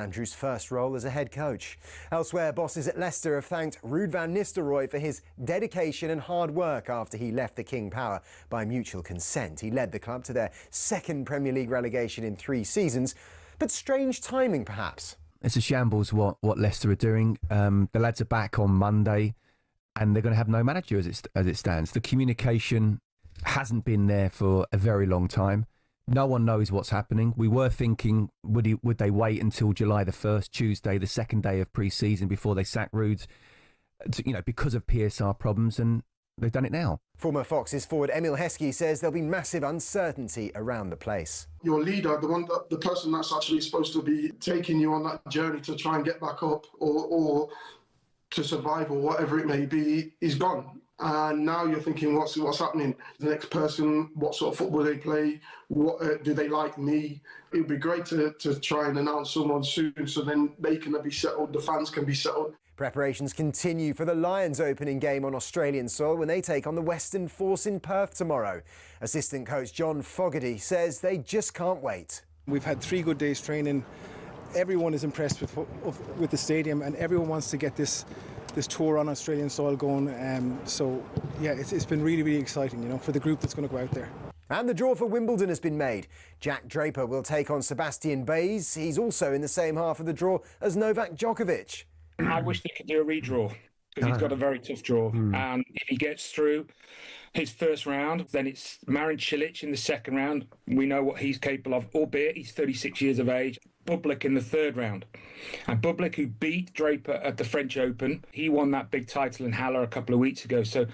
Andrew's first role as a head coach. Elsewhere, bosses at Leicester have thanked Ruud van Nistelrooy for his dedication and hard work after he left the King Power by mutual consent. He led the club to their second Premier League relegation in 3 seasons, but strange timing perhaps. It's a shambles what Leicester are doing. The lads are back on Monday and they're going to have no manager as it stands. The communication hasn't been there for a very long time. No one knows what's happening. We were thinking, would they wait until July the 1st, Tuesday, the second day of pre-season before they sack Ruud, because of PSR problems, and they've done it now. Former Foxes forward Emil Heskey says there'll be massive uncertainty around the place. Your leader, the person that's actually supposed to be taking you on that journey to try and get back up or to survive or whatever it may be, is gone. And now you're thinking, what's happening? The next person, what sort of football they play? What do they like me? It would be great to try and announce someone soon, so then they can be settled, the fans can be settled. Preparations continue for the Lions' opening game on Australian soil when they take on the Western Force in Perth tomorrow. Assistant coach John Fogarty says they just can't wait. We've had 3 good days training. Everyone is impressed with the stadium, and everyone wants to get this tour on Australian soil going. So yeah, it's been really, really exciting, for the group that's going to go out there. And the draw for Wimbledon has been made. Jack Draper will take on Sebastian Baez. He's also in the same half of the draw as Novak Djokovic. I wish they could do a redraw because he's got a very tough draw. And if he gets through his first round, then it's Marin Cilic in the second round. We know what he's capable of, albeit he's 36 years of age. Bublik in the third round. And Bublik, who beat Draper at the French Open, he won that big title in Halle a couple of weeks ago. So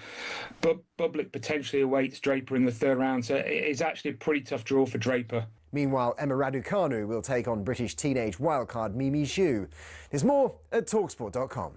Bublik potentially awaits Draper in the third round. So it's actually a pretty tough draw for Draper. Meanwhile, Emma Raducanu will take on British teenage wildcard Mimi Zhu. There's more at talkSPORT.com.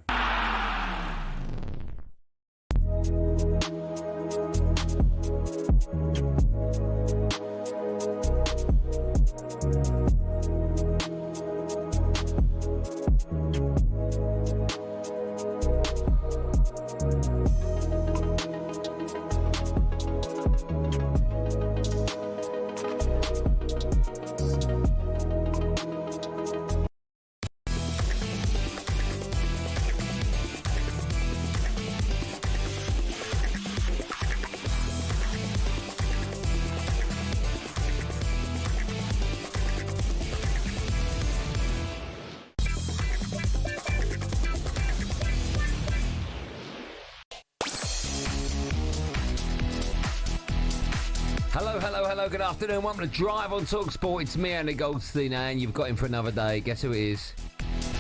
Hello, good afternoon. Welcome to Drive on talkSPORT. It's me, Andy Goldstein, and you've got him for another day. Guess who it is?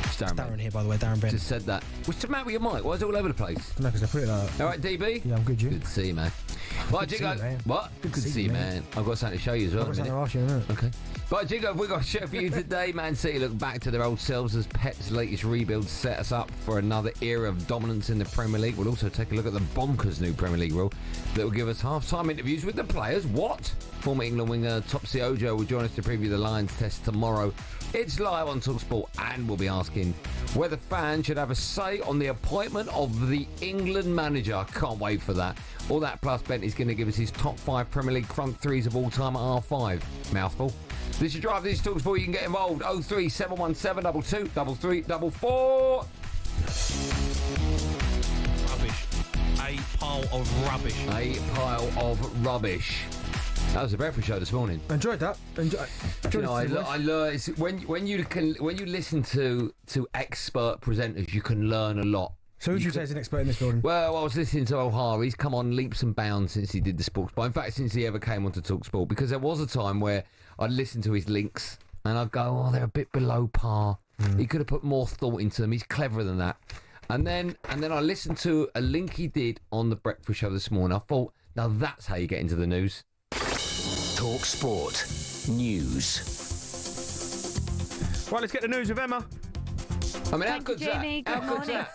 It's Darren here, by the way, Darren Bent. Just said that. What's the matter with your mic? Why is it all over the place? No, because I put it like that. All right, DB? Yeah, I'm good, you? Good to see you, man. Right, Jiggo. What? Good to see you, man. I've got something to show you as well. I've got something to ask you in a minute. Okay. Right, Jiggo, we've got a show for you today. Man City look back to their old selves as Pep's latest rebuild set us up for another era of dominance in the Premier League. We'll also take a look at the bonkers new Premier League rule that will give us half-time interviews with the players. What? Former England winger Topsy Ojo will join us to preview the Lions test tomorrow. It's live on talkSPORT, and we'll be asking whether fans should have a say on the appointment of the England manager. Can't wait for that. All that plus Bent is going to give us his top 5 Premier League front threes of all time at R5. Mouthful. This is Drive, this is talkSPORT. You can get involved. 03717 22 3344. Rubbish. A pile of rubbish. A pile of rubbish. That was a breakfast show this morning. I enjoyed that. I learn when you listen to expert presenters, you can learn a lot. So who would you say is an expert in this building? Well, I was listening to O'Hara. He's come on leaps and bounds since he did the sports bar. In fact, since he ever came onto talkSPORT, because there was a time where I'd listen to his links and I'd go, oh, they're a bit below par. He could have put more thought into them. He's cleverer than that. And then I listened to a link he did on the breakfast show this morning. I thought, now that's how you get into the news. talkSPORT News. Right, let's get the news with Emma. I mean, how good's that? How good's that?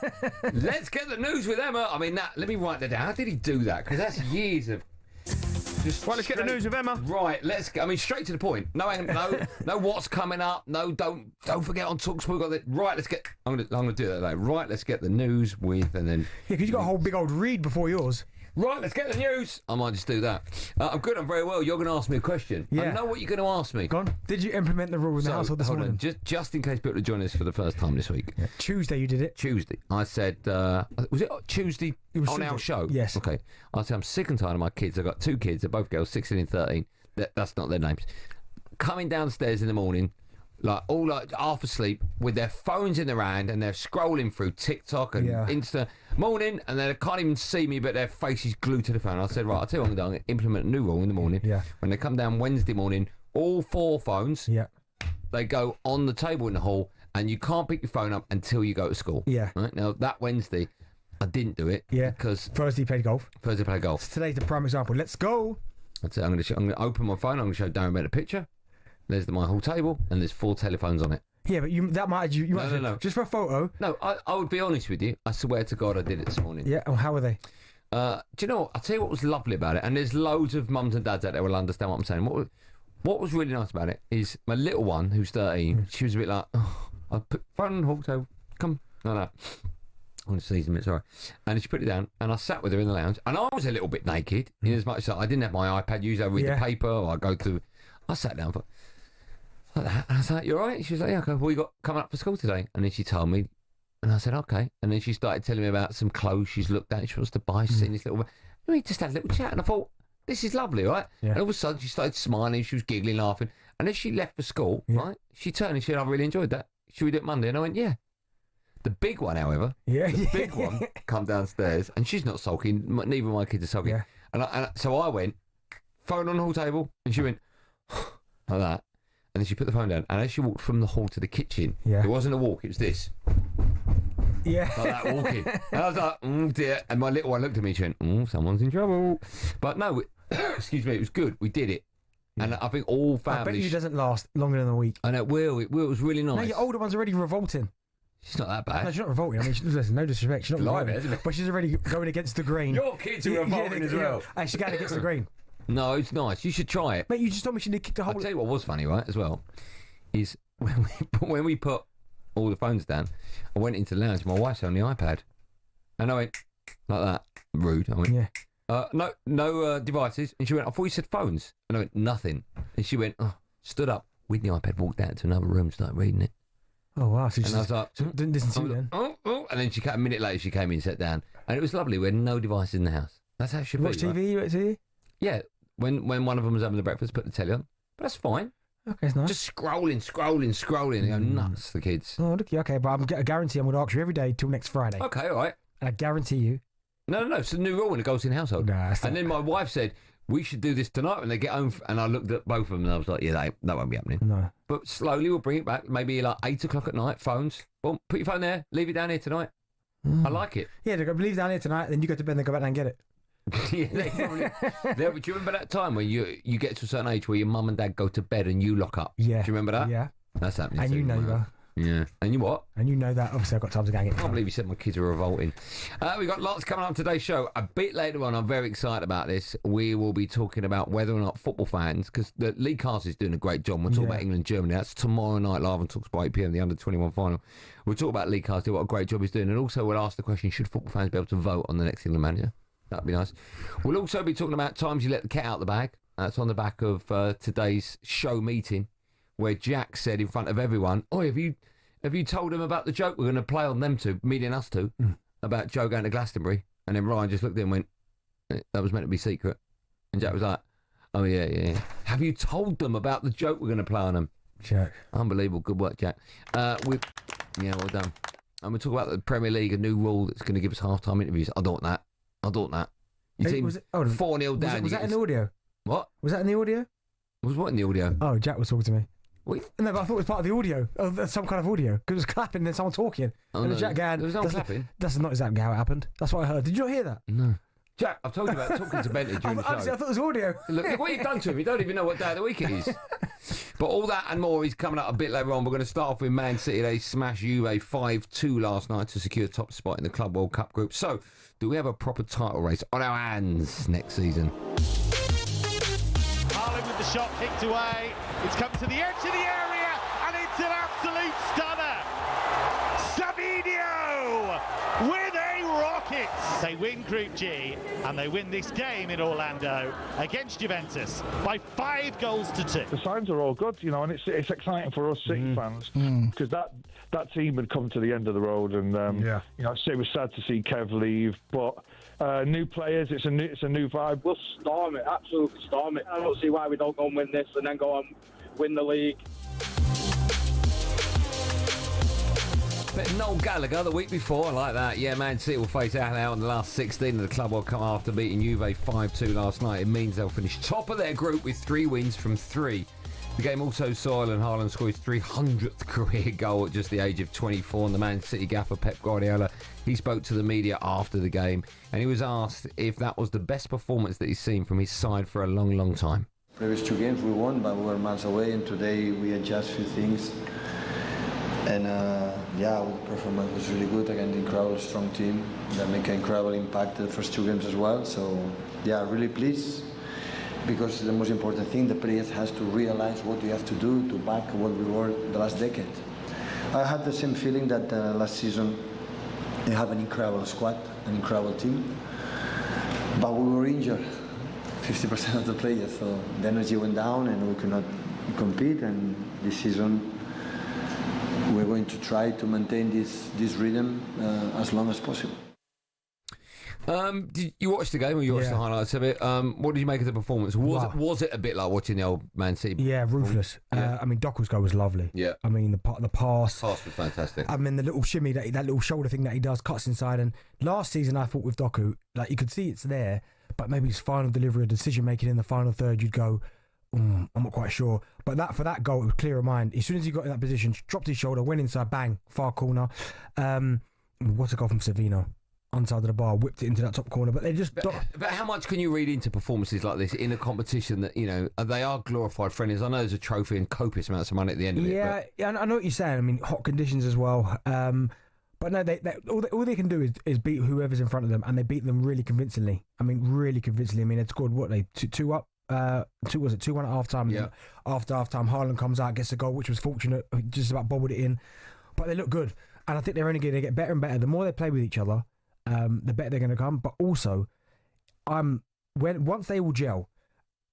Let's get the news with Emma. I mean, let me write that down. How did he do that? Because that's years of... Right, let's get the news with Emma. Right, let's go. I mean, straight to the point. No, what's coming up. No, don't forget on talkSPORT. Right, let's get... I'm gonna do that. Right, let's get the news with, and then... Yeah, because you got a whole big old read before yours. Right, let's get the news. I might just do that. I'm good. I'm very well. You're going to ask me a question. Yeah. I know what you're going to ask me. Go on. Did you implement the rule in the household this morning? Just in case people are joining us for the first time this week. Yeah. Tuesday you did it. Tuesday. I said, was it Tuesday on our show? Yes. Okay. I said, I'm sick and tired of my kids. I've got 2 kids. They're both girls, 16 and 13. That's not their names. Coming downstairs in the morning, all half asleep with their phones in their hand and they're scrolling through TikTok and Insta. Morning, and they can't even see me, but their face is glued to the phone. I said, right, I'll tell you what I'm going to implement a new rule in the morning. Yeah. When they come down Wednesday morning, all 4 phones, they go on the table in the hall, and you can't pick your phone up until you go to school. Yeah. Right? Now, that Wednesday, I didn't do it. Yeah. Because Thursday played golf. So today's the prime example. Let's go. That's it. I'm going to open my phone. I'm going to show Darren Bent a picture. There's my whole table, and there's 4 telephones on it. Yeah, but that might you No. just for a photo. No, I would be honest with you. I swear to God, I did it this morning. Yeah. Oh, how were they? Do you know what? I'll tell you what was lovely about it, and there's loads of mums and dads out there will understand what I'm saying. What was really nice about it is my little one, who's 13, she was a bit like, oh, I put phone on the hall table, come, like that. I'm going to sneeze a minute, sorry. And she put it down, and I sat with her in the lounge, and I was a little bit naked, in as much as I didn't have my iPad, usually I read the paper, or I sat down for like that, and I was like, you all right? She was like, yeah, okay, what you got coming up for school today? And then she told me, and I said, okay. And then she started telling me about some clothes she's looked at, she wants to buy, she's seen this little... We just had a little chat, and I thought, this is lovely, right? Yeah. And all of a sudden, she started smiling, she was giggling, laughing, and as she left for school, right, she turned and she said, I really enjoyed that. Should we do it Monday? And I went, yeah. The big one, however, the big one, come downstairs, and she's not sulking, neither of my kids are sulking. Yeah. And so I went, phone on the hall table, and she went, like that. And then she put the phone down, and as she walked from the hall to the kitchen, it wasn't a walk, it was this. Yeah. Like that, walking. And I was like, oh dear. And my little one looked at me, she went, oh, someone's in trouble. But no, excuse me, it was good. We did it. And I think all families... I bet you it doesn't last longer than a week. I know, it will. It was really nice. No, your older one's already revolting. She's not that bad. No, she's not revolting. I mean, listen, no disrespect. She's not revolting. But she's already going against the grain. Your kids are revolting as well. And she's going against the grain. No, it's nice. You should try it. Mate, you just told me she kicked the whole... I'll tell you what was funny, right, as well, is when we put all the phones down, I went into the lounge, my wife's on the iPad, and I went, like that, rude. I went, no devices. And she went, I thought you said phones. And I went, nothing. And she went, stood up with the iPad, walked out to another room, started reading it. Oh, wow. So and I was like... didn't listen to you then? Oh. And then a minute later, she came in and sat down. And it was lovely. We had no devices in the house. That's how it should be. Watch TV? You watch TV? Yeah. When one of them was having the breakfast, put the telly on. But that's fine. Okay, it's nice. Just scrolling. They go nuts, the kids. Oh, look, okay, but I guarantee I'm going to ask you every day till next Friday. Okay, all right. And I guarantee you... No, it's a new rule in the Goldstein household. And then my wife said, we should do this tonight when they get home. And I looked at both of them and I was like, yeah, that won't be happening. No. But slowly we'll bring it back. Maybe like 8 o'clock at night, phones. Boom, put your phone there, leave it down here tonight. I like it. Yeah, they're going to leave it down here tonight, then you go to bed and they go back down and get it. Yeah, do you remember that time when you get to a certain age where your mum and dad go to bed and you lock up? Yeah. Do you remember that? Yeah. That's happening. And you know that. Yeah. And you what? And you know that. Obviously, I've got time to go and get it. I can't believe you said my kids are revolting. We've got lots coming up on today's show. A bit later on, I'm very excited about this. We will be talking about whether or not football fans, because the League Cast is doing a great job. We'll talk about England and Germany. That's tomorrow night live on talkSPORT 8 PM, the under-21 final. We'll talk about League Cast, what a great job he's doing. And also we'll ask the question, should football fans be able to vote on the next England manager? That'd be nice. We'll also be talking about times you let the cat out the bag. That's on the back of today's show meeting, where Jack said in front of everyone, "Oh, have you told them about the joke we're going to play on them two, meeting us two, about Joe going to Glastonbury?" And then Ryan just looked at him and went, "That was meant to be secret." And Jack was like, "Oh yeah. Have you told them about the joke we're going to play on them?" Jack, unbelievable, good work, Jack. Well done. And we'll talk about the Premier League, a new rule that's going to give us half-time interviews. I don't want that. You team 4-0 down. Was that in the audio? What? Was that in the audio? Was what in the audio? Oh, Jack was talking to me. What? No, but I thought it was part of the audio. Some kind of audio. Because it was clapping and then someone talking. And then Jack going... There was no clapping. That's not exactly how it happened. That's what I heard. Did you not hear that? No. Jack, I've told you about talking to Bentley during the show. Honestly, I thought it was audio. Look what you've done to him. You don't even know what day of the week it is. But all that and more is coming up a bit later on. We're going to start off with Man City. They smashed Juve 5-2 last night to secure top spot in the Club World Cup group. So, do we have a proper title race on our hands next season? Haaland with the shot kicked away. It's come to the edge of the area, and it's an absolute stunner. Savinho with a rocket. They win Group G and they win this game in Orlando against Juventus by 5 goals to 2. The signs are all good, and it's exciting for us City fans because that team had come to the end of the road, and it was sad to see Kev leave, but new players, it's a new vibe. We'll storm it, absolutely storm it. I don't see why we don't go and win this and then go and win the league. But Noel Gallagher the week before, I like that. Yeah, Man City will face Al in the last 16 of the Club World Cup after beating Juve 5-2 last night. It means they'll finish top of their group with 3 wins from 3. The game also saw Erling Haaland score his 300th career goal at just the age of 24. And the Man City gaffer Pep Guardiola, he spoke to the media after the game, and he was asked if that was the best performance that he's seen from his side for a long, long time. Previous 2 games we won, but we were miles away, and today we adjust a few things. And the performance was really good against an incredible strong team that make an incredible impact the first 2 games as well. So really pleased, because the most important thing, the players has to realize what you have to do to back what we were the last decade. I had the same feeling that last season they have an incredible squad, an incredible team, but we were injured 50% of the players, so the energy went down and we could not compete. And this season we're going to try to maintain this rhythm as long as possible. Did you watch the game, or you watched the highlights of it? What did you make of the performance? Was it a bit like watching the old Man City? Yeah, ruthless. Yeah. Doku's goal was lovely. Yeah. The pass. The pass was fantastic. The little shimmy, that little shoulder thing that he does, cuts inside. And last season, I thought with Doku, you could see it's there, but maybe his final delivery or decision making in the final third, you'd go, I'm not quite sure. But for that goal, it was clear of mind. As soon as he got in that position, dropped his shoulder, went inside, bang, far corner. What a goal from Savino. Onside of the bar, whipped it into that top corner. But they just... But how much can you read into performances like this in a competition that, they are glorified friendlies? I know there's a trophy and copious amounts of money at the end of it. Yeah, I know what you're saying. Hot conditions as well. But no, all they can do is beat whoever's in front of them, and they beat them really convincingly. Really convincingly. They scored, 2 up? 2-1 at half time. Yeah. After half time, Haaland comes out, gets a goal, which was fortunate, just about bobbled it in. But they look good, and I think they're only going to get better and better. The more they play with each other, the better they're going to come. But also, once they all gel,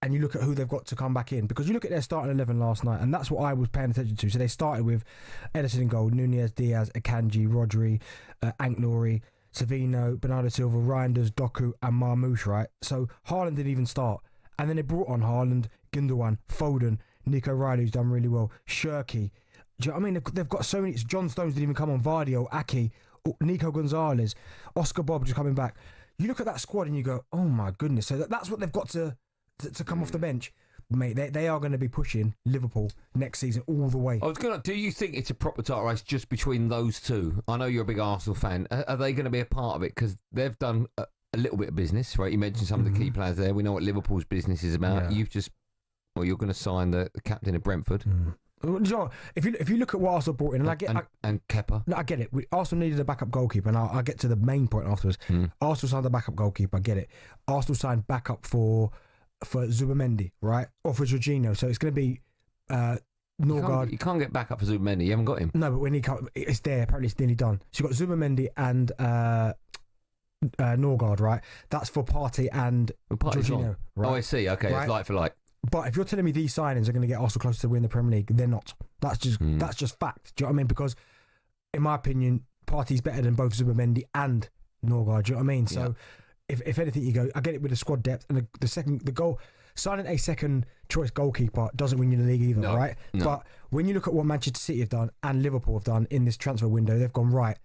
and you look at who they've got to come back in, because you look at their starting 11 last night, and that's what I was paying attention to. So they started with Ederson in goal, Nunez, Diaz, Akanji, Rodri, Anknori, Savino, Bernardo Silva, Reinders, Doku, and Marmoush. Right, so Haaland didn't even start. And then they brought on Haaland, Gundogan, Foden, Nico Riley, who's done really well, Shirky. Do you know what I mean? They've got so many. John Stones didn't even come on. Vardio, Aki, Nico Gonzalez, Oscar Bob just coming back. You look at that squad and you go, oh my goodness. So that's what they've got to come off the bench. Mate, they are going to be pushing Liverpool next season all the way. Do you think it's a proper title race just between those two? I know you're a big Arsenal fan. Are they going to be a part of it? Because they've done a little bit of business, right? You mentioned some of the key players there. We know what Liverpool's business is about. Yeah. You're going to sign the captain of Brentford. John, if you look at what Arsenal brought in, and I get and Kepa. No, I get it. Arsenal needed a backup goalkeeper, and I'll get to the main point afterwards. Arsenal signed a backup goalkeeper. I get it. Arsenal signed backup for Zubamendi, right, or for Jorginho. So it's going to be Norgard. You can't get backup for Zubamendi. You haven't got him. No, but when he comes, it's there. Apparently, it's nearly done. So you've got Zubamendi and Norgard, right? That's for Partey and Jorginho. Right? Oh, I see. Okay, right? It's like for like. But if you're telling me these signings are going to get Arsenal closer to win the Premier League, they're not. That's just fact. Do you know what I mean? Because in my opinion, Partey's better than both Zubamendi and Norgard. Do you know what I mean? So if anything, you go, I get it with the squad depth, and the goal, signing a second choice goalkeeper doesn't win you the league either, right? No. But when you look at what Manchester City have done and Liverpool have done in this transfer window, they've gone right.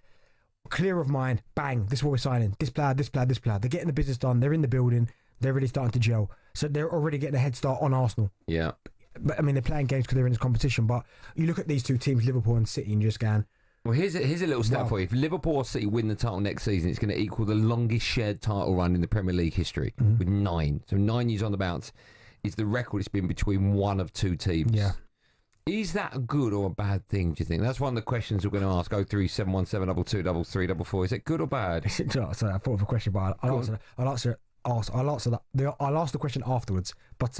Clear of mind, bang, this is what we're signing. This player. They're getting the business done. They're in the building. They're really starting to gel. So they're already getting a head start on Arsenal. Yeah. But they're playing games because they're in this competition. But you look at these two teams, Liverpool and City, and just going... Well, here's a little stat for you. If Liverpool or City win the title next season, it's going to equal the longest shared title run in the Premier League history, with 9. So 9 years on the bounce is the record it's been between one of two teams. Yeah. Is that a good or a bad thing, do you think? That's one of the questions we're going to ask. 03717 222 333. Is it good or bad? Sorry, I thought of a question, but I'll answer that. I'll ask the question afterwards. But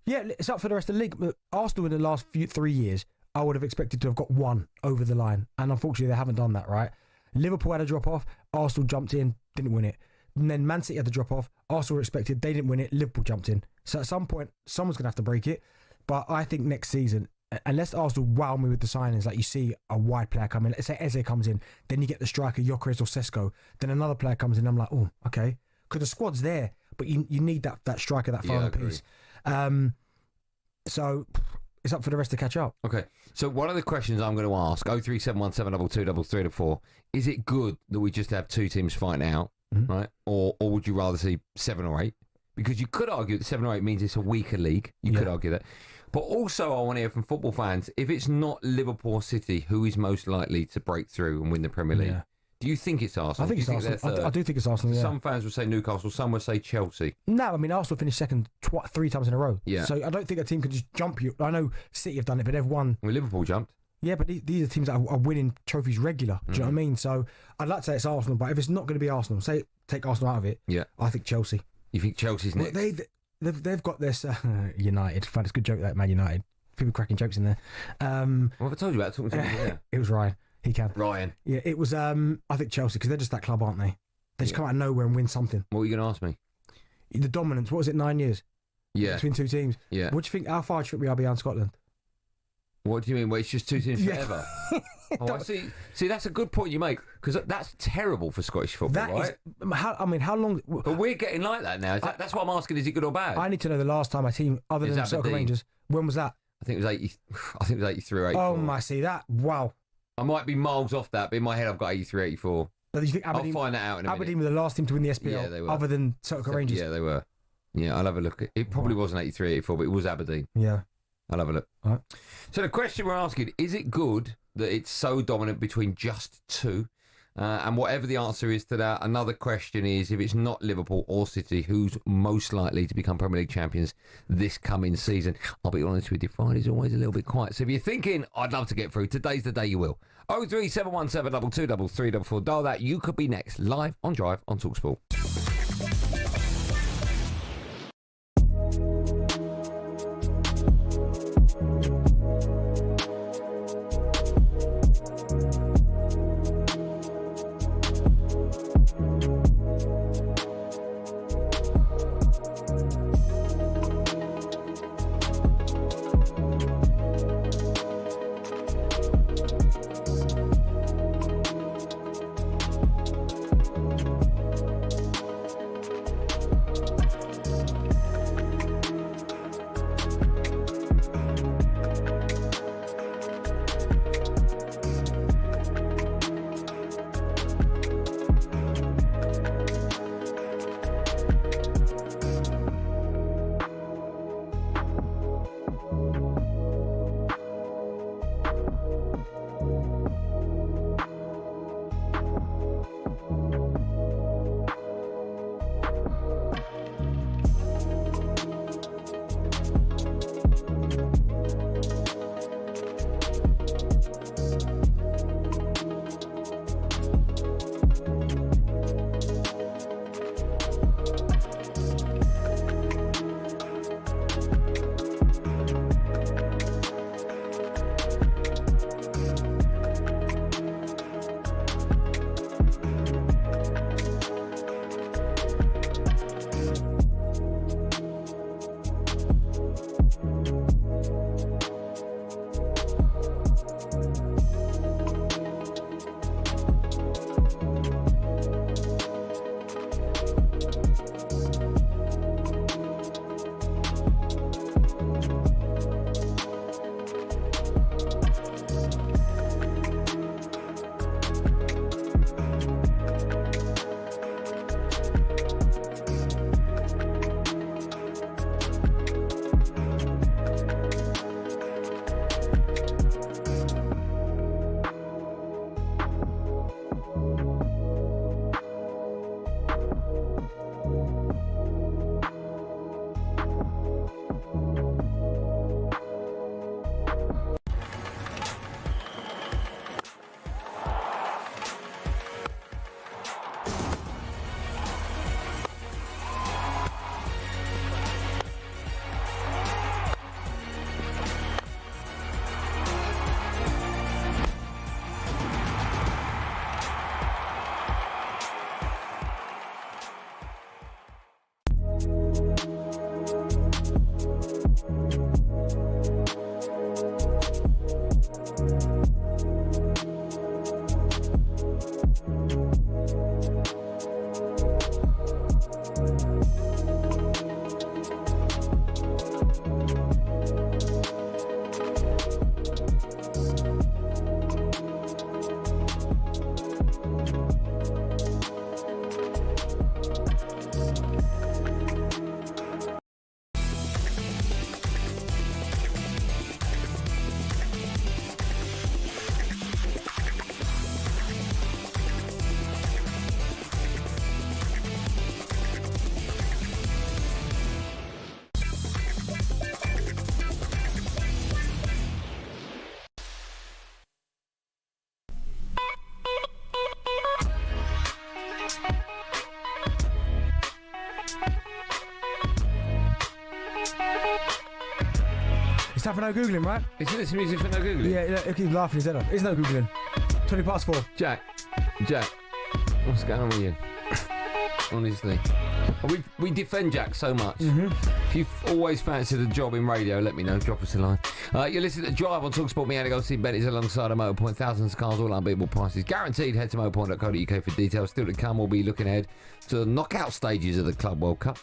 yeah, it's up for the rest of the league. Arsenal in the last 3 years, I would have expected to have got one over the line, and unfortunately they haven't done that, right? Liverpool had a drop off, Arsenal jumped in, didn't win it. And then Man City had the drop off, Arsenal were expected, they didn't win it, Liverpool jumped in. So at some point, someone's going to have to break it. But I think next season, unless Arsenal wow me with the signings, like you see a wide player come in, let's say Eze comes in, then you get the striker Gyökeres or Sesko, then another player comes in, I'm like, oh, okay. Because the squad's there, but you need that striker, that final piece. So it's up for the rest to catch up. Okay. So one of the questions I'm going to ask, 03717223334, is it good that we just have two teams fighting out, right? Or would you rather see 7 or 8? Because you could argue that 7 or 8 means it's a weaker league. You could argue that. But also I want to hear from football fans, if it's not Liverpool or City, who is most likely to break through and win the Premier League? Yeah. Do you think it's Arsenal? I think it's Arsenal. I do think it's Arsenal, yeah. Some fans will say Newcastle, some will say Chelsea. No, I mean, Arsenal finished second 3 times in a row. Yeah. So I don't think a team can just jump you. I know City have done it, but they've won. Well, Liverpool jumped. Yeah, but these are teams that are winning trophies regular. Do you know what I mean? So I'd like to say it's Arsenal, but if it's not going to be Arsenal, say take Arsenal out of it, I think Chelsea. You think Chelsea's next? Well, they've got this United. I find it's a good joke, that Man United. People cracking jokes in there. What have I told you about? Talking to me, It was Ryan. He can. Ryan. Yeah, it was, I think Chelsea, because they're just that club, aren't they? They just come out of nowhere and win something. What were you going to ask me? The dominance, what was it, 9 years? Yeah. Between two teams? Yeah. What do you think, how far do you think we are behind Scotland? What do you mean? Well, it's just two teams forever. I see. See, that's a good point you make, because that's terrible for Scottish football, right? How long... But we're getting like that now. That's what I'm asking, is it good or bad? I need to know the last time a team, other than Soccer Rangers, when was that? I think it was 83 or 84. Oh, my, see that? Wow. I might be miles off that, but in my head I've got 83, 84. But you think Aberdeen, I'll find that out in a Aberdeen minute. were the last team to win the SPL, Yeah, they were. other than Soccer Rangers? Yeah, they were. Yeah, I'll have a look. It probably wasn't 83, 84, but it was Aberdeen. Yeah. I'll have a look. All right. So the question we're asking, is it good that it's so dominant between just two? And whatever the answer is to that, another question is, if it's not Liverpool or City, who's most likely to become Premier League champions this coming season? I'll be honest with you, Friday's always a little bit quiet. So if you're thinking, I'd love to get through, today's the day you will. 03717223344. Dial that. You could be next, live on Drive on talkSPORT. time for no Googling, right? Is this music for no Googling? Yeah, he'll keep laughing his head off. There's no Googling. 4:20. Jack, what's going on with you? Honestly. We defend Jack so much. If you've always fancied a job in radio, let me know. Drop us a line. You're listening to Drive on talkSPORT. Me, Andy Goldstein Bent is alongside a Motorpoint. Thousands of cars, all unbeatable prices. Guaranteed. Head to motorpoint.co.uk for details. Still to come, we'll be looking ahead to the knockout stages of the Club World Cup.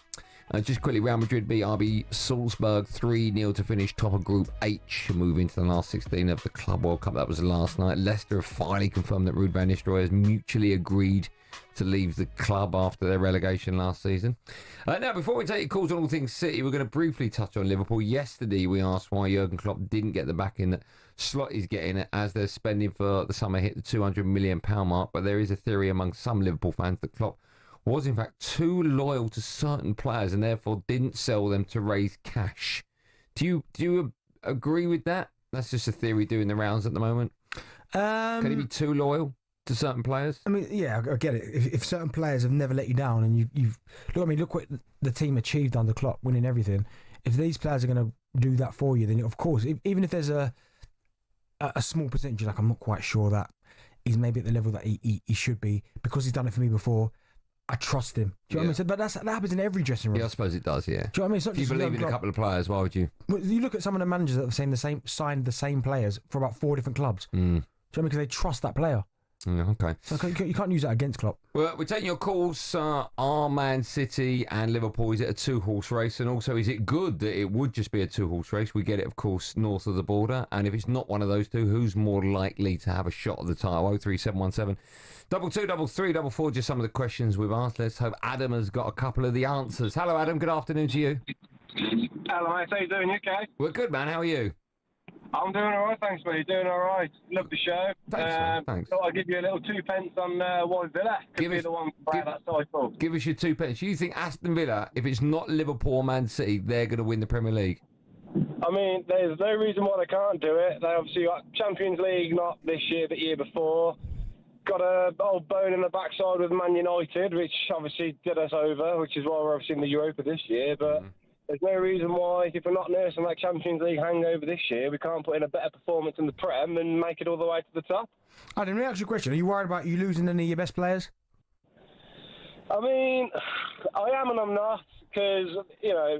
Just quickly, Real Madrid beat RB Salzburg 3-0 to finish top of Group H and move into the last 16 of the Club World Cup. That was last night. Leicester have finally confirmed that Ruud van Nistelrooy has mutually agreed to leave the club after their relegation last season. Now, before we take your calls on all things City, we're going to briefly touch on Liverpool. Yesterday, we asked why Jurgen Klopp didn't get the backing that Slot is getting as they're spending for the summer hit the £200 million mark. But there is a theory among some Liverpool fans that Klopp was in fact too loyal to certain players and therefore didn't sell them to raise cash. Do you agree with that? That's just a theory doing the rounds at the moment. Can he be too loyal to certain players? I mean, yeah, I get it. If certain players have never let you down and you've look what the team achieved under Klopp, winning everything. If these players are going to do that for you, then of course, even if there's a small percentage, like I'm not quite sure that he's maybe at the level that he should be because he's done it for me before. I trust him. Do you know what I mean? So, but that happens in every dressing room. Yeah, I suppose it does, yeah. Do you know what I mean? It's not if you believe in a couple of players, why would you? Well, you look at some of the managers that have signed the same players for about 4 different clubs. Do you know what I mean? Because they trust that player. Okay. So you can't use that against Klopp. Well, we're taking your calls. Are Man City and Liverpool, is it a 2-horse race? And also, is it good that it would just be a 2-horse race? We get it, of course, north of the border. And if it's not one of those two, who's more likely to have a shot at the title? 03717 223344, just some of the questions we've asked. Let's hope Adam has got a couple of the answers. Hello, Adam. Good afternoon to you. Hello, mate. How you doing? You okay? We're good, man. How are you? I'm doing all right, thanks, mate. Doing all right. Love the show. Thanks, thanks. Thought I'd give you a little 2 pence on why Villa could be the one player that cycle. Give us your 2 pence. You think Aston Villa, if it's not Liverpool or Man City, they're going to win the Premier League? I mean, there's no reason why they can't do it. They obviously got Champions League, not this year, but year before. Got a old bone in the backside with Man United, which obviously did us over, which is why we're obviously in the Europa this year. But there's no reason why, if we're not nursing that Champions League hangover this year, we can't put in a better performance in the Prem and make it all the way to the top. Adam, let me ask you a question. Are you worried about you losing any of your best players? I mean, I am and I'm not, because, you know,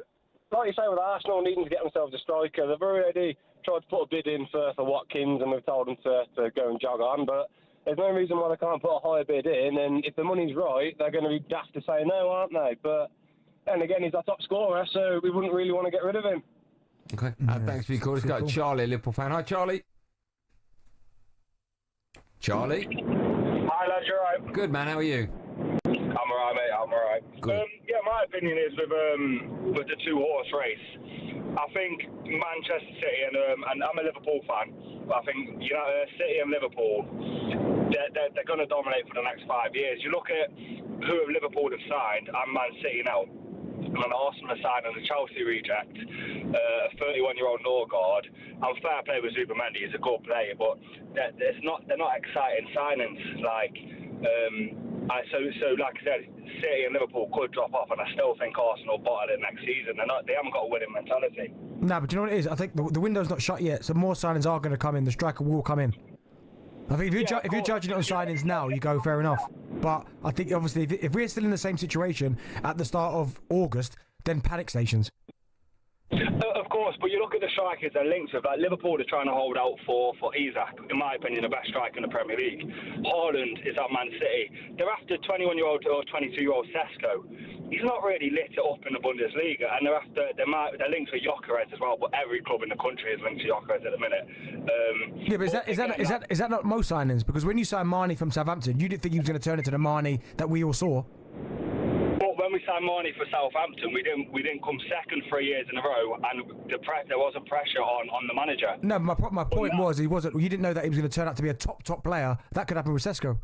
like you say with Arsenal needing to get themselves a striker, they've already tried to put a bid in for Watkins and we've told them to go and jog on, but there's no reason why they can't put a higher bid in, and if the money's right, they're going to be daft to say no, aren't they? But then again, he's our top scorer, so we wouldn't really want to get rid of him. Okay, thanks for your call. It's got Charlie, a Liverpool fan. Hi, Charlie. Charlie? Hi, lads, you all right? Good, man. How are you? I'm all right, mate. I'm all right. Yeah, my opinion is with the 2-horse race, I think Manchester City and I'm a Liverpool fan. I think City and Liverpool, they're going to dominate for the next 5 years. You look at who Liverpool have signed and Man City now, and Arsenal are signing a Chelsea reject, a 31-year-old Norgard. And fair play with Zubimendi, he's a good player, but they're not exciting signings. So like I said, City and Liverpool could drop off, and I still think Arsenal bottle it next season. They haven't got a winning mentality. No, but you know what it is? I think the window's not shut yet, so more signings are going to come in. The striker will come in. I think if you're judging it on signings now, you go fair enough. But I think obviously if we're still in the same situation at the start of August, then panic stations. Of course, but you look at the strikers they're linked with. Like Liverpool are trying to hold out for Isaac, in my opinion, the best striker in the Premier League. Haaland is at Man City. They're after 21-year-old or 22-year-old Sesko. He's not really lit it up in the Bundesliga, and they're linked with Gyökeres as well. But every club in the country is linked to Gyökeres at the minute. Yeah, but is that not most signings? Because when you signed Marnie from Southampton, you didn't think he was going to turn into the Marnie that we all saw. When we signed Marnie for Southampton, we didn't come second 3 years in a row, and there wasn't pressure on the manager. No, my point was he wasn't. You didn't know that he was going to turn out to be a top player. That could happen with Sesko.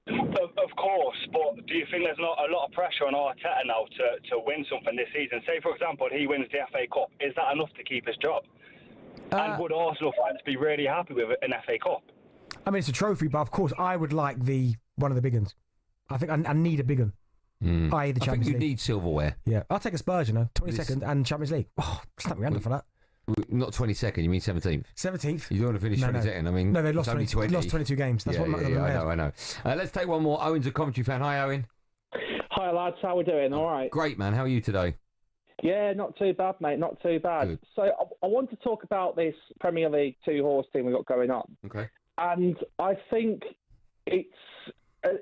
Of course, but do you think there's not a lot of pressure on Arteta now to win something this season? Say, for example, he wins the FA Cup. Is that enough to keep his job? And would Arsenal fans be really happy with an FA Cup? I mean, it's a trophy, but of course, I would like one of the big ones. I think I need a big one. I.e. the Champions League. You need silverware. Yeah, I'll take a Spurs, 22nd and Champions League. Oh, slap me under for that. Not 22nd, you mean 17th? 17th. You don't want to finish 22nd. I mean, no, they lost it's only 20. Lost 22 games. That's what I know. Let's take one more. Owen's a Coventry fan. Hi, Owen. Hi, lads. How we doing? All right. Great, man. How are you today? Yeah, not too bad, mate. Not too bad. Good. So I want to talk about this Premier League two-horse team we've got going on. Okay. And I think it's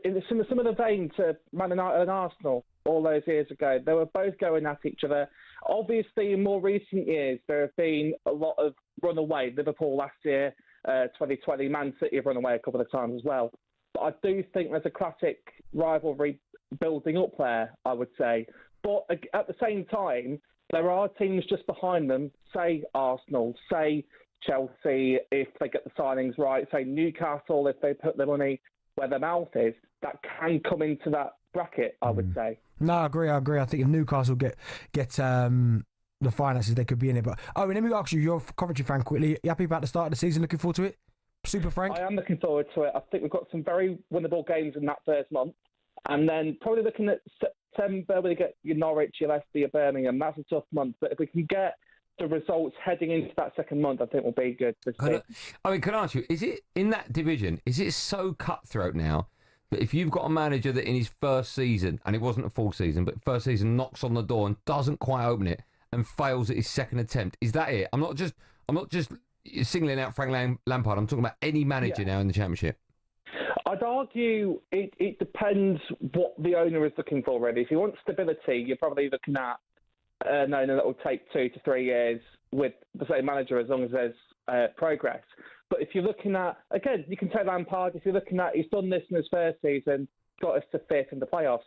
in some of the vein to Man United and Arsenal all those years ago. They were both going at each other. Obviously, in more recent years, there have been a lot of runaway. Liverpool last year, 2020, Man City have run away a couple of times as well. But I do think there's a classic rivalry building up there, I would say. But at the same time, there are teams just behind them, say Arsenal, say Chelsea, if they get the signings right, say Newcastle, if they put their money where their mouth is, that can come into that bracket, I would say. No, I agree. I think if Newcastle get the finances, they could be in it. But let me ask you, you're a Coventry fan quickly. You happy about the start of the season? Looking forward to it? Super Frank? I am looking forward to it. I think we've got some very winnable games in that first month. And then probably looking at September, we get your Norwich, your Leicester, your Birmingham. That's a tough month. But if we can get the results heading into that second month, I think we'll be good. Can I ask you, is it in that division, is it so cutthroat now that if you've got a manager that in his first season, and it wasn't a full season, but first season knocks on the door and doesn't quite open it and fails at his second attempt, is that it? I'm not just singling out Frank Lampard. I'm talking about any manager now in the Championship. I'd argue it depends what the owner is looking for, really. If you want stability, you're probably looking at an owner that will take 2 to 3 years with the same manager as long as there's progress. But if you're looking at, again, you can take Lampard, if you're looking at, he's done this in his first season, got us to 5th in the playoffs.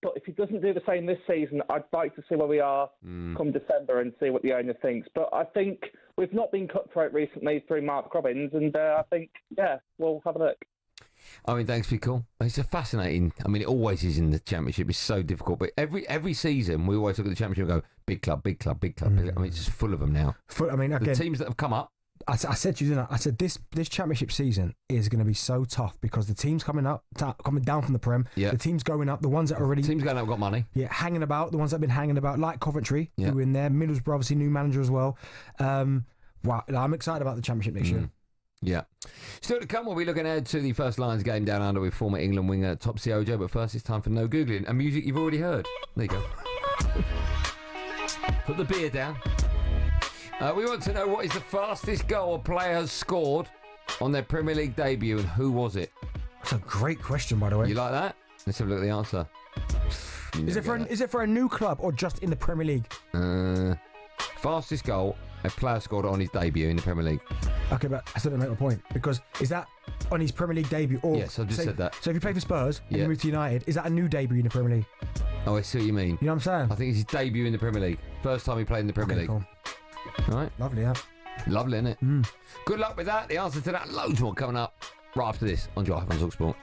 But if he doesn't do the same this season, I'd like to see where we are come December and see what the owner thinks. But I think we've not been cutthroat recently through Mark Robbins, and I think, we'll have a look. I mean, thanks for your call. It's a fascinating. I mean, it always is in the Championship. It's so difficult, but every season we always look at the Championship and go big club, big club, big club. I mean, it's just full of them now. Again, the teams that have come up. I said to you, didn't I? I said this Championship season is going to be so tough because the teams coming down from the Prem, the teams going up, the ones that are already teams going up got money, hanging about, the ones that have been hanging about, like Coventry, who are in there, Middlesbrough, obviously new manager as well. Wow, I'm excited about the Championship next year. Yeah. Still to come, we'll be looking ahead to the first Lions game down under with former England winger Topsy Ojo. But first, it's time for No Googling, and music you've already heard. There you go. Put the beer down. We want to know what is the fastest goal a player has scored on their Premier League debut, and who was it? That's a great question, by the way. You like that? Let's have a look at the answer. Is it for a new club or just in the Premier League? Fastest goal a player scored on his debut in the Premier League. Okay, but I still don't make my point, because is that on his Premier League debut? Or yes, I just said that. So if you play for Spurs and you move to United, is that a new debut in the Premier League? Oh, I see what you mean. You know what I'm saying? I think it's his debut in the Premier League. First time he played in the Premier League. Cool. All right. Lovely, yeah. Lovely, isn't it? Good luck with that. The answer to that, loads more coming up right after this on Drive on talkSPORT.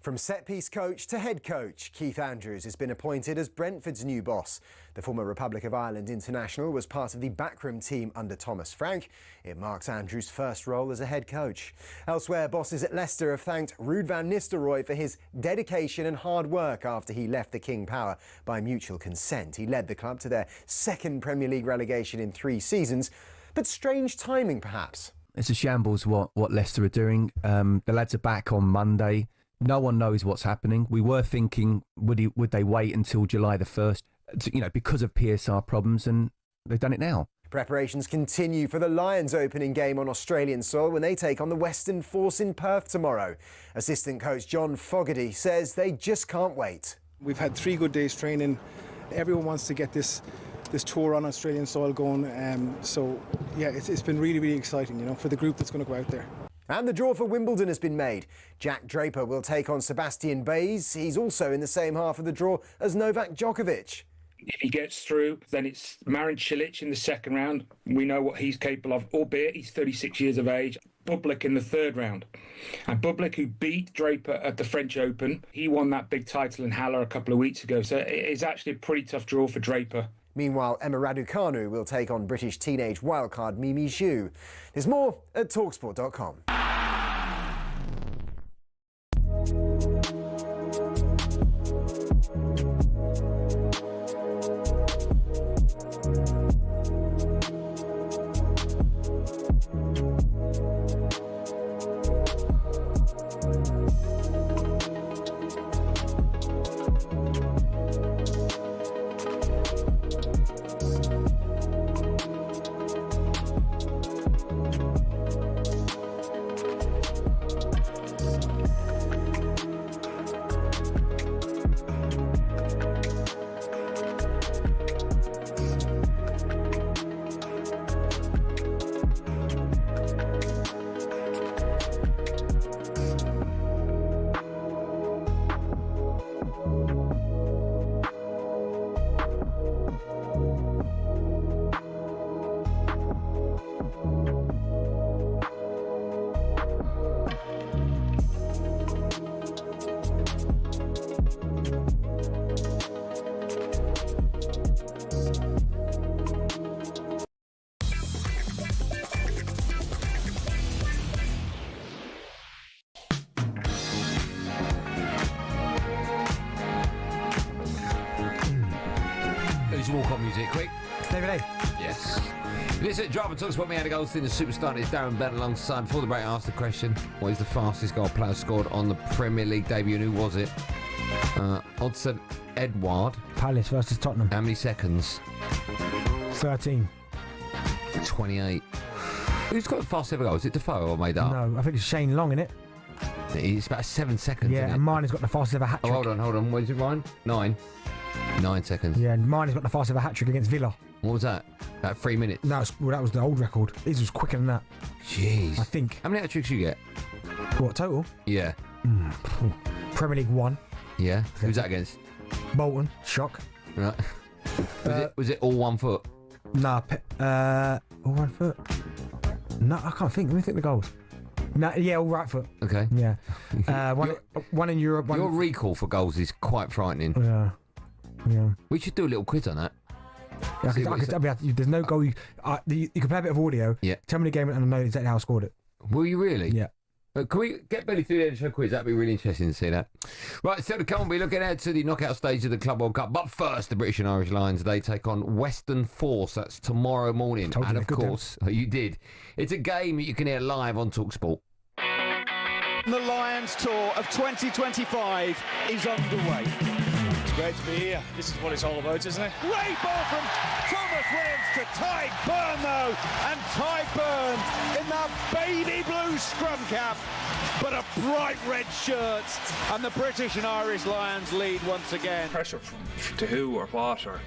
From set-piece coach to head coach, Keith Andrews has been appointed as Brentford's new boss. The former Republic of Ireland international was part of the backroom team under Thomas Frank. It marks Andrews' first role as a head coach. Elsewhere, bosses at Leicester have thanked Ruud van Nistelrooy for his dedication and hard work after he left the King Power by mutual consent. He led the club to their second Premier League relegation in 3 seasons, but strange timing perhaps. It's a shambles what Leicester are doing. The lads are back on Monday. No one knows what's happening. We were thinking, would they wait until July the 1st, because of PSR problems, and they've done it now. Preparations continue for the Lions opening game on Australian soil when they take on the Western Force in Perth tomorrow. Assistant coach John Fogarty says they just can't wait. We've had 3 good days training. Everyone wants to get this tour on Australian soil going. So yeah, it's been really, really exciting, for the group that's going to go out there. And the draw for Wimbledon has been made. Jack Draper will take on Sebastian Baez. He's also in the same half of the draw as Novak Djokovic. If he gets through, then it's Marin Cilic in the second round. We know what he's capable of, albeit he's 36 years of age. Bublik in the third round. And Bublik, who beat Draper at the French Open, he won that big title in Halle a couple of weeks ago. So it's actually a pretty tough draw for Draper. Meanwhile, Emma Raducanu will take on British teenage wildcard Mimi Zhu. There's more at talkSPORT.com. Walk-on music, quick. David A. Yes. This is Drive and talks about me, Andy Goldstein, the superstar is Darren Bent alongside. Before the break, I asked the question, what is the fastest goal player scored on the Premier League debut, and who was it? Odsonne Edouard. Palace versus Tottenham. How many seconds? 13. 28. Who's got the fastest ever goal? Is it Defoe or made up? No, I think it's Shane Long, innit? It's about 7 seconds, Yeah, isn't it? and mine has got the fastest ever hat-trick. Oh, hold on. What is it, Ryan? 9 seconds. Yeah, and mine has got the fastest ever hat-trick against Villa. What was that? About 3 minutes? No, that was the old record. His was quicker than that. Jeez. I think. How many hat-tricks you get? What, total? Yeah. Premier League 1. Yeah. Who's that against? Bolton. Shock. Right. Was it all 1 foot? Nah, all 1 foot? No, I can't think. Let me think the goals. No, yeah, all right foot. Okay. Yeah. One in Europe. Your recall for goals is quite frightening. Yeah. We should do a little quiz on that. There's no goal. You can play a bit of audio. Yeah. Tell me the game and I know exactly how I scored it. Will you really? Yeah. Can we get Billy through the end of the show quiz? That'd be really interesting to see that. Right, so to come, we're looking ahead to the knockout stage of the Club World Cup. But first, the British and Irish Lions, they take on Western Force. That's tomorrow morning. And of course, you did. It's a game that you can hear live on talkSPORT. The Lions tour of 2025 is underway. It's great to be here. This is what it's all about, isn't it? Great ball from Thomas Williams to Ty Burn, though. And Ty Burn in that baby blue scrum cap, but a bright red shirt. And the British and Irish Lions lead once again. Pressure to who or what, or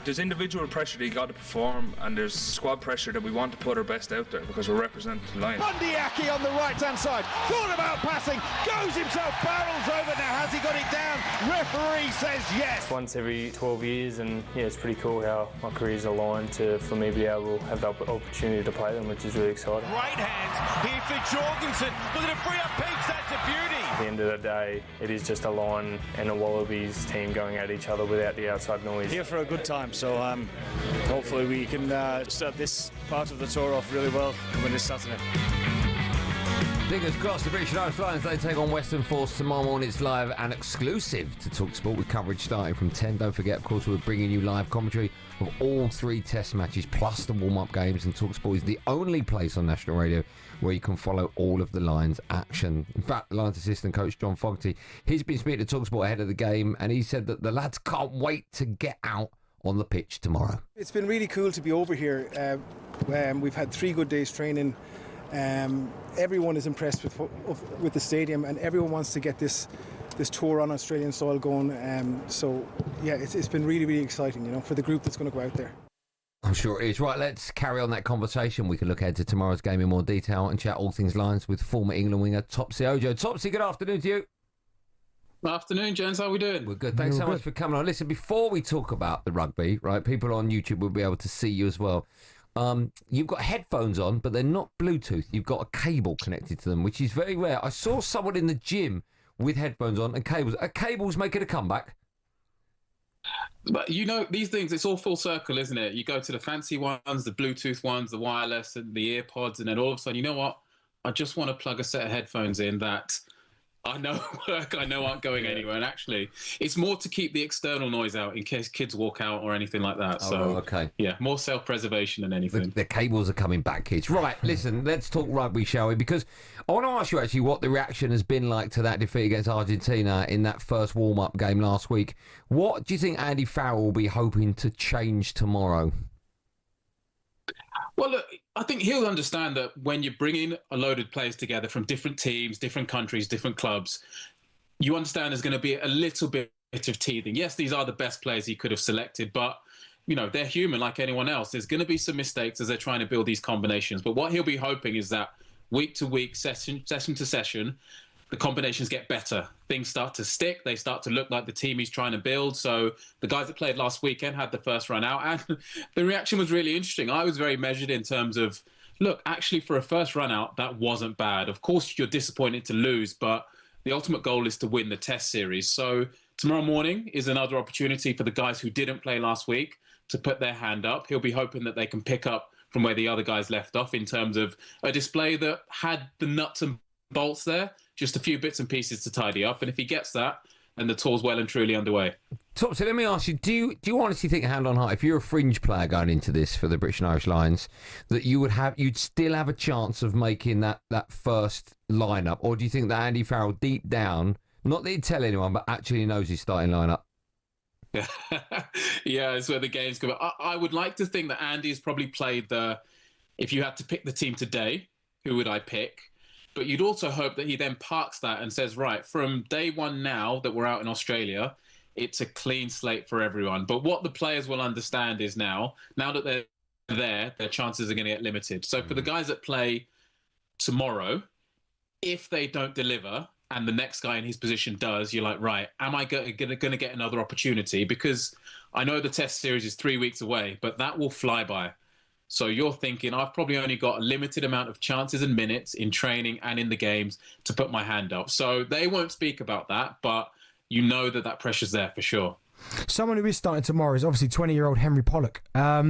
there's individual pressure that you got to perform, and there's squad pressure that we want to put our best out there because we're representing the Lions. Bundyaki on the right-hand side, thought about passing, goes himself, barrels over. Now has he got it down? Referee says yes. Once every 12 years, and yeah, it's pretty cool how my career's aligned for me to be able to have the opportunity to play them, which is really exciting. Right hands here for Jorgensen, looking to free up Peach, that's a beauty. at the end of the day, it is just a Lion and a Wallabies team going at each other without the outside noise. Here for a good time, so hopefully we can start this part of the tour off really well and win this Saturday. Fingers crossed, the British and Irish Lions, they take on Western Force tomorrow morning. It's live and exclusive to talkSPORT with coverage starting from 10. Don't forget, of course, we're bringing you live commentary of all 3 test matches plus the warm-up games, and talkSPORT is the only place on national radio where you can follow all of the Lions action. In fact, the Lions assistant coach John Fogarty, he's been speaking to talkSPORT ahead of the game, and he said that the lads can't wait to get out on the pitch tomorrow. It's been really cool to be over here. We've had 3 good days training. Everyone is impressed with the stadium, and everyone wants to get this tour on Australian soil going. So yeah, it's been really, really exciting, for the group that's going to go out there. I'm sure it is. Right, let's carry on that conversation. We can look ahead to tomorrow's game in more detail and chat all things Lions with former England winger Topsy Ojo. Topsy, good afternoon to you. Good afternoon, gents. How are we doing? We're good. Thanks so much for coming on. Listen, before we talk about the rugby, right, people on YouTube will be able to see you as well. You've got headphones on, but they're not Bluetooth. You've got a cable connected to them, which is very rare. I saw someone in the gym with headphones on and cables. Are cables making a comeback? But these things, it's all full circle, isn't it? You go to the fancy ones, the Bluetooth ones, the wireless and the earpods, and then all of a sudden, you know what? I just want to plug a set of headphones in that I know work, I know aren't going anywhere. And actually, it's more to keep the external noise out in case kids walk out or anything like that. Oh, so, okay. Yeah, more self-preservation than anything. The cables are coming back, kids. Right, listen, let's talk rugby, shall we? Because I want to ask you actually what the reaction has been like to that defeat against Argentina in that first warm-up game last week. What do you think Andy Farrell will be hoping to change tomorrow? Well, look, I think he'll understand that when you're bringing a load of players together from different teams, different countries, different clubs, you understand there's going to be a little bit of teething. Yes, these are the best players he could have selected, but, they're human like anyone else. There's going to be some mistakes as they're trying to build these combinations. But what he'll be hoping is that week to week, session to session, the combinations get better. Things start to stick. They start to look like the team he's trying to build. So the guys that played last weekend had the first run out, and the reaction was really interesting. I was very measured in terms of, look, actually for a first run out, that wasn't bad. Of course, you're disappointed to lose, but the ultimate goal is to win the test series. So tomorrow morning is another opportunity for the guys who didn't play last week to put their hand up. He'll be hoping that they can pick up from where the other guys left off in terms of a display that had the nuts and bolts there, just a few bits and pieces to tidy up, and if he gets that, then the tour's well and truly underway. Topsy, let me ask you, do you honestly think, hand on heart, if you're a fringe player going into this for the British and Irish Lions, that you'd still have a chance of making that first lineup, or do you think that Andy Farrell deep down, not that he'd tell anyone, but actually knows his starting lineup? Yeah, it's where the games come. I would like to think that Andy's probably played if you had to pick the team today, who would I pick? But you'd also hope that he then parks that and says, right, from day one now that we're out in Australia, it's a clean slate for everyone. But what the players will understand is now that they're there, their chances are going to get limited. So for the guys that play tomorrow, if they don't deliver and the next guy in his position does, you're like, right, am I going to get another opportunity? Because I know the test series is 3 weeks away, but that will fly by. So you're thinking, I've probably only got a limited amount of chances and minutes in training and in the games to put my hand up. So they won't speak about that, but you know that pressure's there for sure. Someone who is starting tomorrow is obviously 20-year-old Henry Pollock. I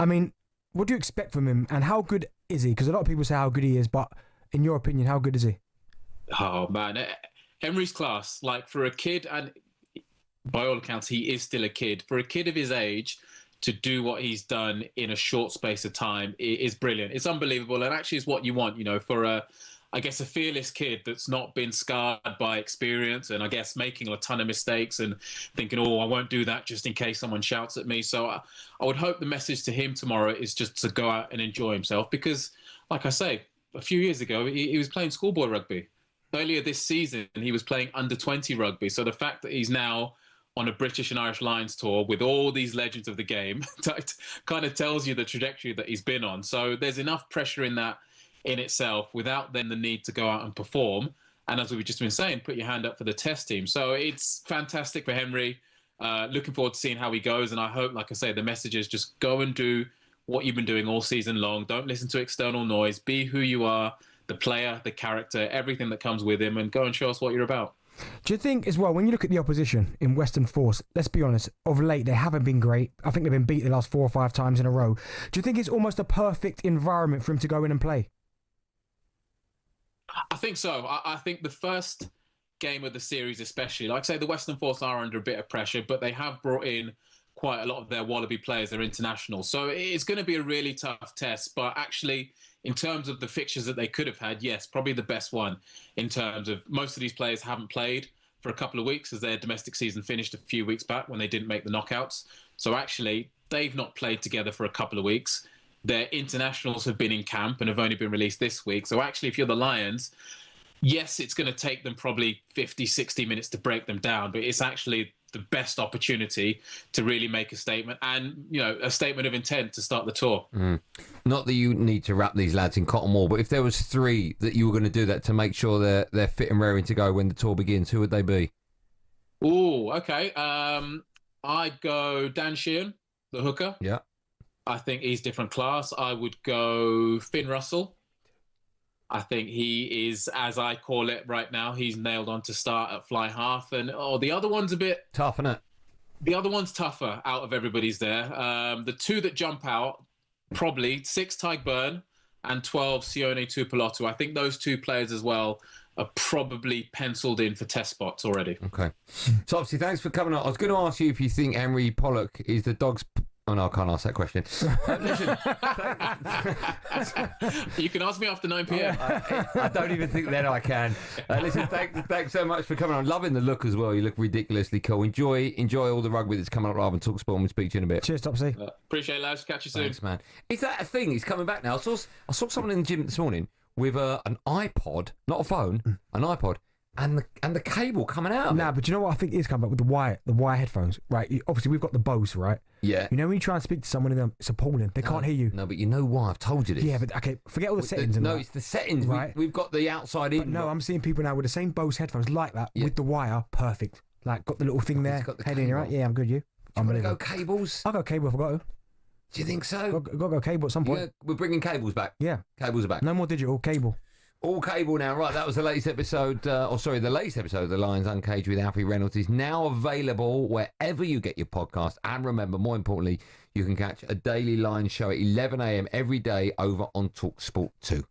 mean, what do you expect from him, and how good is he? Because a lot of people say how good he is, but in your opinion, how good is he? Oh, man. Henry's class. Like, for a kid, and by all accounts, he is still a kid. For a kid of his age, to do what he's done in a short space of time is brilliant. It's unbelievable, and actually is what you want, for a fearless kid that's not been scarred by experience and I guess making a ton of mistakes and thinking, I won't do that just in case someone shouts at me. So I would hope the message to him tomorrow is just to go out and enjoy himself because, like I say, a few years ago, he was playing schoolboy rugby. Earlier this season, he was playing under-20 rugby. So the fact that he's now on a British and Irish Lions tour with all these legends of the game kind of tells you the trajectory that he's been on. So there's enough pressure in that in itself without then the need to go out and perform. And as we've just been saying, put your hand up for the test team. So it's fantastic for Henry. Looking forward to seeing how he goes. And I hope, like I say, the message is just go and do what you've been doing all season long. Don't listen to external noise. Be who you are. the player, the character, everything that comes with him, and go and show us what you're about. Do you think as well, when you look at the opposition in Western Force, let's be honest, of late they haven't been great. I think they've been beat the last 4 or 5 times in a row. Do you think it's almost a perfect environment for him to go in and play? I think so. I think the first game of the series especially, like I say, the Western Force are under a bit of pressure, but they have brought in quite a lot of their Wallaby players, they're international. So it's going to be a really tough test, but actually in terms of the fixtures that they could have had, yes, probably the best one in terms of most of these players haven't played for a couple of weeks as their domestic season finished a few weeks back when they didn't make the knockouts. So actually, they've not played together for a couple of weeks. Their internationals have been in camp and have only been released this week. So actually, if you're the Lions, yes, it's going to take them probably 50, 60 minutes to break them down, but it's actually the best opportunity to really make a statement and, you know, a statement of intent to start the tour. Not that you need to wrap these lads in cotton wool, but if there was 3 that you were going to do that to make sure they're fit and raring to go when the tour begins, who would they be? Oh, okay. I'd go Dan Sheehan, the hooker. Yeah. I think he's different class. I would go Finn Russell. I think he is, as I call it right now, he's nailed on to start at fly half. And the other one's a bit tough, isn't it? The other one's tougher out of everybody's there. The 2 that jump out, probably 6 Tyke Byrne and 12 Sione Tuipulotu. I think those 2 players as well are probably penciled in for test spots already. Okay. So obviously, thanks for coming on. I was going to ask you if you think Henry Pollock is the dog's... Oh, no, I can't ask that question. Listen, you can ask me after 9 p.m. I don't even think then I can. Listen, thanks so much for coming on. Loving the look as well. You look ridiculously cool. Enjoy all the rugby that's coming up rather than talkSPORT, and we'll speak to you in a bit. Cheers, Topsy. Appreciate it, lads. Catch you soon. Thanks, man. Is that a thing? He's coming back now. I saw someone in the gym this morning with an iPod, not a phone, an iPod, and the cable coming out of it. But you know what I think is coming back with the wire headphones, right? Obviously, we've got the Bose, right? Yeah. You know when you try and speak to someone in them, it's appalling. They can't hear you. No, but you know why? I've told you this. Yeah, but okay, forget all the settings. No, it's the settings. Right? We've got the outside in. But no, I'm seeing people now with the same Bose headphones like that with the wire, perfect. Like got the little thing there. Head in, right? Yeah, I'm good. You? I'm gonna go cables. I'll go cable if I got to. Do you think so? Got to go cable at some point. Yeah, we're bringing cables back. Yeah, cables are back. No more digital, cable. All cable now. Right, that was the latest episode, the latest episode of The Lions Uncaged with Alfie Reynolds is now available wherever you get your podcast. And remember, more importantly, you can catch a daily Lions show at 11 a.m. every day over on talkSPORT 2.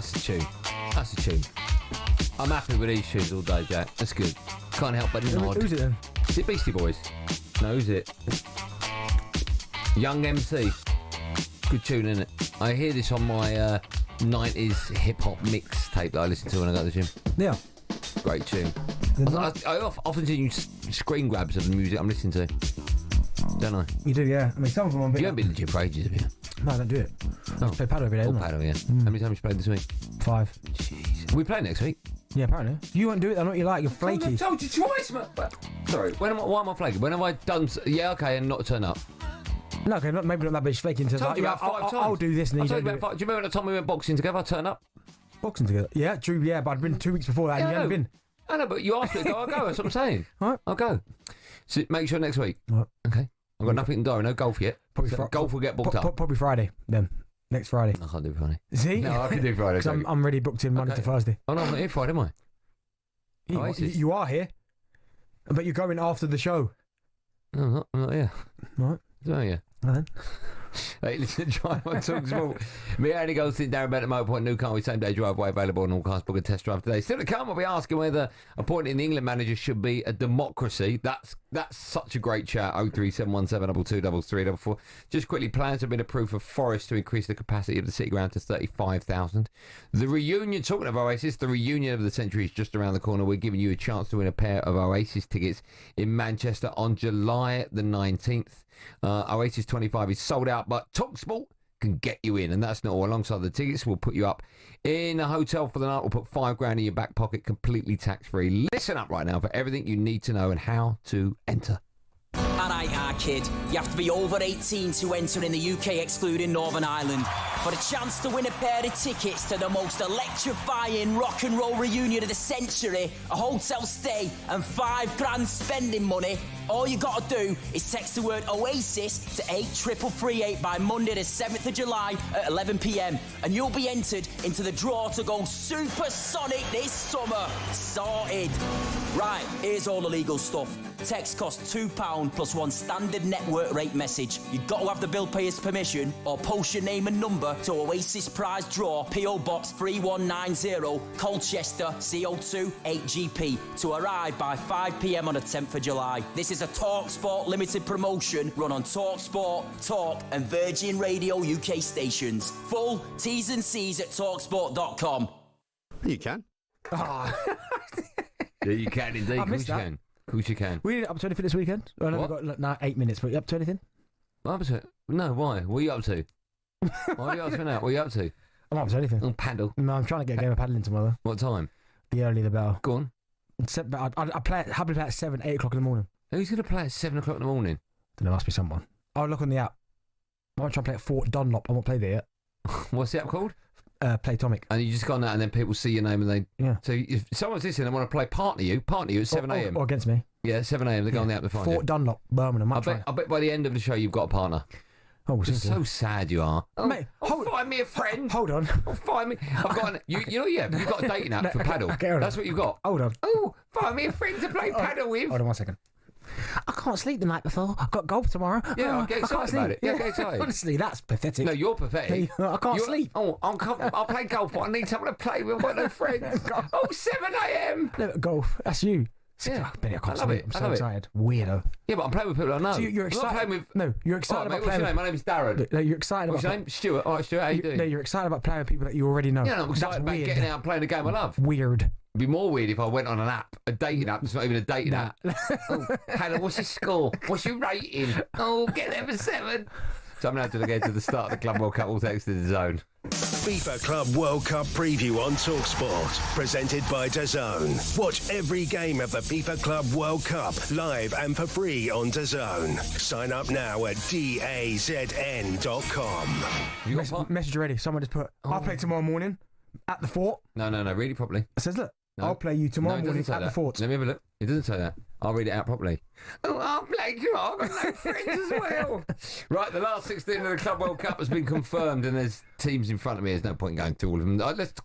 That's a tune. That's a tune. I'm happy with these tunes all day, Jack. That's good. Can't help but nod. Who's it then? Is it Beastie Boys? No, who's it? Young MC. Good tune, isn't it? I hear this on my 90s hip-hop mixtape that I listen to when I go to the gym. Yeah. Great tune. I often do screen grabs of the music I'm listening to. Don't I? You do, yeah. I mean, some of them are a bit... You haven't been in the gym for ages, have you? No, I don't do it. I play paddle every day, don't I? Paddle, yeah. How many times you played this week? 5. Jeez. Are we playing next week? Yeah, apparently. You won't do it, I know what you like, you're flaky. I told you twice, man. Sorry, why am I flaky? When have I done... Yeah, okay, and not turn up? No, okay, maybe not that bitch flaky until like, yeah, I'll do this and then you don't do it. Do you remember the time we went boxing together? I turn up? Boxing together? Yeah, true, yeah, but I'd been 2 weeks before that and you hadn't been. I know, but you asked me to go, I'll go, that's what I'm saying. All right. I'll go. So make sure next week. All right. Okay. I've got nothing in diary, no golf yet. Probably golf will get booked up. Probably Friday, then. Next Friday. I can't do Friday. See? No, I can do Friday. Because I'm already booked in Monday to Thursday. Oh, no, I'm not here Friday, am I? Oasis. You are here, but you're going after the show. No, I'm not here. Right. Oh, yeah. Then. Hey, listen, drive on talkSPORT. Me, Andy Goldstein Darren Bent at Motor Point, Newcastle, same day driveway available on all cars. Book a test drive today. Still to come, we'll be asking whether appointing the England manager should be a democracy. That's such a great chat. 03717 223344. Just quickly, plans have been approved for Forest to increase the capacity of the City Ground to 35,000. The reunion, talking of Oasis, the reunion of the century is just around the corner. We're giving you a chance to win a pair of Oasis tickets in Manchester on July the 19th. Oasis 25 is sold out, but talkSPORT can get you in, and that's not all. Alongside the tickets, we'll put you up in a hotel for the night. We'll put $5,000 in your back pocket, completely tax-free. Listen up right now for everything you need to know and how to enter. Alright, kid. You have to be over 18 to enter in the UK, excluding Northern Ireland. For a chance to win a pair of tickets to the most electrifying rock and roll reunion of the century, a hotel stay, and $5,000 spending money, all you got to do is text the word Oasis to 83338 by Monday the 7th of July at 11 p.m. and you'll be entered into the draw to go supersonic this summer. Sorted. Right, here's all the legal stuff. Text costs £2 plus one standard network rate message. You've got to have the bill payer's permission or post your name and number to Oasis Prize Draw, P.O. Box 3190, Colchester, CO2 8GP, to arrive by 5 p.m. on the 10th of July. This is a talkSPORT limited promotion run on talkSPORT, Talk and Virgin Radio UK stations. Full T's and C's at talksport.com. You can. Yeah, you can indeed. I missed that. Of course you can. We did up to anything this weekend? I know we've got 8 minutes, but you up to anything? What up to? No, why? What are you up to? Why are you asking that? What are you up to? I'm up to anything. Oh, paddle. No, I'm trying to get a game of paddling tomorrow. What time? The earlier the better. Go on. I play at 7, 8 o'clock in the morning. Who's going to play at 7 o'clock in the morning? There must be someone. I'll look on the app. I want to try and play at Fort Dunlop. I won't play there yet. What's the app called? Playtomic. And you just go on that and then people see your name and they... Yeah. So if someone's listening and want to play partner you at 7 a.m. Or against me. Yeah, 7 a.m. They go on the app to find Fort Dunlop, Birmingham. I bet by the end of the show you've got a partner. Oh, You're so sad you are. Oh, mate, find me a friend. Hold on. Find me. I've got you've got a dating app for paddle. Okay, that's what you've got. Hold on. Oh, find me a friend to play paddle with. Hold on 1 second. I can't sleep the night before. I've got golf tomorrow. Yeah, I'll get excited about it. Yeah, get excited. Honestly, that's pathetic. No, you're pathetic. I can't sleep. Oh, I'll play golf, but I need someone to play with. I've got no friends. 7 a.m. No, golf. That's you. Yeah, Benny, I can't love sleep. it. I'm I so love it. excited. Weirdo. Yeah, but I'm playing with people I know. So you're I'm excited. not playing with... No, you're excited All right, about mate, what's your name? My name's Darren. No, you're excited What's about. your name? Stuart. All right, Stuart, how you doing? No, you're excited about playing with people that you already know. Yeah, no, I'm excited about weird. getting out and playing a game I love. Weird. It'd be more weird if I went on an app, a dating app. It's not even a dating app. Oh, Hannah, what's your score? What's your rating? Oh, get there for 7. So I'm going to have to get to the start of the Club World Cup. We'll text to the zone. FIFA Club World Cup preview on talkSPORT, presented by DAZN. Watch every game of the FIFA Club World Cup live and for free on DAZN. Sign up now at DAZN.com. Message ready. Someone just put, I'll play tomorrow morning at the fort. No, read it properly. It says, look, No. I'll play you tomorrow morning at the fort. Let me have a look. It doesn't say that. I'll read it out properly. Oh, I'll play tomorrow. I've got no friends as well. Right, the last 16 of the Club World Cup has been confirmed, and there's teams in front of me. There's no point going through all of them.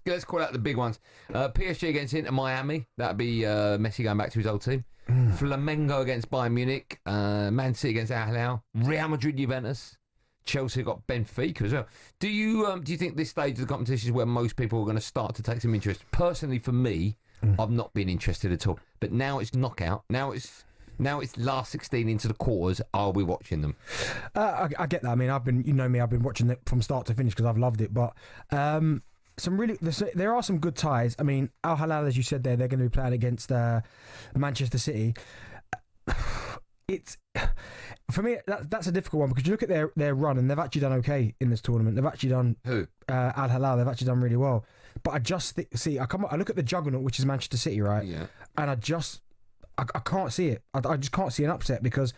Let's call out the big ones. PSG against Inter Miami. That'd be Messi going back to his old team. Flamengo against Bayern Munich. Man City against Al Hilal. Real Madrid Juventus. Chelsea got Benfica as well. Do you think this stage of the competition is where most people are going to start to take some interest? Personally, for me, I've not been interested at all. But now it's knockout. Now it's last 16 into the quarters. Are we watching them? I get that. I mean, I've been watching it from start to finish because I've loved it. But there are some good ties. I mean, Al Hilal, as you said there, they're going to be playing against Manchester City. For me, that's a difficult one because you look at their run and they've actually done okay in this tournament. They've actually done Al Hilal. They've actually done really well. But I just I look at the juggernaut, which is Manchester City, right? Yeah. And I can't see it. I just can't see an upset because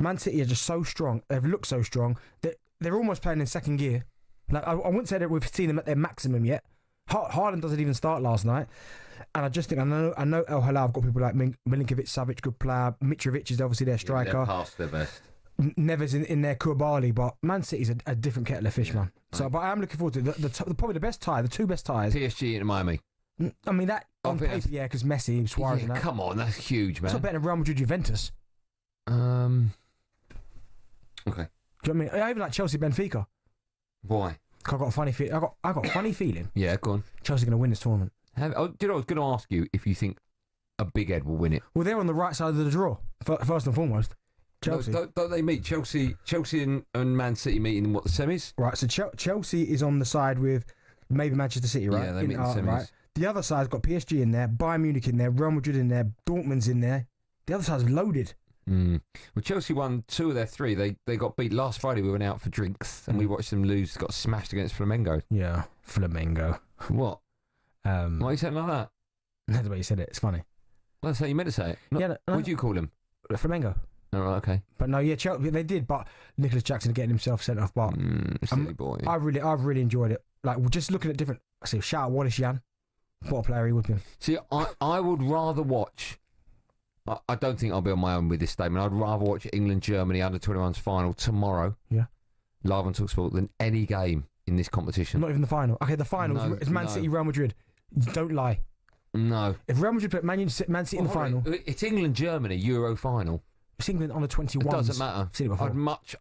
Man City are just so strong. They've looked so strong that they're almost playing in second gear. Like I wouldn't say that we've seen them at their maximum yet. Haaland doesn't even start last night. And I just think I know El Hilal have got people like Milinkovic-Savic, good player. Mitrovic is obviously their striker. They're past their best. Never's in there, Koulibaly, but Man City's a different kettle of fish, man. So, but I am looking forward to probably the best tie, the two best ties. PSG and Miami. I mean that on paper, yeah, because Messi, Suarez, and that. Come on, that's huge, man. It's not better than Real Madrid Juventus. Okay. Do you know what I mean? I even like Chelsea Benfica. Why? I got a funny feeling. I got a funny feeling. Yeah, go on. Chelsea's going to win this tournament. Do you know? I was going to ask you if you think a Big Ed will win it. Well, they're on the right side of the draw first and foremost. Chelsea. No, don't they meet Chelsea and Man City meeting in what, the semis? Right. So Chelsea is on the side with maybe Manchester City, right? Yeah, they meet in the semis. Right? The other side's got PSG in there, Bayern Munich in there, Real Madrid in there, Dortmund's in there. The other side's loaded. Well, Chelsea won 2 of their 3. They got beat last Friday. We went out for drinks and we watched them lose. Got smashed against Flamengo. Yeah, Flamengo. What? Why are you saying like that? That's the way you said it. It's funny. That's how you meant to say it. What do you call him? Flamengo. Oh, right, okay. But no, yeah, Chelsea, they did. But Nicholas Jackson getting himself sent off. But silly boy. I've really enjoyed it. Like just looking at different. I see. Shout out Wallace Jan. What a player he would be. See, I would rather watch. I don't think I'll be on my own with this statement. I'd rather watch England-Germany under-21s final tomorrow. Yeah. Live on talkSPORT than any game in this competition. Not even the final. Okay, the final is Man City, Real Madrid. Don't lie. No. If Real Madrid put Man City in the final, it's England-Germany Euro final. It's England on the 21s. It doesn't matter. I'd much.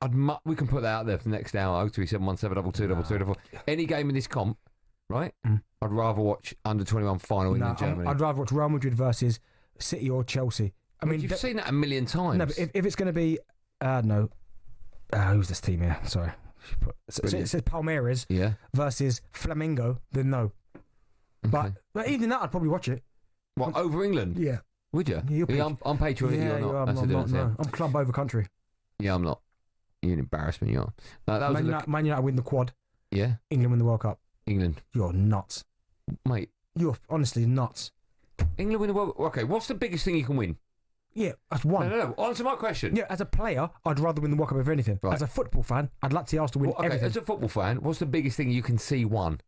We can put that out there for the next hour. 03717222222. Any game in this comp, right? I'd rather watch under-21 final England-Germany. I'd rather watch Real Madrid versus City or Chelsea. I mean, you've seen that a million times. No, but if it's going to be, who's this team here? Sorry, so it says Palmeiras versus Flamengo. Then no, but even that, I'd probably watch it. What, over England? Yeah, would you? I'm patriotic. You're not. I'm not. I'm club over country. Yeah, I'm not. You're an embarrassment. You are. Man United win the quad. Yeah. England win the World Cup. England. You're nuts, mate. You're honestly nuts. England win the World Cup. Okay, what's the biggest thing you can win? Yeah, that's one. No. Answer my question. Yeah, as a player, I'd rather win the World Cup over anything. Right. As a football fan, I'd like to see Arsenal win everything. As a football fan, what's the biggest thing you can see won?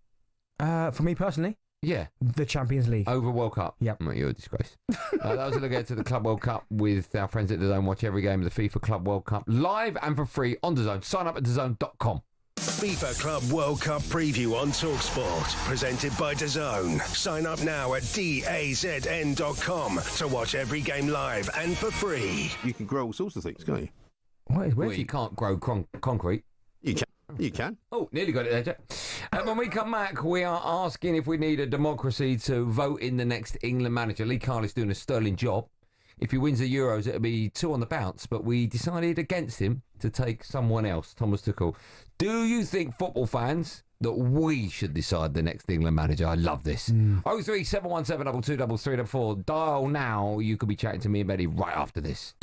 For me personally? Yeah. The Champions League. Over World Cup? Yep. Mate, you're a disgrace. That was a look ahead to the Club World Cup with our friends at DAZN. Watch every game of the FIFA Club World Cup live and for free on DAZN. Sign up at DAZN.com. FIFA Club World Cup preview on talkSPORT, presented by DAZN. Sign up now at DAZN.com to watch every game live and for free. You can grow all sorts of things, can't you? Well, you can't grow concrete. You can. You can. Oh, nearly got it there, Jack. When we come back, we are asking if we need a democracy to vote in the next England manager. Lee Carley's doing a sterling job. If he wins the Euros, it'll be 2 on the bounce, but we decided against him to take someone else, Thomas Tuchel. Do you think, football fans, that we should decide the next England manager? I love this. 03717 223344. Dial now. You could be chatting to me and Betty right after this.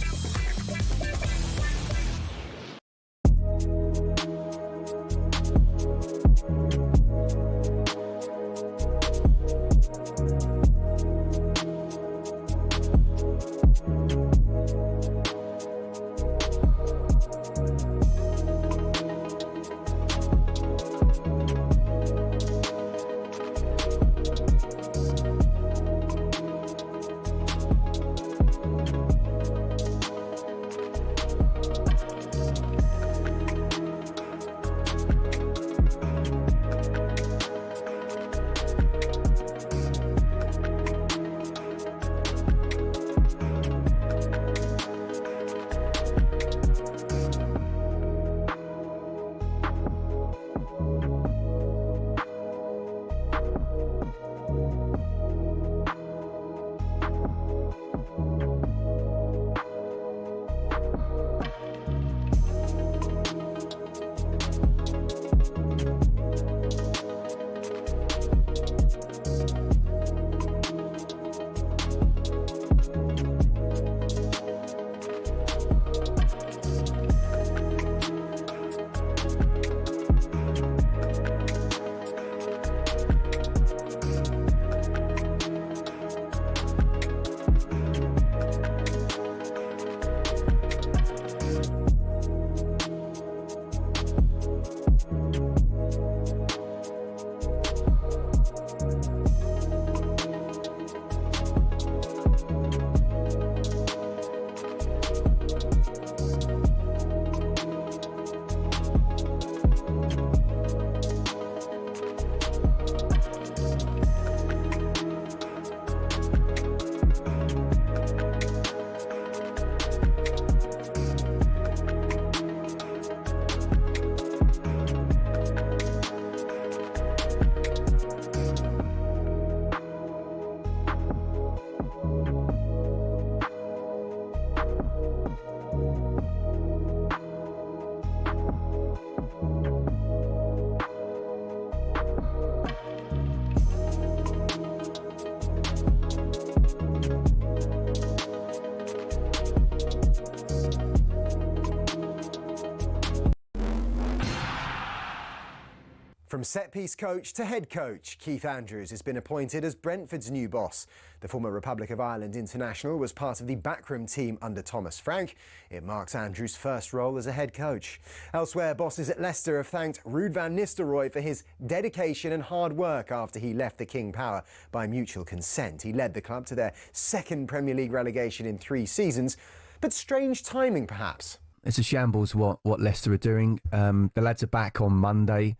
From set-piece coach to head coach, Keith Andrews has been appointed as Brentford's new boss. The former Republic of Ireland international was part of the backroom team under Thomas Frank. It marks Andrews' first role as a head coach. Elsewhere, bosses at Leicester have thanked Ruud van Nistelrooy for his dedication and hard work after he left the King Power by mutual consent. He led the club to their second Premier League relegation in 3 seasons, but strange timing perhaps. It's a shambles what Leicester are doing. The lads are back on Monday,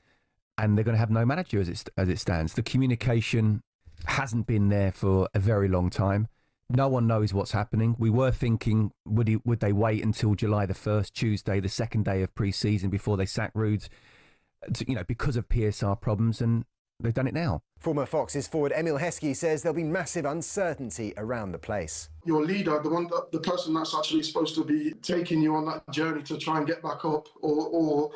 and they're going to have no manager as it stands. The communication hasn't been there for a very long time. No one knows what's happening. We were thinking, would they wait until July the 1st, Tuesday, the second day of pre-season, before they sack Ruud, because of PSR problems, and they've done it now. Former Foxes forward Emil Heskey says there'll be massive uncertainty around the place. Your leader, the person that's actually supposed to be taking you on that journey to try and get back up or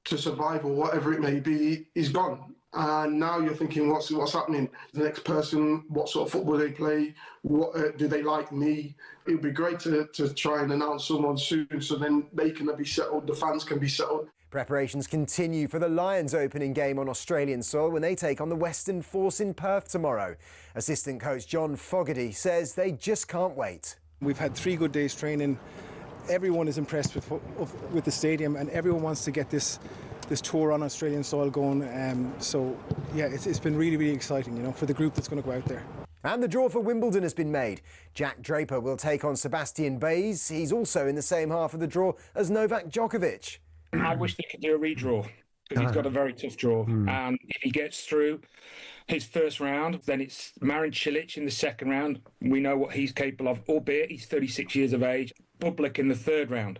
to survive or whatever it may be, is gone. And now you're thinking, what's happening? The next person, what sort of football they play? What do they like me? It would be great to try and announce someone soon, so then they can be settled, the fans can be settled. Preparations continue for the Lions' opening game on Australian soil when they take on the Western Force in Perth tomorrow. Assistant coach John Fogarty says they just can't wait. We've had 3 good days training. Everyone is impressed with the stadium, and everyone wants to get this tour on Australian soil going. So yeah, it's been really, really exciting, for the group that's going to go out there. And the draw for Wimbledon has been made. Jack Draper will take on Sebastian Baez. He's also in the same half of the draw as Novak Djokovic. I wish they could do a redraw, because he's got a very tough draw. And if he gets through his first round, then it's Marin Cilic in the second round. We know what he's capable of, albeit he's 36 years of age. Bublik in the third round.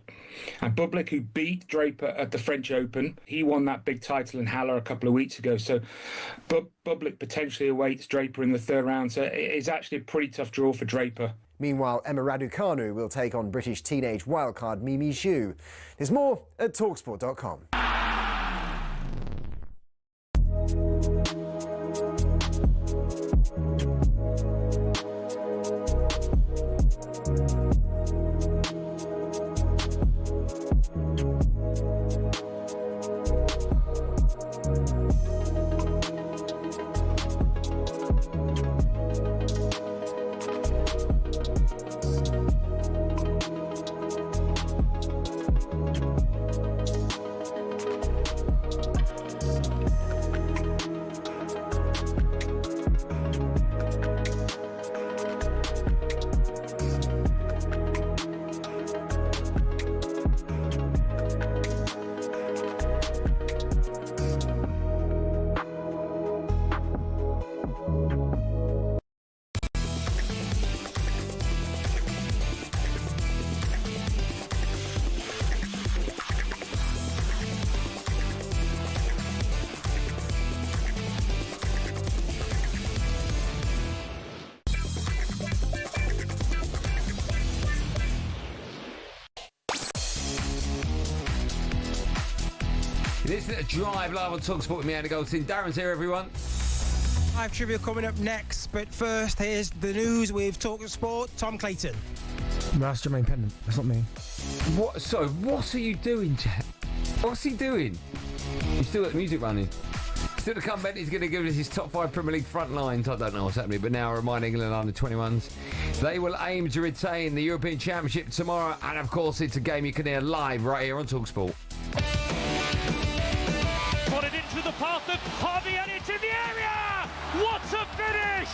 And Bublik, who beat Draper at the French Open, he won that big title in Halle a couple of weeks ago. So Bublik potentially awaits Draper in the third round. So it's actually a pretty tough draw for Draper. Meanwhile, Emma Raducanu will take on British teenage wildcard Mimi Zhu. There's more at talksport.com. Listen to Drive live on talkSPORT with me, Andy Goldstein. Darren's here, everyone. Live trivia coming up next, but first, here's the news with talkSPORT. Tom Clayton. No, that's Jermaine Pennant. That's not me. What? So, what are you doing, Jack? What's he doing? He's still got the music running. Still to come, Bent is going to give us his top 5 Premier League front lines. I don't know what's happening, but now remind England under 21s. They will aim to retain the European Championship tomorrow, and of course, it's a game you can hear live right here on talkSPORT. Put it into the path of Harvey Elliott in the area! What a finish!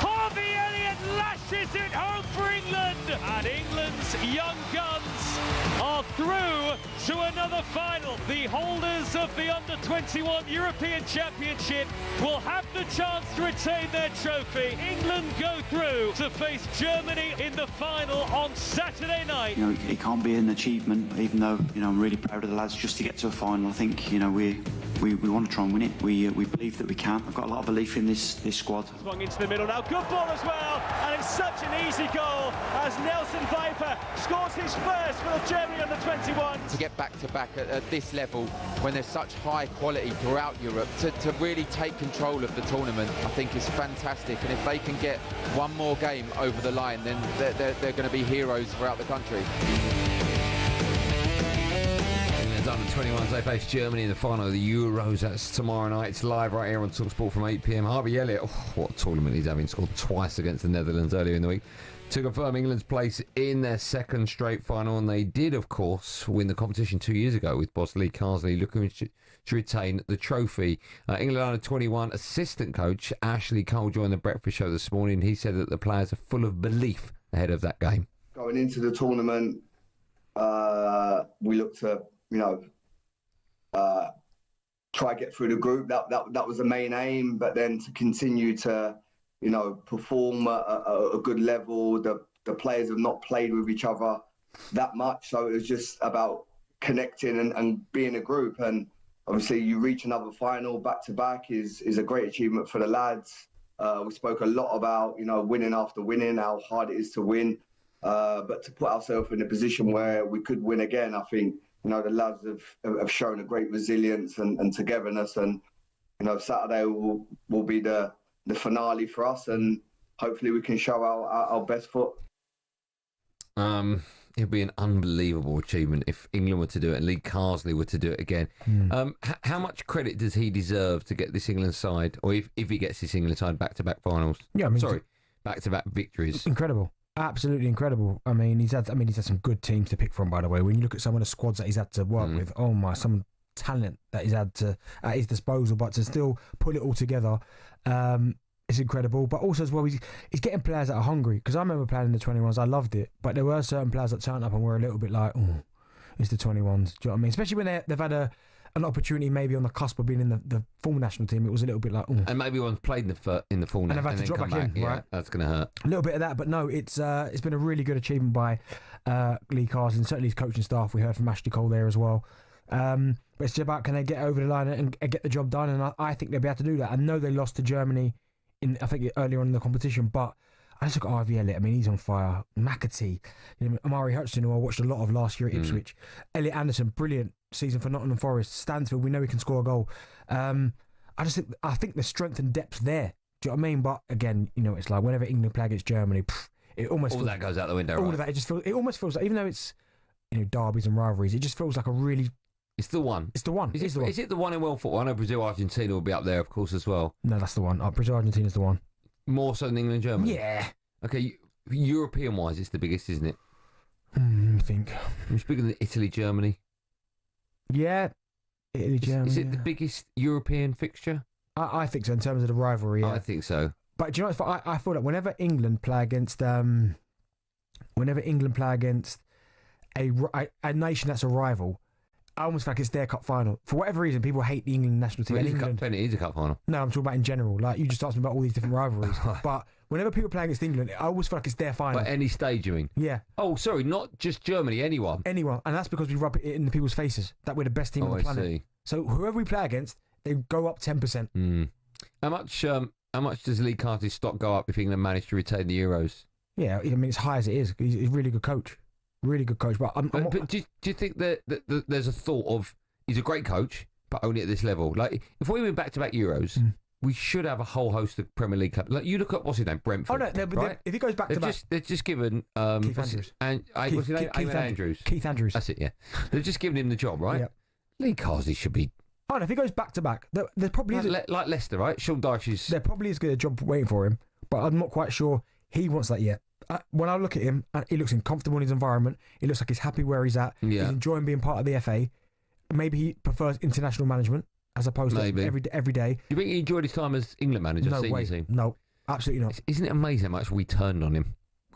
Harvey Elliott lashes it home for England, and England's young guns are through to another final. The holders of the Under-21 European Championship will have the chance to retain their trophy. England go through to face Germany in the final on Saturday night. You know, it can't be an achievement, even though, you know, I'm really proud of the lads just to get to a final. I think, you know, we want to try and win it. We believe that we can. I've got a lot of belief in this squad. Swung into the middle now, good ball as well, and it's such an easy goal as Nelson Viper scores his first for the Germany Under-21. To get back-to-back at this level, when there's such high quality throughout Europe, to really take control of the tournament, I think is fantastic. And if they can get one more game over the line, then they're going to be heroes throughout the country. Under-21s, they face Germany in the final of the Euros. That's tomorrow night. It's live right here on talkSPORT from 8 p.m. Harvey Elliott, what a tournament he's having. Scored twice against the Netherlands earlier in the week to confirm England's place in their second straight final, and they did, of course, win the competition 2 years ago with boss Lee Carsley looking to retain the trophy. England Under-21 assistant coach Ashley Cole joined the breakfast show this morning. He said that the players are full of belief ahead of that game. Going into the tournament, we looked to, try to get through the group. That was the main aim, but then to continue to, perform at a good level. The players have not played with each other that much, so it was just about connecting and being a group. And obviously, you reach another final back to back is a great achievement for the lads. We spoke a lot about winning after winning, how hard it is to win, but to put ourselves in a position where we could win again, I think. The lads have shown a great resilience and togetherness, and Saturday will be the finale for us, and hopefully we can show our best foot. It'd be an unbelievable achievement if England were to do it and Lee Carsley were to do it again. How much credit does he deserve to get this England side, or if he gets this England side back-to-back finals? Yeah, I mean, back-to-back victories. Incredible. Absolutely incredible. I mean, he's had some good teams to pick from, by the way. When you look at some of the squads that he's had to work with, some talent that he's had at his disposal, but to still put it all together, it's incredible. But also as well, he's getting players that are hungry. Because I remember playing in the 21s, I loved it, but there were certain players that turned up and were a little bit like, oh, it's the 21s. Do you know what I mean? Especially when they've had an opportunity maybe on the cusp of being in the full national team. It was a little bit like, oh. And maybe one's played in the full national, and they've had to drop back in, right? That's going to hurt. A little bit of that, but no, it's been a really good achievement by Lee Carson, certainly his coaching staff. We heard from Ashley Cole there as well. But it's just about, can they get over the line and get the job done? And I think they'll be able to do that. I know they lost to Germany I think earlier on in the competition, but I just look at Harvey Elliott. I mean, he's on fire. McAtee, Amari Hutchinson, who I watched a lot of last year at Ipswich. Elliot Anderson, brilliant season for Nottingham Forest. Stansfield, we know he can score a goal. I think the strength and depth there. Do you know what I mean? But again, it's like whenever England play against Germany, it almost all that goes out the window. All right? of that, it almost feels like, even though it's derbies and rivalries, it just feels like a really. It's the one. It's the one. Is it the one in world football? I know Brazil, Argentina will be up there, of course, as well. No, that's the one. Brazil, Argentina's the one. More so than England and Germany? Yeah. Okay, European-wise, it's the biggest, isn't it? I think. I'm speaking of Italy, Germany. Yeah, Italy, Germany. Is it the biggest European fixture? I think so, in terms of the rivalry. Yeah. I think so. But do you know what? I feel like whenever England play against a nation that's a rival, I almost feel like it's their cup final. For whatever reason, people hate the England national team. Well, it is a cup final. No, I'm talking about in general. Like, you just asked me about all these different rivalries. But whenever people play against England, I always feel like it's their final. But any stage, you mean? Yeah. Oh, sorry, not just Germany, anyone. Anyone. And that's because we rub it in the people's faces that we're the best team on the planet. See. So whoever we play against, they go up 10%. How much does Lee Carter's stock go up if England manage to retain the Euros? Yeah, I mean, it's high as it is. He's a really good coach. Really good coach. But do you think that there's a thought of he's a great coach, but only at this level? Like, if we win back-to-back Euros, we should have a whole host of Premier League clubs. Like, you look at, what's his name, Brentford. Oh, no, right? If he goes back-to-back... They're just given... Keith Andrews. What's his name? Keith Andrews. Keith Andrews. That's it, yeah. They're just giving him the job, right? Yep. Lee Carsley should be... Oh, no, if he goes back-to-back, there probably is... Like Leicester, right? Sean Dyche is... There probably is a job waiting for him, but I'm not quite sure he wants that yet. When I look at him, he looks comfortable in his environment. He looks like he's happy where he's at. Yeah. He's enjoying being part of the FA. Maybe he prefers international management as opposed to every day. Do you think he enjoyed his time as England manager? No way. Team? No, absolutely not. Isn't it amazing how much we turned on him?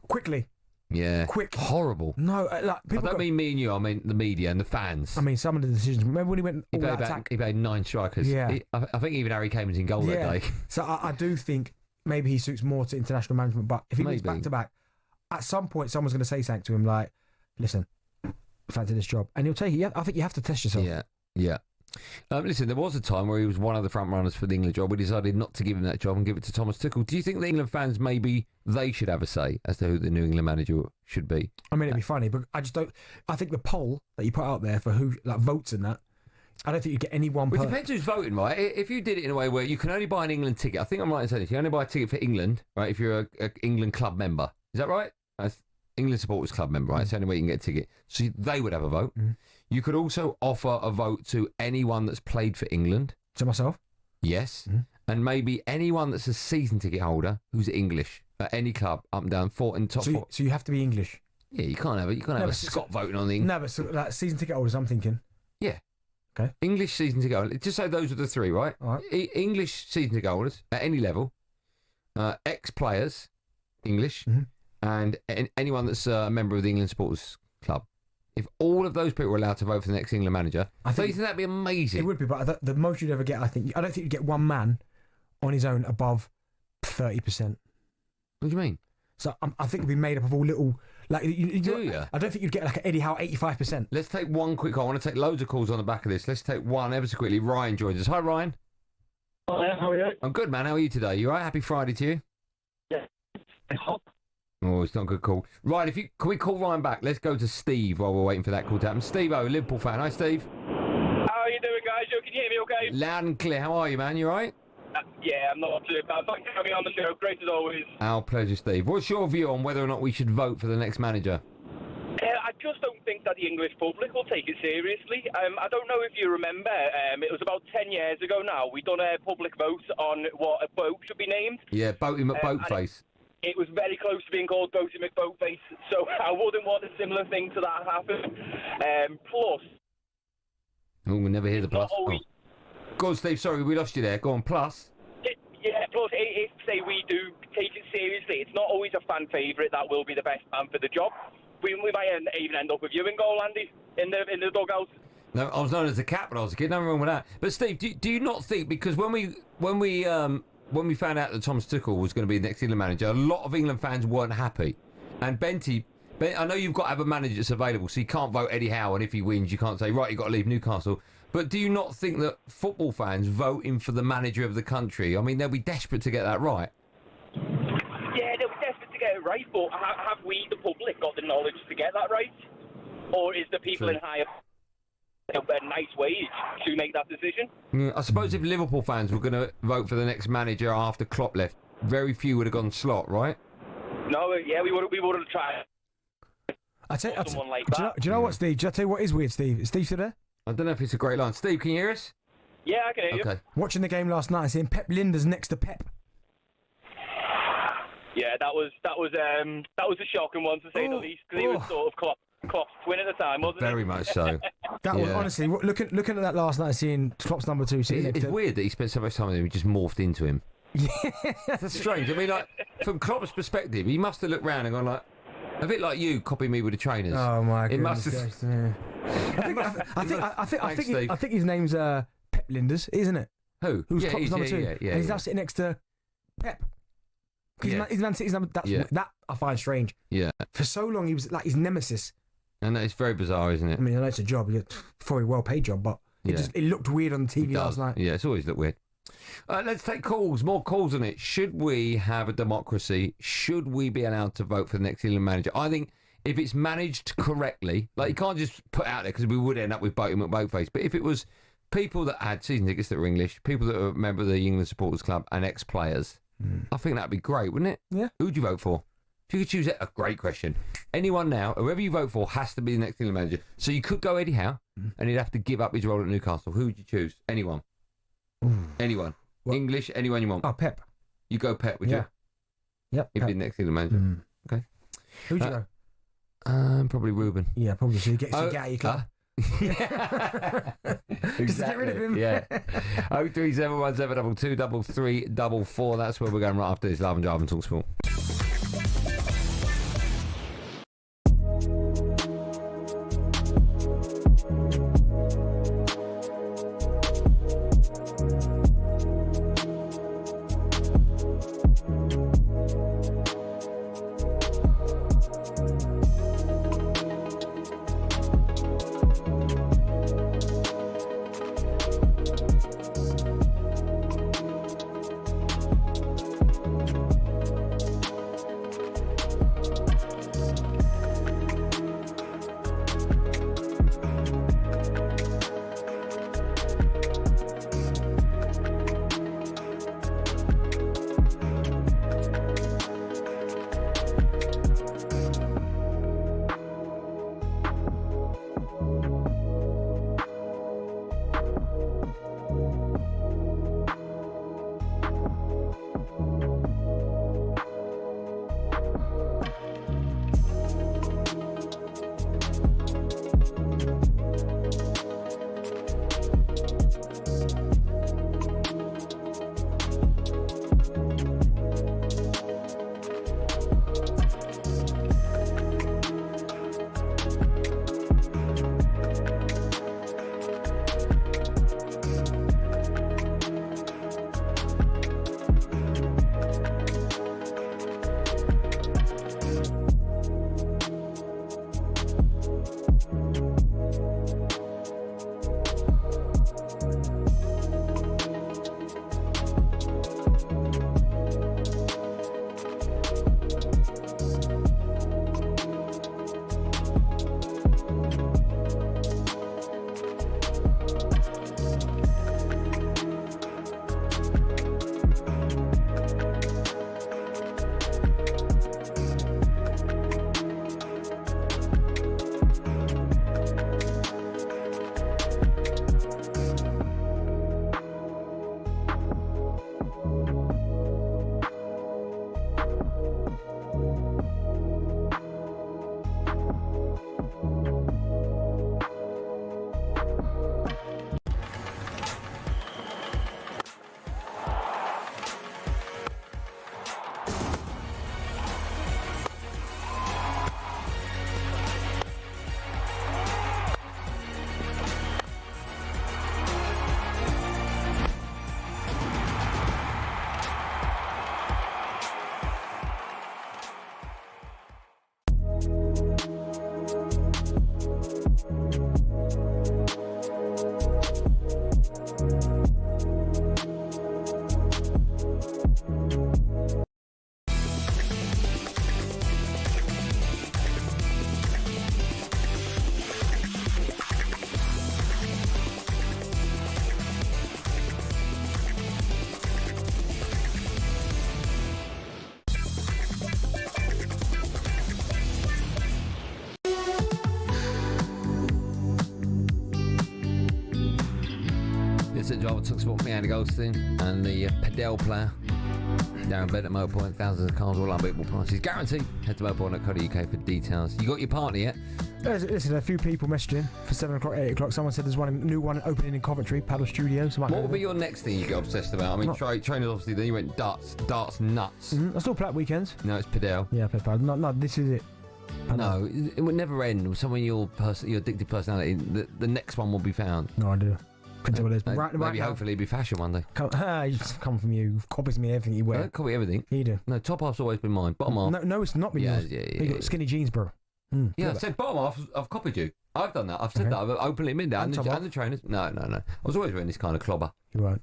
Quickly. Yeah. Quick. Horrible. No, I don't mean me and you. I mean the media and the fans. I mean some of the decisions. Remember when he went all that attack? He played 9 strikers. Yeah. I think even Harry Kane was in goal that day. So I do think maybe he suits more to international management. But if he goes back to back, at some point someone's going to say something to him like, "Listen, fancy this job," and he'll take it. I think you have to test yourself. Yeah. Listen, there was a time where he was one of the front runners for the England job. We decided not to give him that job and give it to Thomas Tuchel. Do you think the England fans maybe they should have a say as to who the new England manager should be? I mean, it'd be funny, but I just don't. I think the poll that you put out there for who votes in that, I don't think you get any one. Well, it depends who's voting, right? If you did it in a way where you can only buy an England ticket, I think I'm right in saying this. You only buy a ticket for England, right? If you're a England club member, is that right? England Supporters Club member, right? It's the only way you can get a ticket. So they would have a vote. You could also offer a vote to anyone that's played for England. To myself? Yes. And maybe anyone that's a season ticket holder who's English at any club, up and down, top four. So you have to be English? Yeah, you can't have it. You can't have a Scot voting on the England. No, but so, like, season ticket holders, I'm thinking. Yeah. Okay. English season ticket holders. Just say those are the three, right? All right. English season ticket holders at any level. Ex-players, English. And anyone that's a member of the England Supporters Club. If all of those people were allowed to vote for the next England manager, I think that'd be amazing. It would be, but the most you'd ever get, I don't think you'd get one man on his own above 30%. What do you mean? So I think it'd be made up of all little, like. Do you? I don't think you'd get like an Eddie Howe 85%. Let's take one quick call. I want to take loads of calls on the back of this. Let's take one ever so quickly. Ryan joins us. Hi, Ryan. Hi, how are you? I'm good, man. How are you today? You all right? Happy Friday to you? Yeah. Oh, it's not a good call. Right, can we call Ryan back? Let's go to Steve while we're waiting for that call to happen. Steve, Liverpool fan. Hi, Steve. How are you doing, guys? Can you hear me okay? Loud and clear. How are you, man? You all right? Yeah, I'm not too bad. Thanks for having me on the show. Great as always. Our pleasure, Steve. What's your view on whether or not we should vote for the next manager? I just don't think that the English public will take it seriously. I don't know if you remember, it was about 10 years ago now, we done a public vote on what a boat should be named. Yeah, Boaty McBoatface. It was very close to being called Boaty McBoatface, so I wouldn't want a similar thing to that happen. Plus... Oh, we'll never hear the plus. Go on, Steve. Sorry, we lost you there. Go on, plus. Yeah, plus, if, say, we do take it seriously, it's not always a fan favourite that will be the best man for the job. We might even end up with you in goal, Andy, in the dugout. No, I was known as the cat when I was a kid. Nothing wrong with that. But Steve, do you not think, because when we found out that Thomas Tuchel was going to be the next England manager, a lot of England fans weren't happy. And Benty, I know you've got to have a manager that's available, so you can't vote Eddie Howe, and if he wins, you can't say, right, you've got to leave Newcastle. But do you not think that football fans voting for the manager of the country, I mean, they'll be desperate to get that right? Yeah, they'll be desperate to get get it right, but have we, the public, got the knowledge to get that right? Or is the people in higher a nice wage to make that decision? I suppose if Liverpool fans were going to vote for the next manager after Klopp left, very few would have gone Slot, right? No, yeah, we would have tried. Someone like that. Do you know what, Steve? Do I tell you what is weird, Steve? Is Steve still there? I don't know if it's a great line. Steve, can you hear us? Yeah, I can hear you. Watching the game last night, seeing Pep Lijnders next to Pep. Yeah, that was a shocking one to say the least, because he was sort of Klopp's twin at the time, wasn't he? Very much so. That was honestly looking at that last night, seeing Klopp's number 2 sitting next It's to weird that he spent so much time with him. He just morphed into him. Yeah, that's strange. I mean, like from Klopp's perspective, he must have looked round and gone like, a bit like you copying me with the trainers. Oh my It goodness! must Yeah. I think his name's Pep Lijnders, isn't it? Who? Who's Yeah, Klopp's number 2? Yeah, and he's now sitting next to Pep. He's Man City's number. That I find strange. Yeah. For so long, he was like his nemesis. And it's very bizarre, isn't it? I mean, I know it's a job, probably a well-paid job, but it looked weird on TV last night. Yeah, it's always looked weird. Let's take calls. More calls on it. Should we have a democracy? Should we be allowed to vote for the next England manager? I think if it's managed correctly, like you can't just put out there because we would end up with Boaty McBoatface. But if it was people that had season tickets that were English, people that were a member of the England Supporters Club and ex-players, I think that'd be great, wouldn't it? Yeah. Who'd you vote for? If you could choose a great question. Anyone now, whoever you vote for has to be the next England manager. So you could go Eddie Howe and he'd have to give up his role at Newcastle. Who would you choose? Anyone. Anyone. What? English, anyone you want. Oh, Pep. You go Pep, would you? Yep. He'd be the next England manager. Okay. Who'd you go? Probably Ruben. Yeah, probably. So you get out of your club. Exactly. Just to get rid of him. Yeah. 03717223344. That's where we're going right after this. Love and Drive and Talk Sport. talkSPORT, me, Andy Goldstein, and the Padel player, Darren Bent at Motorpoint. Thousands of cars, all unbeatable prices. Guaranteed. Head to motorpoint.co.uk for details. You got your partner yet? Listen, a few people messaging for 7 o'clock, 8 o'clock. Someone said there's one new one opening in Coventry, Paddle Studio. So what would be your next thing you get obsessed about? I mean, trainers obviously. Then you went darts nuts. I still play at weekends. No, it's Padel. Yeah, I play Paddle. No, this is it. No, it would never end. Someone your addictive personality. The next one will be found. No, I do. Couldn't tell what it is. Right Maybe now, hopefully it'll be fashion one day. Come from you. Copies me everything you wear. I don't copy everything. You do. No, top half's always been mine. Bottom half. No, it's not been yours. You got skinny jeans, bro. Yeah, I said bottom half. I've copied you. I've done that. I've said that. I've openly admitted that. And the trainers. No. I was always wearing this kind of clobber. You're right.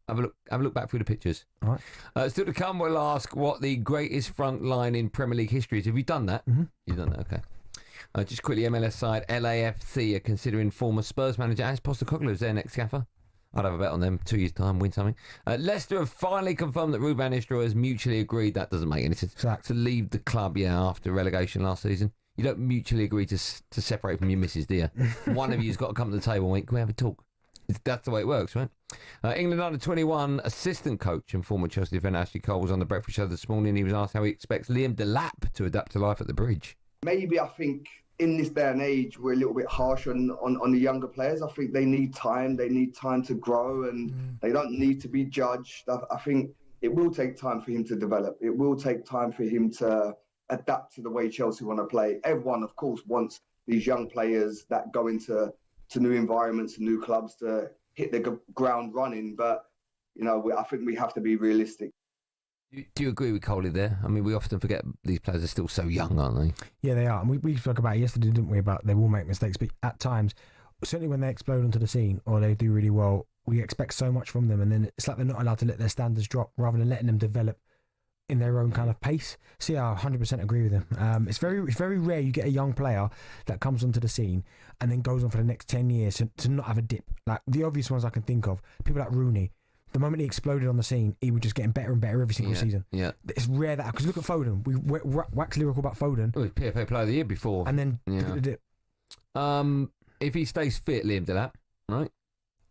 Have a look back through the pictures. All right. Still to come, we'll ask what the greatest front line in Premier League history is. Have you done that? Mm-hmm. You've done that, okay. Just quickly, MLS side, LAFC are considering former Spurs manager Ange Postecoglou as their next gaffer. I'd have a bet on them. 2 years' time, win something. Leicester have finally confirmed that Ruud van Nistelrooy has mutually agreed, that doesn't make any sense, to leave the club, after relegation last season. You don't mutually agree to separate from your missus, do you? One of you's got to come to the table and wait, can we have a talk? That's the way it works, right? England under-21 assistant coach and former Chelsea defender Ashley Cole was on the breakfast show this morning. He was asked how he expects Liam Delap to adapt to life at the Bridge. Maybe I think in this day and age, we're a little bit harsh on the younger players. I think they need time. They need time to grow and they don't need to be judged. I think it will take time for him to develop. It will take time for him to adapt to the way Chelsea want to play. Everyone, of course, wants these young players that go into new environments and new clubs to hit the ground running. But, I think we have to be realistic. Do you agree with Coley there? I mean, we often forget these players are still so young, aren't they? Yeah, they are. And we spoke about it yesterday, didn't we, about they will make mistakes. But at times, certainly when they explode onto the scene or they do really well, we expect so much from them. And then it's like they're not allowed to let their standards drop rather than letting them develop in their own kind of pace. So yeah, I 100% agree with him. It's very rare you get a young player that comes onto the scene and then goes on for the next 10 years to not have a dip. Like the obvious ones I can think of, people like Rooney. The moment he exploded on the scene, he was just getting better and better every single season. Yeah, it's rare that, because look at Foden. We waxed lyrical about Foden. Oh, he was PFA Player of the Year before, and then if he stays fit, Liam Delap, right,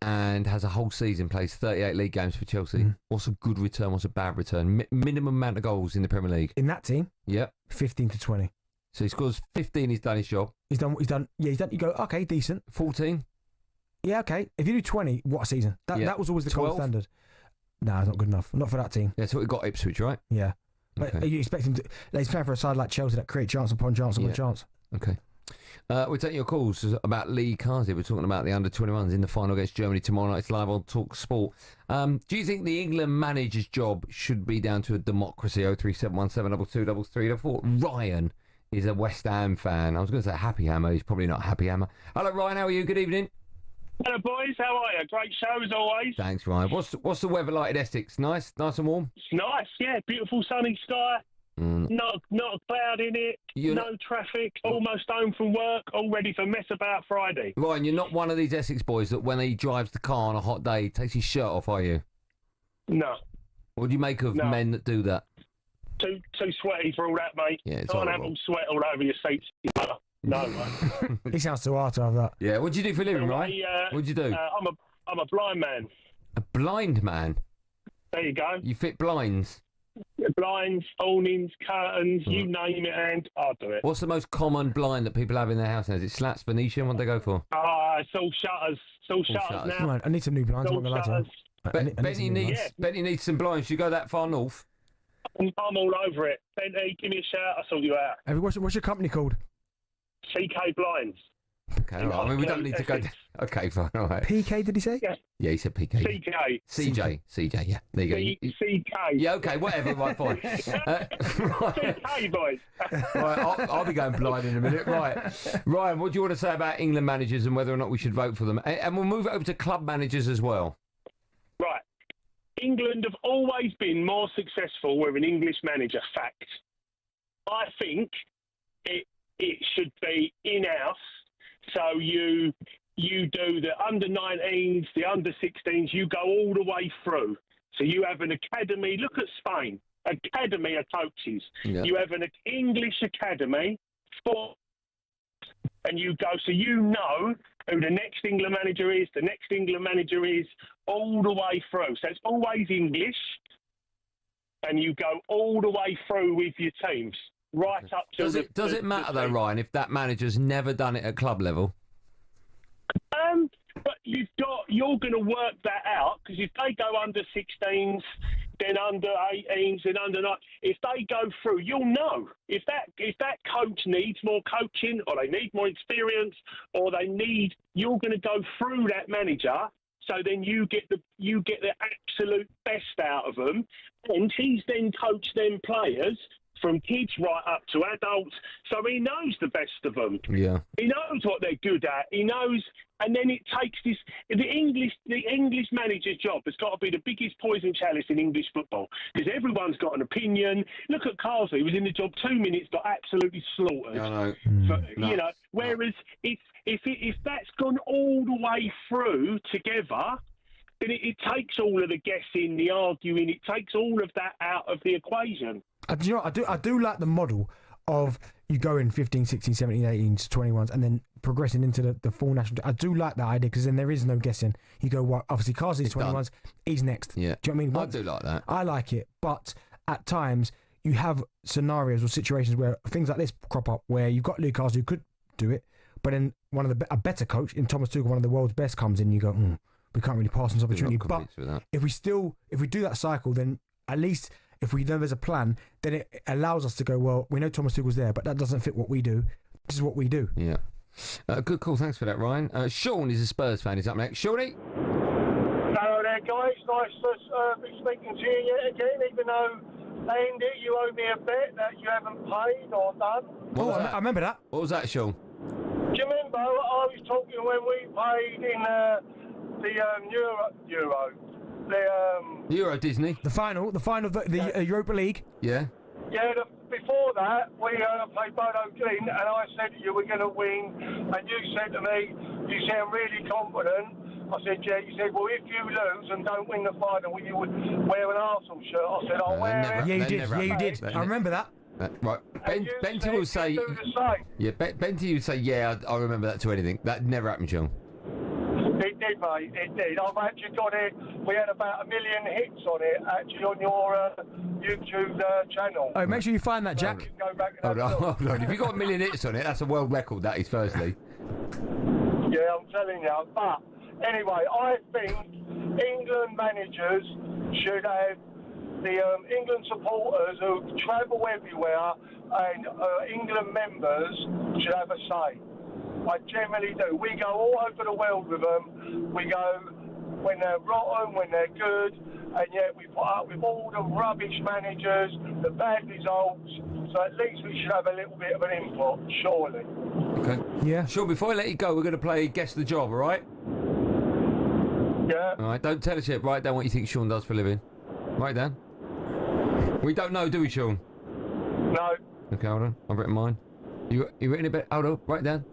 and has a whole season, plays 38 league games for Chelsea. What's a good return? What's a bad return? Minimum amount of goals in the Premier League in that team. Yep, 15 to 20. So he scores 15. He's done his job. He's done. Yeah, he's done. You go, okay, decent. 14. Yeah, okay. If you do 20, what a season. That was always the gold standard. No, it's not good enough. Not for that team. That's what we got Ipswich, right? Yeah. But are you expecting to... He's playing for a side like Chelsea that create chance upon chance upon chance. Okay. We're taking your calls about Lee Carsey. We're talking about the under-21s in the final against Germany tomorrow night. It's live on talkSPORT. Do you think the England manager's job should be down to a democracy? 03717223334. I thought Ryan is a West Ham fan. I was going to say Happy Hammer. He's probably not Happy Hammer. Hello, Ryan. How are you? Good evening. Hello, boys. How are you? Great show as always. Thanks, Ryan. What's the weather like in Essex? Nice and warm. It's nice, yeah. Beautiful sunny sky. Not a cloud in it. No traffic. Almost home from work. All ready for mess about Friday. Ryan, you're not one of these Essex boys that when he drives the car on a hot day, takes his shirt off, are you? No. What do you make of men that do that? Too sweaty for all that, mate. Yeah, it's Can't have all sweat all over your seats. No, mate. He sounds too hard to have that. Yeah, what do you do for a living, Ryan? What do you do? I'm a blind man. A blind man? There you go. You fit blinds? Blinds, awnings, curtains, you name it, and I'll do it. What's the most common blind that people have in their house now? Is it slats, Venetian? What do they go for? It's all shutters. It's all shutters now. Right, I need some new blinds. I'm not going to Benny needs some blinds. You go that far north? I'm all over it. Benny, give me a shout. I'll sort you out. Hey, what's your company called? CK Blinds. Okay, all right. I mean, we don't need to go... Okay, fine, all right. PK, did he say? Yeah, he said PK. CJ, yeah. There you go. CK. Yeah, okay, whatever, right, fine. CK, boys. Right, I'll be going blind in a minute. Right. Ryan, what do you want to say about England managers and whether or not we should vote for them? And we'll move it over to club managers as well. Right. England have always been more successful with an English manager, fact. I think it should be in-house, so you do the under-19s, the under-16s, you go all the way through. So you have an academy, look at Spain, academy of coaches. Yeah. You have an English academy, and you go, so you know who the next England manager is, all the way through. So it's always English, and you go all the way through with your teams, right up to Does it matter, though, Ryan, if that manager's never done it at club level? But you're going to work that out, because if they go under 16s, then under 18s, then under 9, if they go through, you'll know if that coach needs more coaching, or they need more experience, or you're going to go through that manager. So then you get the absolute best out of them, and he's then coached them players from kids right up to adults, so he knows the best of them. Yeah, he knows what they're good at. He knows, and then it takes this. The English manager's job has got to be the biggest poison chalice in English football, because everyone's got an opinion. Look at Carsley; he was in the job 2 minutes, got absolutely slaughtered. I know. You know, whereas if that's gone all the way through together, then it takes all of the guessing, the arguing, it takes all of that out of the equation. Do you know what? I do like the model of you go in 15, 16, 17, 18 to 21s and then progressing into the full national. I do like that idea, because then there is no guessing. You go, well, obviously Carsley's 21s, he's next. Yeah. Do you know what I mean? I do like that. I like it, but at times you have scenarios or situations where things like this crop up, where you've got Luke Carsley who could do it, but then a better coach in Thomas Tuchel, one of the world's best, comes in and you go, we can't really pass on this opportunity. But if we do that cycle, then at least if we know there's a plan, then it allows us to go, well, we know Thomas Tuchel's there, but that doesn't fit what we do. This is what we do. Yeah. Good call. Thanks for that, Ryan. Sean is a Spurs fan. He's up next. Shawnee? Hello there, guys. Nice to be speaking to you yet again, even though, Andy, you owe me a bet that you haven't paid or done. I remember that. What was that, Sean? Do you remember I was talking when we played in the Euro? Euro Disney. The final of the Europa League. Yeah. Yeah, before that, we played Bodo Glint, and I said to you, we're going to win, and you said to me, you sound really confident. I said, yeah. You said, well, if you lose and don't win the final, you would wear an Arsenal shirt. I said, I'll wear it. Yeah, you did. Yeah, you did. I remember that. Right. Benty will say... Yeah, Benty would say, yeah, I remember that to anything. That never happened, Sean. It did, mate. It did. I've actually got it. We had about 1 million hits on it, actually, on your YouTube channel. Oh, make sure you find that, Jack. Go back and Hold on. If you've got 1 million hits on it, that's a world record, that is, firstly. Yeah, I'm telling you. But, anyway, I think England managers should have the England supporters who travel everywhere, and England members should have a say. I generally do. We go all over the world with them. We go when they're rotten, when they're good, and yet we put up with all the rubbish managers, the bad results. So at least we should have a little bit of an input, surely. Okay. Yeah. Sure, before I let you go, we're going to play Guess the Job, all right? Yeah. All right, don't tell us yet. Write down what you think Sean does for a living. Write down. We don't know, do we, Sean? No. Okay, hold on. I've written mine. You written a bit? Hold on, write it down.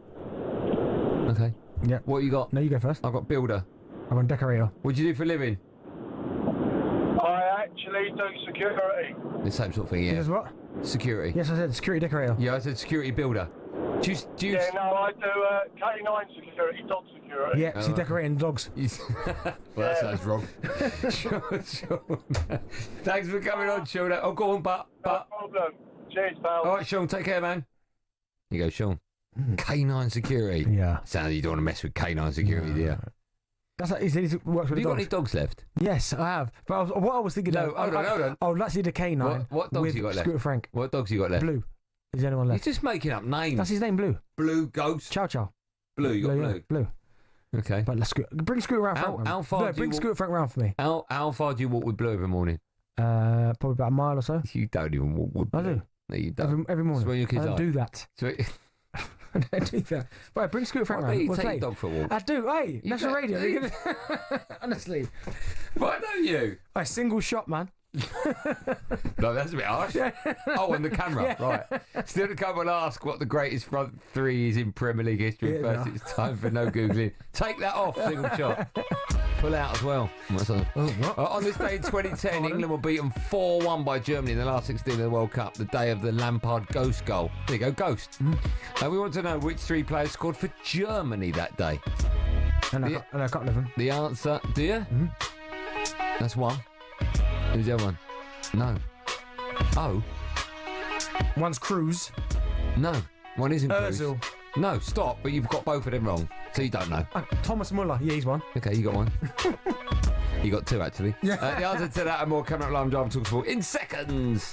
Okay. Yeah. What you got? No, you go first. I've got builder. I'm a decorator. What do you do for a living? I actually do security. The same sort of thing, yeah. He does what? Security. Yes, I said security decorator. Yeah, I said security builder. Do you... Yeah, no, I do K9 security, dog security. Yeah, so decorating dogs. Well, that sounds wrong. Sean. Thanks for coming on, Sean. Oh, go on, but. No problem. Cheers, pal. All right, Sean, take care, man. You go, Sean. K9 security. Yeah. Sounds like you don't want to mess with K9 security, do you? That's like, he said he works with Have you dogs. got any dogs left? Yes, I have. But what I was thinking... No, hold on. I would like to see the K9 what dogs with you got left? Scooter Frank. What dogs you got left? Blue. Is there anyone left? He's just making up names. That's his name, Blue. Blue Ghost. Chow Chow. Blue, you got Blue. Yeah, Blue. Okay. But let's bring Scooter around Frank. How far bring Scooter Frank round for me. How far do you walk with Blue every morning? Probably about a mile or so. You don't even walk with Blue. I do. No, you don't. Every morning. That's where your kids I don't are. do that. So I don't do that. Right, bring Scooter Frank round. We'll take your dog for a walk. I do. Hey, National Radio. Honestly. Why don't you? A single shot, man. No, that's a bit harsh. Oh, on the camera, right. Still to come and ask what the greatest front three is in Premier League history. First, it's time for no Googling. Take that off, single shot. pull out as well. On this day in 2010, England were beaten 4-1 by Germany in the last 16 of the World Cup, the day of the Lampard ghost goal. There you go, ghost. We want to know which 3 players scored for Germany that day. And I know a couple of them. The answer, do you? That's one. Who's the other one? No. Oh. One's Cruz. No, one isn't Cruz. Ozil. No, stop, but you've got both of them wrong, so you don't know. Thomas Muller, yeah, he's one. Okay, you got one. You got 2, actually. Yeah. The answer to that and more coming up live on Drive and talkSPORT in seconds.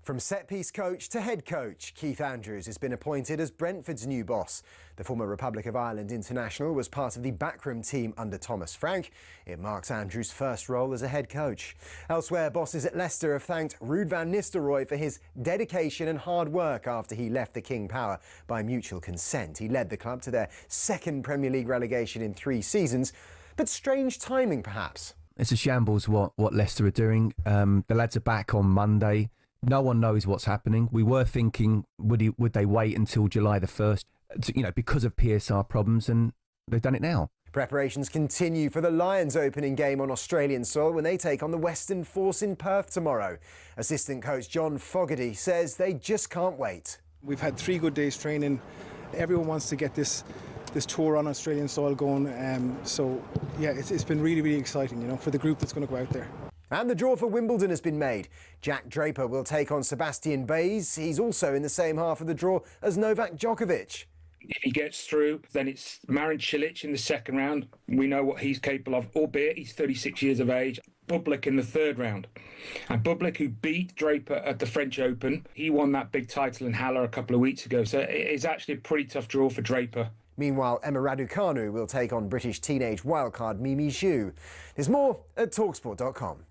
From set-piece coach to head coach, Keith Andrews has been appointed as Brentford's new boss. The former Republic of Ireland international was part of the backroom team under Thomas Frank. It marks Andrews' first role as a head coach. Elsewhere, bosses at Leicester have thanked Ruud van Nistelrooy for his dedication and hard work after he left the King Power by mutual consent. He led the club to their second Premier League relegation in 3 seasons, but strange timing perhaps. It's a shambles what Leicester are doing. The lads are back on Monday. No one knows what's happening. We were thinking, would they wait until July the 1st, because of PSR problems, and they've done it now. Preparations continue for the Lions opening game on Australian soil when they take on the Western Force in Perth tomorrow. Assistant coach John Fogarty says they just can't wait. We've had 3 good days training. Everyone wants to get this tour on Australian soil going. So yeah, it's been really, really exciting, for the group that's going to go out there. And the draw for Wimbledon has been made. Jack Draper will take on Sebastian Baez. He's also in the same half of the draw as Novak Djokovic. If he gets through, then it's Marin Cilic in the second round. We know what he's capable of, albeit he's 36 years of age. Bublik in the third round. And Bublik, who beat Draper at the French Open, he won that big title in Halle a couple of weeks ago. So it's actually a pretty tough draw for Draper. Meanwhile, Emma Raducanu will take on British teenage wildcard Mimi Zhu. There's more at talkSPORT.com.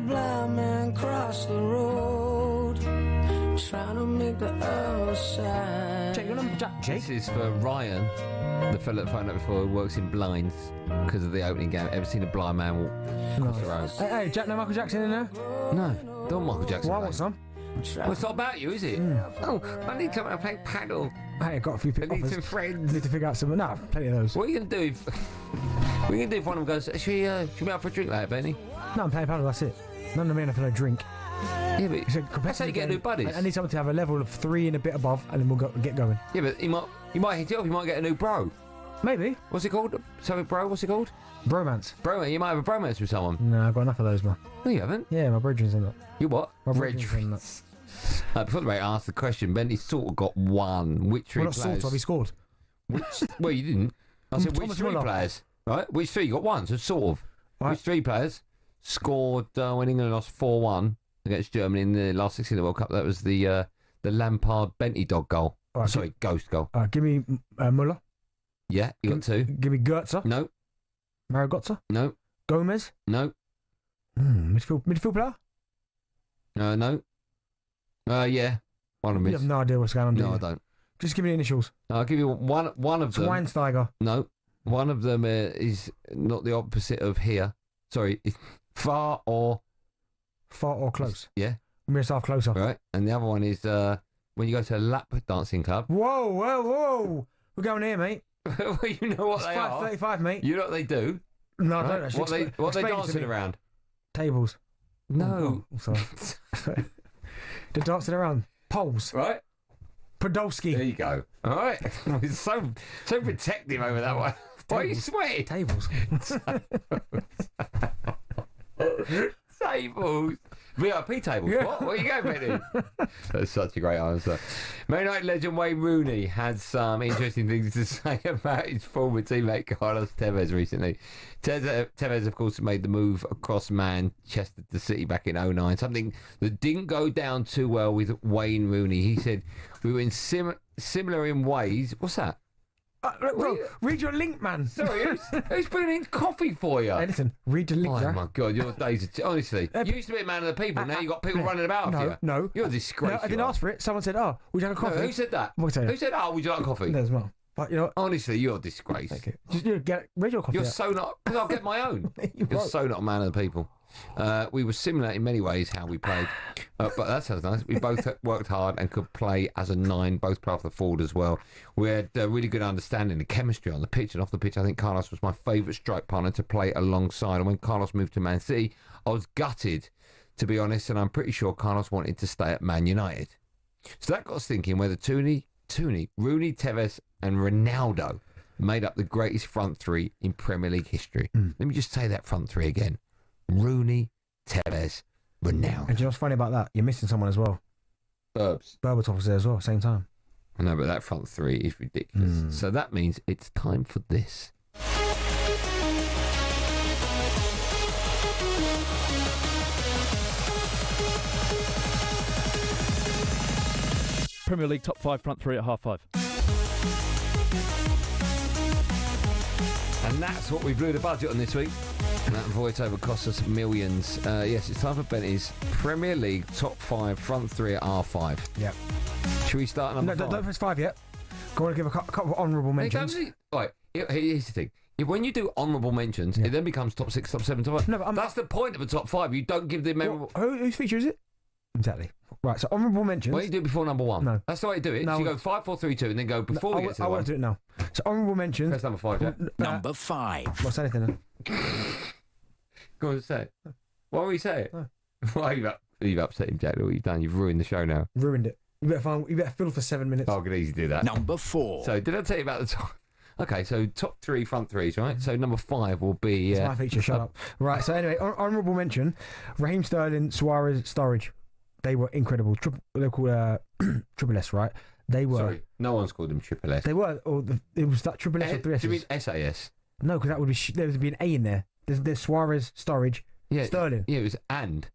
blind man cross the road, trying to make the outside. Jake, you know Jack? This is for Ryan, the fella that phoned up before, who works in blinds because of the opening game. Ever seen a blind man walk across the road? Hey, Jack, no Michael Jackson in there? No, don't Michael Jackson. Well, I want some. Well, it's not about you, is it? Oh, I need someone to play paddle. Hey, I got a few people. I need some friends. Need to figure out some. No, plenty of those. What are you going to do if... what are you going to do if one of them goes, should we be out for a drink later, Benny? No, I'm playing paddle, that's it. None of me for no drink. Yeah, but that's how you get new buddies. I need someone to have a level of 3 and a bit above, and then we'll get going. Yeah, but you might hit it off, you might get a new bro. Maybe. What's it called? Something bro, what's it called? Bromance. Bromance, you might have a bromance with someone. No, I've got enough of those, man. No, you haven't? Yeah, my brethren's in that. You what? My brethren's in that. Before the break, I asked the question, Bentley sort of got one. Which three not players? Sort of, he scored. Well, you didn't. I said, which three Muller. players? Right? Which three? You got one, so sort of. Right. Which three players scored when England lost 4-1 against Germany in the last 16 of the World Cup? That was the Lampard Bentley dog goal. Right, sorry, ghost goal. Give me Muller. Yeah, you got 2. Give me Goetze. No. Mario Götze. No. Gomez. No. Midfield player. No. Yeah. One of them. You have no idea what's going on. No, I don't. Just give me the initials. I'll give you one of them. Schweinsteiger. No. One of them is not the opposite of here. Sorry, it's far or close. Yeah. Miroslav Klose. Right. And the other one is when you go to a lap dancing club. Whoa. We're going here, mate. Well, you know what it's they 5:35, are. mate. You know what they do? No, I right? don't actually. What they dancing around? Tables. No. Oh, sorry. They're dancing around poles. Right. Podolski. There you go. All right. It's so protective over that one. Why are you sweating? Tables. Tables. VIP tables. Yeah. What are you going, Benny? That's such a great answer. Man United legend Wayne Rooney had some interesting things to say about his former teammate Carlos Tevez recently. Tevez, of course, made the move across Manchester to City back in 2009, something that didn't go down too well with Wayne Rooney. He said, we were in similar in ways. What's that? Bro, read your link, man. Sorry, who's bringing in coffee for you? Hey, listen, read the link. Oh, my God, your days are... Honestly, you used to be a man of the people, now you've got people running about no, you. No, you're a disgrace. No, I didn't ask for it. Someone said, would you like a coffee? No, who said that? Who said, would you like a coffee? There's one. But, you know... Honestly, you're a disgrace. Okay. Just read your coffee. You're so not... Because I'll get my own. You're so not a man of the people. We were similar in many ways how we played, but that sounds nice. We both worked hard and could play as a 9, both play off the forward as well. We had a really good understanding of chemistry on the pitch and off the pitch. I think Carlos was my favourite strike partner to play alongside, and when Carlos moved to Man City, I was gutted, to be honest, and I'm pretty sure Carlos wanted to stay at Man United. So that got us thinking whether Rooney, Tevez and Ronaldo made up the greatest front 3 in Premier League history. Let me just say that front 3 again. Rooney, Tevez, Ronaldo. And do you know what's funny about that? You're missing someone as well. Berbatov was there as well, same time. I know, but that front 3 is ridiculous. So that means it's time for this. Premier League top 5 front 3 at 5:30. And that's what we blew the budget on this week. And that voiceover cost us millions. Yes, it's time for Bentley's Premier League top 5 front 3 at R5. Yep. Should we start at number 5? Don't press 5 yet. Go on and give a couple of honourable mentions. Right, here's the thing. When you do honourable mentions, it then becomes top 6, top 7, top 8. No, but that's the point of a top 5. You don't give the memorable... Whose feature is it? Exactly. Right, so honourable mentions. Why don't you do it before number 1? No. That's the way you do it. No. So you go 5, 4, 3, 2, and then go before we get to the 1. I want to do it now. So honourable mentions. Press number 5, yeah? Number 5. What's anything then? Go on, say it. Why will you say it? No. Why you've upset him, Jack? What you've done? You've ruined the show now. Ruined it. You better fiddle for 7 minutes. Oh, I could easily do that. Number 4. So did I tell you about the top? Okay, so top 3 front 3s, right? So number 5 will be... It's my feature, shut up. Right, so anyway, honourable mention, Raheem Sterling, Suarez, Sturridge. They were incredible. They're called Triple S, right? They were... Sorry, no one's called them Triple S. They were. It was that Triple S or 3 S's. Do you mean SAS? No, because that would be... there would be an A in there. There's Suarez, Sturridge, Sterling. Yeah, it was and.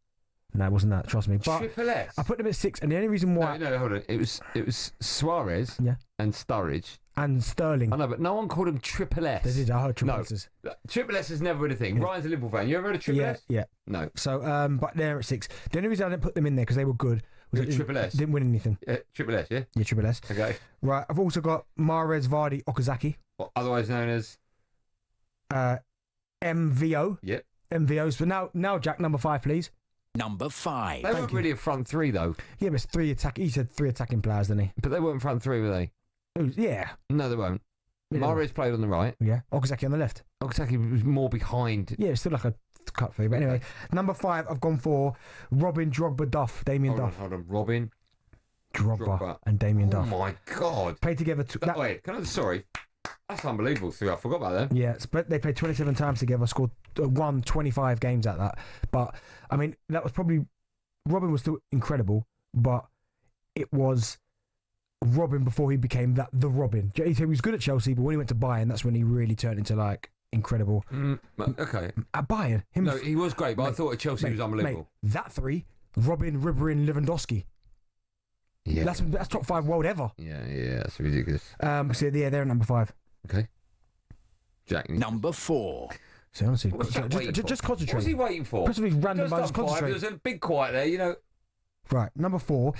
No, it wasn't that. Trust me. But Triple S. I put them at 6, and the only reason why No, hold on. It was Suarez and Sturridge. and Sterling. I know, but no one called him Triple S. They did. I heard Triple No, S's. Triple S has never been a thing. Ryan's a Liverpool fan. You ever heard of Triple S? Yeah. No. So, but they're at 6. The only reason I didn't put them in there because they were good was Who, Triple S? Didn't win anything. Triple S, yeah? Yeah, Triple S. Okay. Right. I've also got Mahrez, Vardy, Okazaki. Otherwise known as MVO. Yep. MVOs. But now, Jack, number 5, please. Number 5. They weren't really a front three, though. Yeah, but it's 3 attack. He said 3 attacking players, didn't he? But they weren't front three, were they? Yeah. No, they won't. Yeah. Mahrez played on the right. Yeah. Okazaki on the left. Okazaki was more behind. Yeah, it's still like a cut through. But anyway, number 5, I've gone for Robin, Drogba, Duff, Damien Duff. Hold on. Robin, Drogba and Damien Duff. Oh, my God. Played together. Wait, sorry. That's unbelievable. I forgot about them. Yeah, but they played 27 times together, scored 25 games at that. But, I mean, that was probably... Robin was still incredible, but it was Robin before he became the Robin. He was good at Chelsea, but when he went to Bayern, that's when he really turned into, like, incredible. Okay. At Bayern. No, he was great, but I thought at Chelsea he was unbelievable. That 3, Robin, Ribery, Lewandowski. Yeah. That's top 5 world ever. Yeah, that's ridiculous. So, yeah, they're at number 5. Okay. Jack. Number 4. So honestly, just concentrate. What's he waiting for? Possibly randomised. Concentrate. There's a big quiet there, you know. Right, number 4,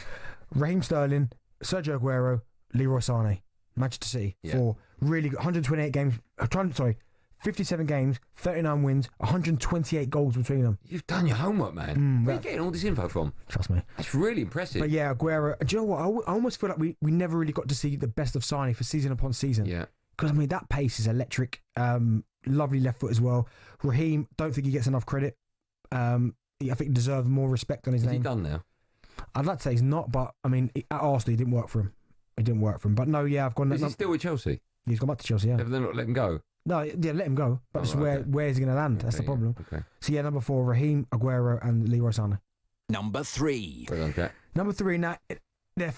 Raheem Sterling, Sergio Aguero, Leroy Sané, Manchester City for really good 128 games. 57 games, 39 wins, 128 goals between them. You've done your homework, man. Where are you getting all this info from? Trust me. That's really impressive. But yeah, Aguero. Do you know what? I almost feel like we never really got to see the best of Sané for season upon season. Yeah. Because, I mean, that pace is electric. Lovely left foot as well. Raheem, don't think he gets enough credit. I think he deserves more respect on his name. Is he done now? I'd like to say he's not, but, I mean, at Arsenal, he didn't work for him. But no, yeah, I've gone... Is he still with Chelsea? He's gone back to Chelsea, yeah. Have they not let him go? No, yeah, let him go. But just where is he going to land? That's the problem. Okay. So, yeah, number 4, Raheem, Aguero and Leroy Sané. Number 3. Well done, Jack. Number 3, now,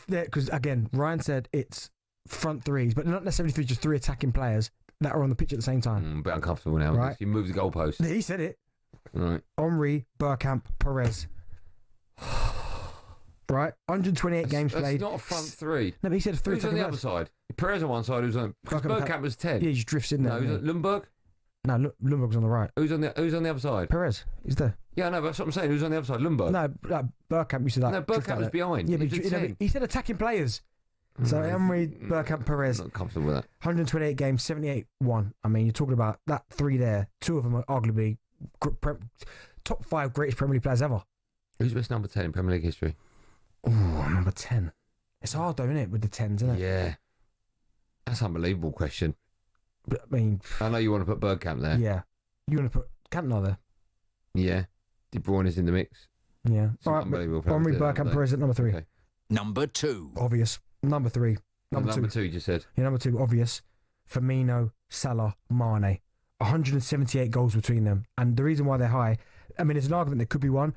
because, again, Ryan said it's front threes, but not necessarily 3, just 3 attacking players that are on the pitch at the same time. A bit uncomfortable now. Right. You move the goalpost. He said it. Right. Henry, Bergkamp, Perez. Right? 128 games played. That's not a front 3. No, but he said 3 Who's on the other side? Perez on one side, who's on... Bergkamp was 10. Yeah, he just drifts in there. No, Lundberg? No, Lundberg's on the right. Who's on the other side? Perez. He's there. Yeah, no, but that's what I'm saying. Who's on the other side? Lundberg? No, Bergkamp used to that. No, Bergkamp was behind. Yeah, but he said attacking players. So Henry, Bergkamp, Perez. Not comfortable with that. 128 games, 78-1. I mean, you're talking about that 3 there. 2 of them are arguably top 5 greatest Premier League players ever. Who's best number 10 in Premier League history? Oh, number 10. It's hard though, isn't it, with the 10s, isn't it? Yeah. That's an unbelievable question. But, I mean... I know you want to put Bergkamp there. Yeah. You want to put Cantona there? Yeah. De Bruyne is in the mix. Yeah. All right, unbelievable. Henry, Bergkamp, Perez at number 3. Okay. Number 2. Obvious. Number 3. Number 2, you just said. Yeah, number 2, obvious. Firmino, Salah, Mane. 178 goals between them. And the reason why they're high, I mean, there's an argument there could be one.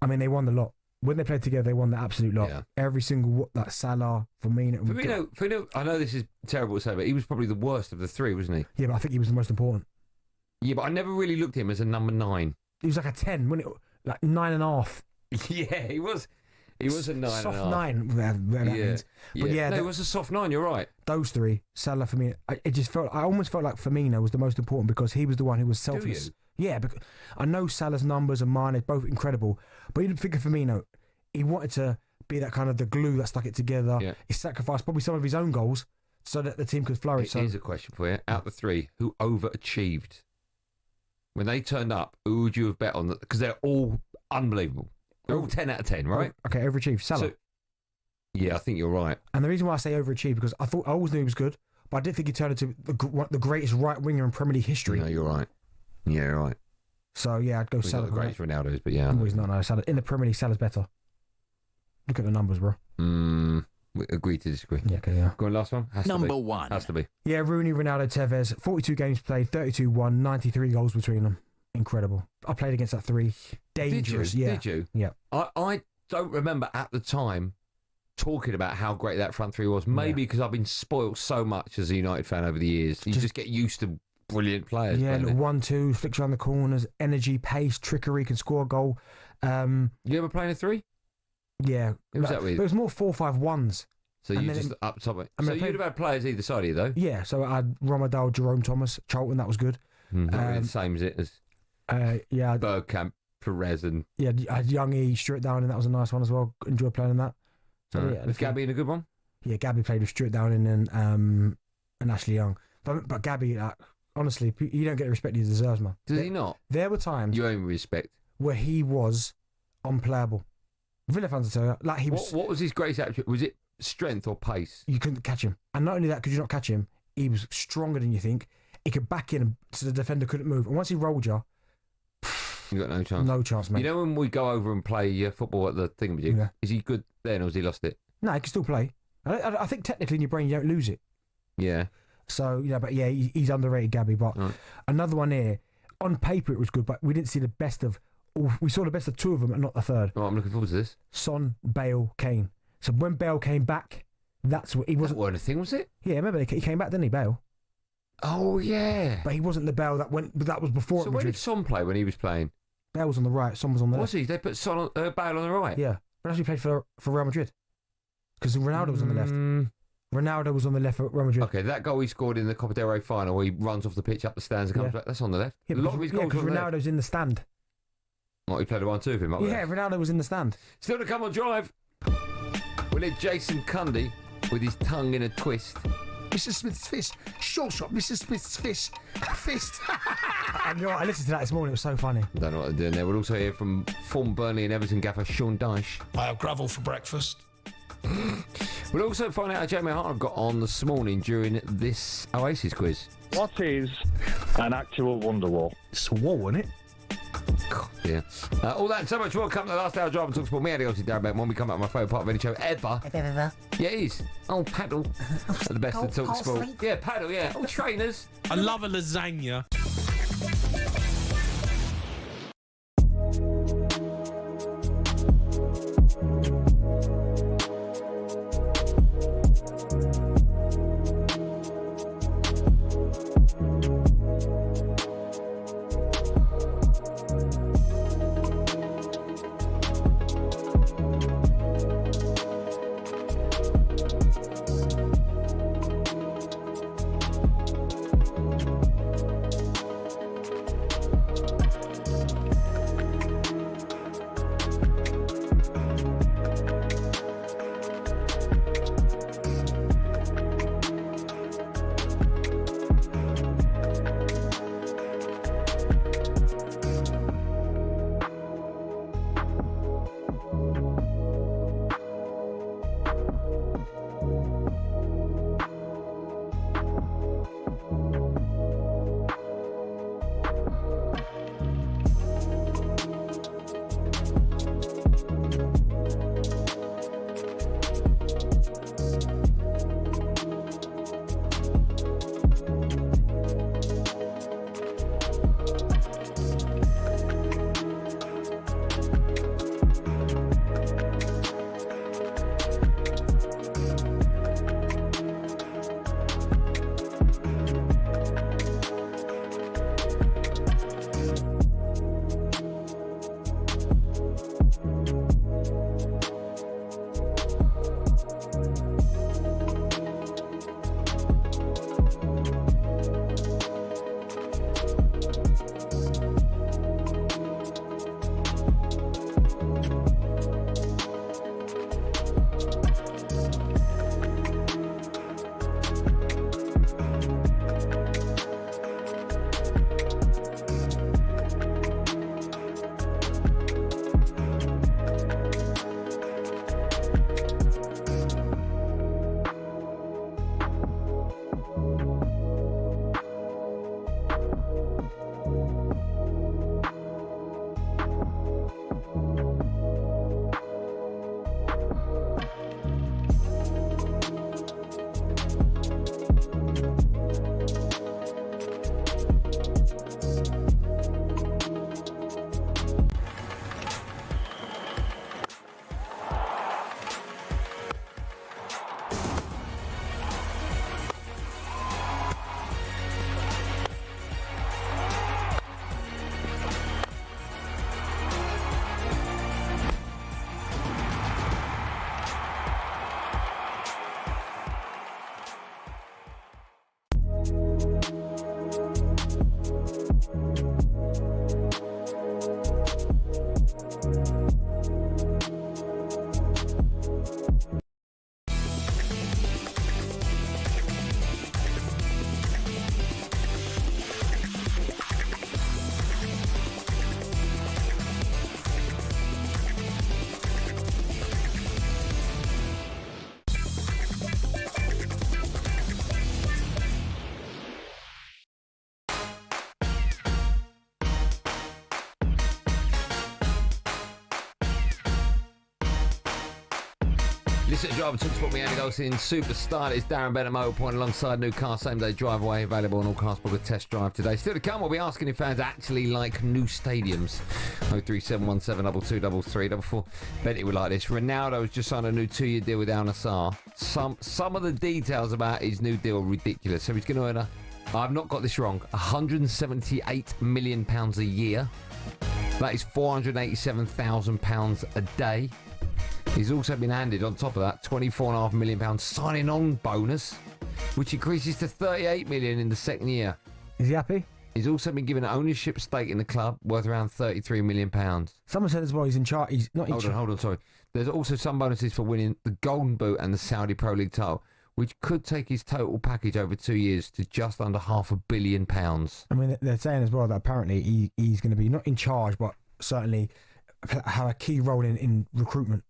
I mean, they won the lot. When they played together, they won the absolute lot. Yeah. Every single, that Salah, Firmino. Firmino, I know this is terrible to say, but he was probably the worst of the 3, wasn't he? Yeah, but I think he was the most important. Yeah, but I never really looked at him as a number 9. He was like a 10, wasn't it? Like 9.5. Yeah, he was. He was a 9. Soft 9, whatever that means. But yeah, it was a soft 9. You're right. Those 3, Salah, Firmino. I almost felt like Firmino was the most important because he was the one who was selfless. Do you? Yeah, because I know Salah's numbers and Mane both incredible, but you think of Firmino, he wanted to be that kind of the glue that stuck it together. Yeah. He sacrificed probably some of his own goals so that the team could flourish. Here's a question for you: out of the 3, who overachieved when they turned up? Who would you have bet on? Because they're all unbelievable. They're all 10 out of 10, right? Okay, overachieved. Salah. So, yeah, I think you're right. And the reason why I say overachieved because I always knew he was good, but I didn't think he turned into the greatest right winger in Premier League history. No, you're right. Yeah, you're right. So yeah, I'd go Salah. Not the greatest Ronaldo's, but yeah. He's not. No, Salah in the Premier League. Salah's better. Look at the numbers, bro. We agree to disagree. Yeah, okay, yeah. Go on, last one. Number 1. Has to be. Yeah, Rooney, Ronaldo, Tevez. 42 games played, 32-1, 93 goals between them. Incredible. I played against that 3. Dangerous. Did you? Yeah. Did you? Yeah. I don't remember at the time talking about how great that front 3 was. Maybe because I've been spoilt so much as a United fan over the years. You just get used to brilliant players. Yeah, look, 1-2, flicks around the corners, energy, pace, trickery, can score a goal. You ever playing a 3? Yeah. Who was that with? It was more 4-5-1s. So you just up top. So you'd have had players either side of you, though? Yeah, so I had Romadale, Jerome Thomas, Charlton, that was good. Not really the same as it as yeah, Bergkamp, Perez, and... Yeah, I had Young E, Stuart Downing, that was a nice one as well. Enjoyed playing in that. So, yeah, was Gabby in a good one? Yeah, Gabby played with Stuart Downing and Ashley Young. But Gabby, honestly, you don't get the respect he deserves, man. Does he not? There were times... You own respect. ...where he was unplayable. Villa fans will tell you, like he was... What was his greatest attribute? Was it strength or pace? You couldn't catch him. And not only that, could you not catch him, he was stronger than you think. He could back in so the defender couldn't move. And once he rolled you... You got no chance. No chance, mate. You know when we go over and play football at the thingamajig, Yeah. Is he good then or has he lost it? No, he can still play. I think technically in your brain you don't lose it. Yeah. So, but yeah, he's underrated, Gabby. But another one here, on paper it was good, but we didn't see the best of... We saw the best of two of them and not the third. Oh, I'm looking forward to this. Son, Bale, Kane. So when Bale came back, that's what he wasn't... That weren't a thing, was it? Yeah, remember, he came back, didn't he, Bale? Oh, yeah. But he wasn't the Bale that went... But that was before... So where did Son play when he was playing? Bale was on the right, Son was on the left. Was he? They put Bale on the right? Yeah. But actually played for Real Madrid. Because Ronaldo was on the left. Ronaldo was on the left for Real Madrid. Okay, that goal he scored in the Copa del Rey final where he runs off the pitch up the stands and comes back, that's on the left. Yeah, a lot of his goals because on the Ronaldo's left. in the stand. What, he played a 1-2 with him up there? Ronaldo was in the stand. Still to come on Drive. We'll let Jason Cundy with his tongue in a twist. Mrs. Smith's fist. Short shot, Mrs. Smith's fist. Fist. And you know what, I listened to that this morning, it was so funny. Don't know what they're doing there. We'll also hear from former Burnley and Everton gaffer Sean Dyche. I have gravel for breakfast. We'll also find out how Jamie Hart got on this morning during this Oasis quiz. What is an actual wonder wall? It's a wall, isn't it? Yeah. All that and so much more. Come to the last hour drive and talk sport. Me, Andy Goldstein Darren Bent. When we come out, my favourite part of any show ever. Yeah, it is. Oh, paddle. The best of talk sport. Yeah, paddle. Yeah. Oh, trainers. I love a lasagna. Listen to Driver Talk Sport, me Andy Goldstein Superstar. It's Darren Bent at Motor Point alongside new car same day drive away available on all cars. Book a test drive today. Still to come, we'll be asking if fans actually like new stadiums. 03717223344. Bet it would like this. Ronaldo has just signed a new 2-year deal with Al Nassr. Some of the details about his new deal are ridiculous. So he's going to earn I've not got this wrong, £178 million a year. That is £487,000 a day. He's also been handed, on top of that, £24.5 million signing on bonus, which increases to $38 million in the second year. Is he happy? He's also been given an ownership stake in the club worth around £33 million. Someone said as well he's in charge. He's not in charge. Hold on, sorry. There's also some bonuses for winning the Golden Boot and the Saudi Pro League title, which could take his total package over 2 years to just under £500 million. I mean, they're saying as well that apparently he's going to be not in charge, but certainly have a key role in recruitment.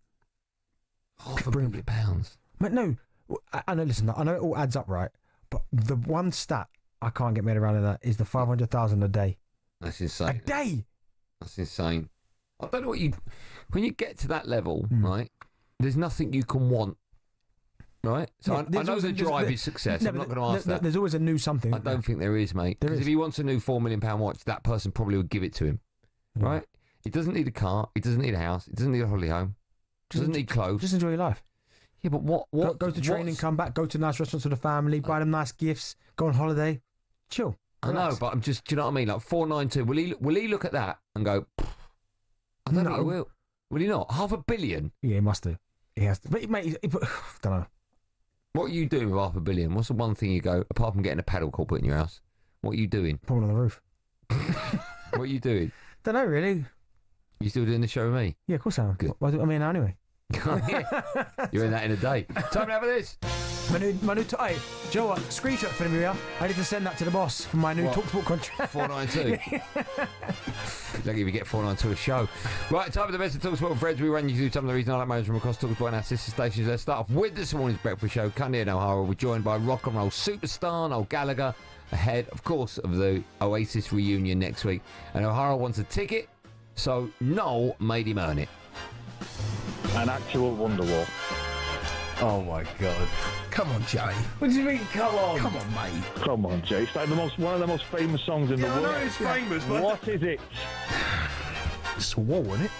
£500 million. But no, I know. Listen, I know it all adds up, right? But the one stat I can't get my head around in that is the 500,000 a day. That's insane. A day. That's insane. I don't know what when you get to that level, right? There's nothing you can want, right? So I know the drive is success. I'm not going to ask that. There's always a new something. I don't think there is, mate. Because if he wants a new £4 million watch, that person probably would give it to him, right? He doesn't need a car. He doesn't need a house. He doesn't need a holiday home. Doesn't need clothes. Just enjoy your life. Yeah, but what go to training, come back, go to nice restaurants with the family, buy them nice gifts, go on holiday, chill. Relax. I know, but I'm just, do you know what I mean? Like 492. Will he look at that and go? I don't know. He will. Will he not? £500 million? Yeah, he must do. He has to. But mate, I don't know. What are you doing with £500 million? What's the one thing you go apart from getting a paddle court put in your house? What are you doing? Pulling on the roof. What are you doing? Don't know really. You still doing the show with me? Yeah, of course I am. Good. What do I mean now anyway? You're in that in a day. Time to have this. My new hey, do you know what? Screenshot for me, I need to send that to the boss for my new talkSPORT contract. 492. Lucky if you get 492 a show. Right, time for the best of talkSPORT Freds. We run you through some of the reasons I like moments from across talkSPORT and our sister stations. Let's start off with this morning's breakfast show. Cundy and O'Hara. We're joined by rock and roll superstar Noel Gallagher, ahead, of course, of the Oasis reunion next week. And O'Hara wants a ticket, so Noel made him earn it. An actual Wonderwall. Oh my God! Come on, Jay. What do you mean? Come on, mate. Come on, Jay. It's like one of the most famous songs in the world. I know it's famous, but what is it? It's a wall, isn't it?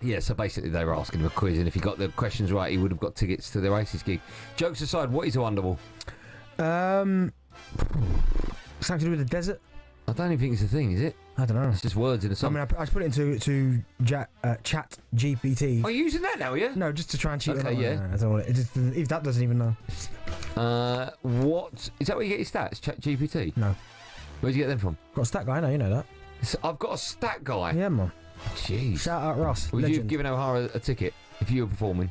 Yeah, so basically they were asking him a quiz, and if he got the questions right, he would have got tickets to the Oasis gig. Jokes aside, what is a Wonderwall? Something to do with the desert. I don't even think it's a thing, is it? I don't know. It's just words in a song. I mean, I just put it into Chat GPT. Are you using that now, yeah? No, just to try and cheat. Okay, yeah. No, I don't want it. If that doesn't even know. What is that? Where you get your stats? Chat GPT? No. Where'd you get them from? Got a stat guy. I know you know that. So I've got a stat guy. Yeah, man. Jeez. Shout out Ross. Would legend. you have given O'Hara a ticket if you were performing?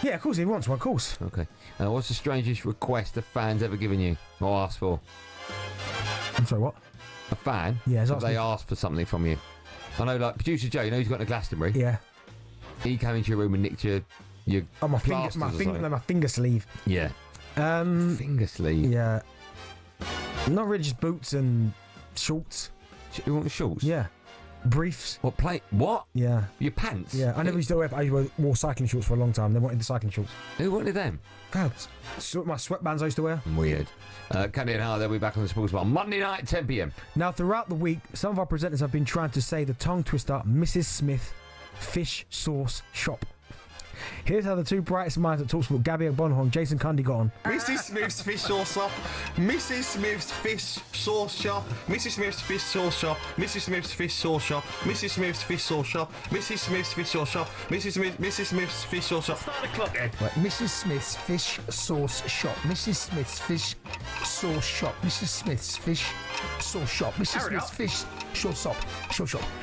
Yeah, of course he wants one. Of course. Okay. What's the strangest request a fan's ever given you or asked for? I'm sorry, what? A fan? Yeah, have they asked for something from you? I know, like producer Joe. You know he's got a Glastonbury. Yeah. He came into your room and nicked your my finger sleeve. Yeah. Finger sleeve. Yeah. Not really, just boots and shorts. You want the shorts? Yeah. Briefs. What? Yeah. Your pants? Yeah. I never used to wear. I wore cycling shorts for a long time. They wanted the cycling shorts. Who wanted them? God, my sweatbands I used to wear. Weird. Candy and Howard, they'll be back on the Sports Bar Monday night, 10 p.m. Now, throughout the week, some of our presenters have been trying to say the tongue twister Mrs. Smith Fish Sauce Shop. Here's how the two brightest minds at talkSPORT, Gabby Bonhong and Jason Cundy, got on. Mrs. Smith's Fish Sauce Shop, Mrs. Smith's Fish Sauce Shop, Mrs. Smith's Fish Sauce Shop, Mrs. Smith's Fish Sauce Shop, Mrs. Smith's Fish Sauce Shop, Mrs. Smith's Fish Sauce Shop, Mrs. Smith's Fish Sauce Shop. Start the clock, Ed. Right, Mrs. Smith's Fish Sauce Shop, Mrs. Smith's Fish Sauce Shop, Mrs. Smith's Fish Sauce Shop, Mrs. Smith's Fish Sauce Shop,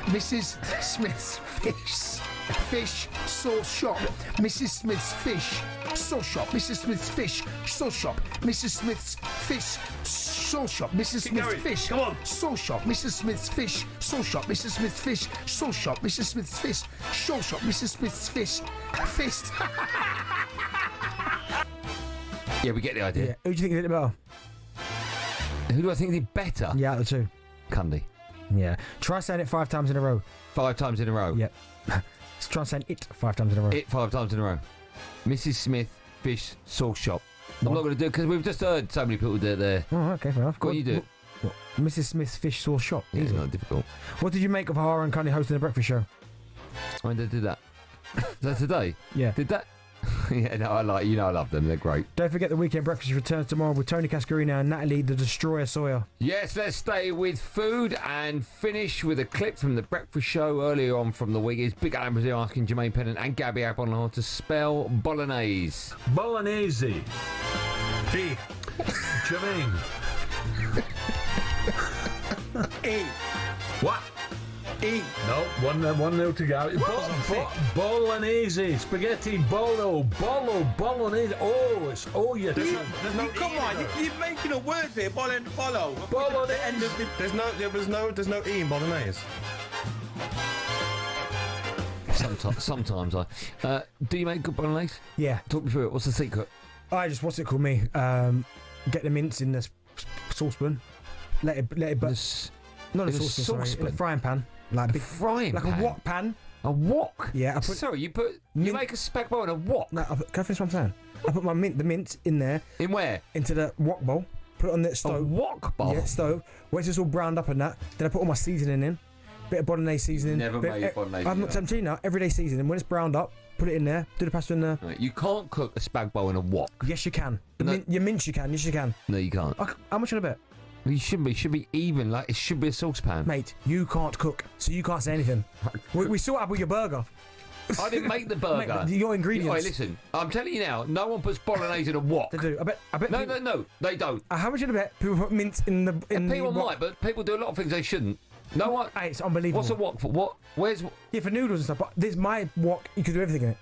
Mrs. Smith's Fish Sauce Shop, Mrs. Smith's Fish Sauce Shop, Mrs. Smith's Fish Sauce Shop, Mrs. Smith's Fish Sauce Shop, Mrs. Smith's Fish Sauce Shop, Mrs. Smith's Fish Sauce Shop, Mrs. Smith's Fish Sauce Shop, Mrs. Smith's Fish Sauce Shop, Mrs. Smith's Fish Fist. Yeah, we get the idea. Yeah. Who do you think did it better? Who do I think did better? Yeah, out of the two. Cundy. Yeah. Try saying it 5 times in a row. 5 times in a row? Yep. Let's try saying it 5 times in a row. It 5 times in a row. Mrs. Smith Fish Sauce Shop. I'm not going to do it because we've just heard so many people do it there. Oh, okay, fair enough. Go on, you do it. What? Mrs. Smith's Fish Sauce Shop. Yeah, it's Easy. not difficult. What did you make of Hara and Cundy hosting the breakfast show? When did they do that? Is that today? Yeah. Did that? Yeah, no, I love them. They're great. Don't forget the weekend breakfast returns tomorrow with Tony Cascarino and Natalie the Destroyer Sawyer. Yes, let's stay with food and finish with a clip from the breakfast show earlier on from the week. It's Big Alan Brazil asking Jermaine Pennant and Gabby Abonhard to spell bolognese. Bolognese. B. Jermaine. E. What? E. No, 1-0 to go. Bolognese, spaghetti, bolognese. Oh, it's yeah. Come on, you're making a word there. Bolo. Bolognese. There's no E in bolognese. Sometimes I. Do you make good bolognese? Yeah. Talk me through it. What's the secret? What's it called me? Get the mince in the saucepan. Let it but not a saucepan, sorry, in a frying pan. Like a big frying pan. Like a wok pan. A wok? Yeah. You make a spag bowl in a wok? No, can I finish what I'm saying? I put the mince in there. In where? Into the wok bowl. Put it on the stove. A wok bowl? Yeah, stove. Once it's all browned up and that, then I put all my seasoning in. Bit of bolognese seasoning. Never made bolognese. I'm telling you now, everyday seasoning. When it's browned up, put it in there. Do the pasta in there. Right, you can't cook a spag bowl in a wok. Yes, you can. Your mince, you can. Yes, you can. No, you can't. How much on a bet? You shouldn't be. It should be even. Like it should be a saucepan. Mate, you can't cook, so you can't say anything. we saw it with your burger. I didn't make the burger. Mate, your ingredients. Wait, listen. I'm telling you now. No one puts bolognese in a wok. They do. I bet. No, they don't. How much on a bet? People put mince in the. People might, but people do a lot of things they shouldn't. No one. Hey, it's unbelievable. What's a wok for? What? Where's? Yeah, for noodles and stuff. But this my wok. You can do everything in it.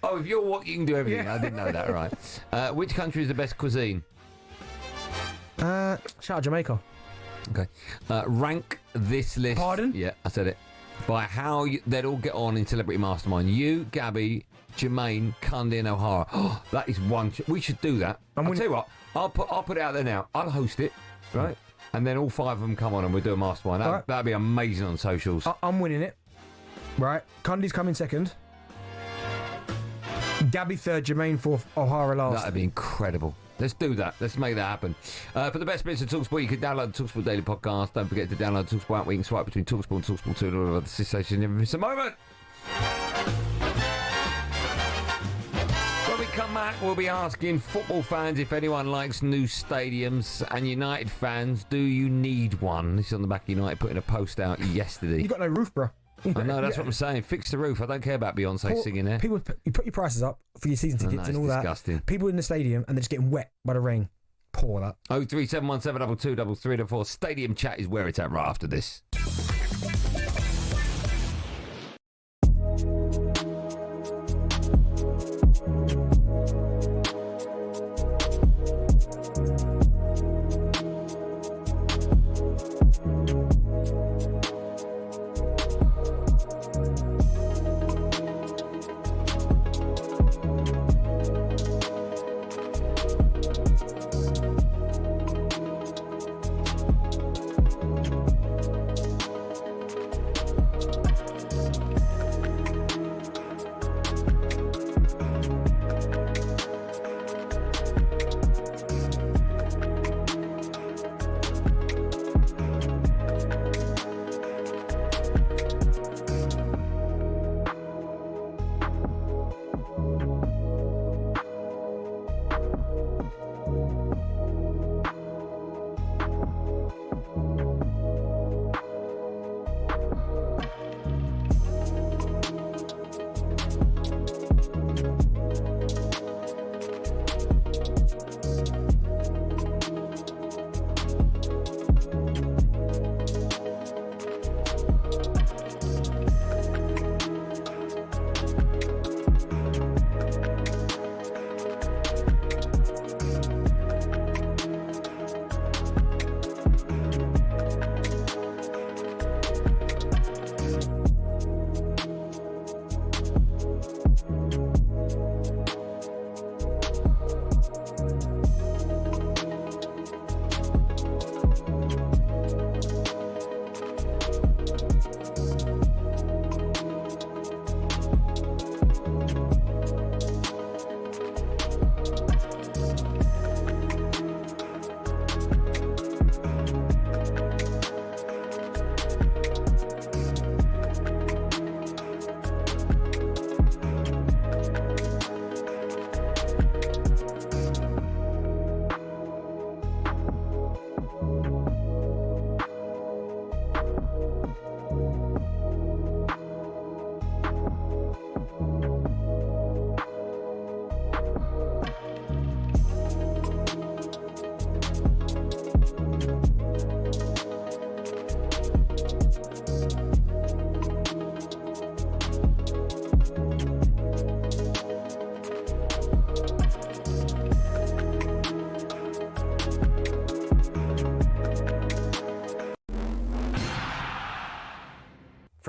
Oh, if you're wok, you can do everything. Yeah. I didn't know that. Right. Which country is the best cuisine? Shout out Jamaica. Okay. Rank this list. Pardon? Yeah, I said it. By how they'd all get on in Celebrity Mastermind. You, Gabby, Jermaine, Cundy and O'Hara. Oh, that is one. We should do that. I'll tell you what. I'll put it out there now. I'll host it, right? And then all 5 of them come on and we'll do a mastermind. That'd be amazing on socials. I'm winning it. Right. Cundy's coming second. Gabby third, Jermaine fourth, O'Hara last. That'd be incredible. Let's do that. Let's make that happen. For the best bits of TalkSPORT, you can download the TalkSPORT Daily Podcast. Don't forget to download the TalkSPORT app where you can swipe between TalkSPORT and TalkSPORT 2 and all of the stations. You never miss a moment. When we come back, we'll be asking football fans if anyone likes new stadiums, and United fans, do you need one? This is on the back of United putting a post out yesterday. You got no roof, bro. I know, that's what I'm saying. Fix the roof. I don't care about Beyonce singing there. People, you put your prices up for your season tickets and all disgusting. That. People in the stadium and they're just getting wet by the rain. Poor that. 03717222334. Stadium chat is where it's at right after this.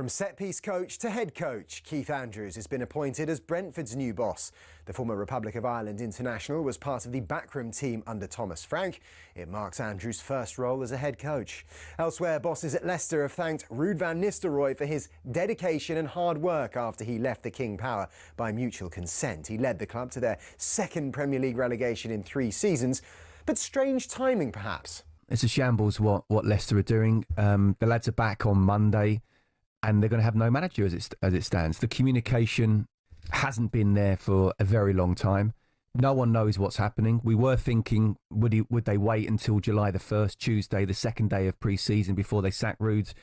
From set-piece coach to head coach, Keith Andrews has been appointed as Brentford's new boss. The former Republic of Ireland international was part of the backroom team under Thomas Frank. It marks Andrews' first role as a head coach. Elsewhere, bosses at Leicester have thanked Ruud van Nistelrooy for his dedication and hard work after he left the King Power by mutual consent. He led the club to their second Premier League relegation in 3 seasons, but strange timing perhaps. It's a shambles what Leicester are doing. The lads are back on Monday, and they're going to have no manager as it stands. The communication hasn't been there for a very long time. No one knows what's happening. We were thinking, would they wait until July the 1st, Tuesday, the second day of pre-season, before they sack Ruud,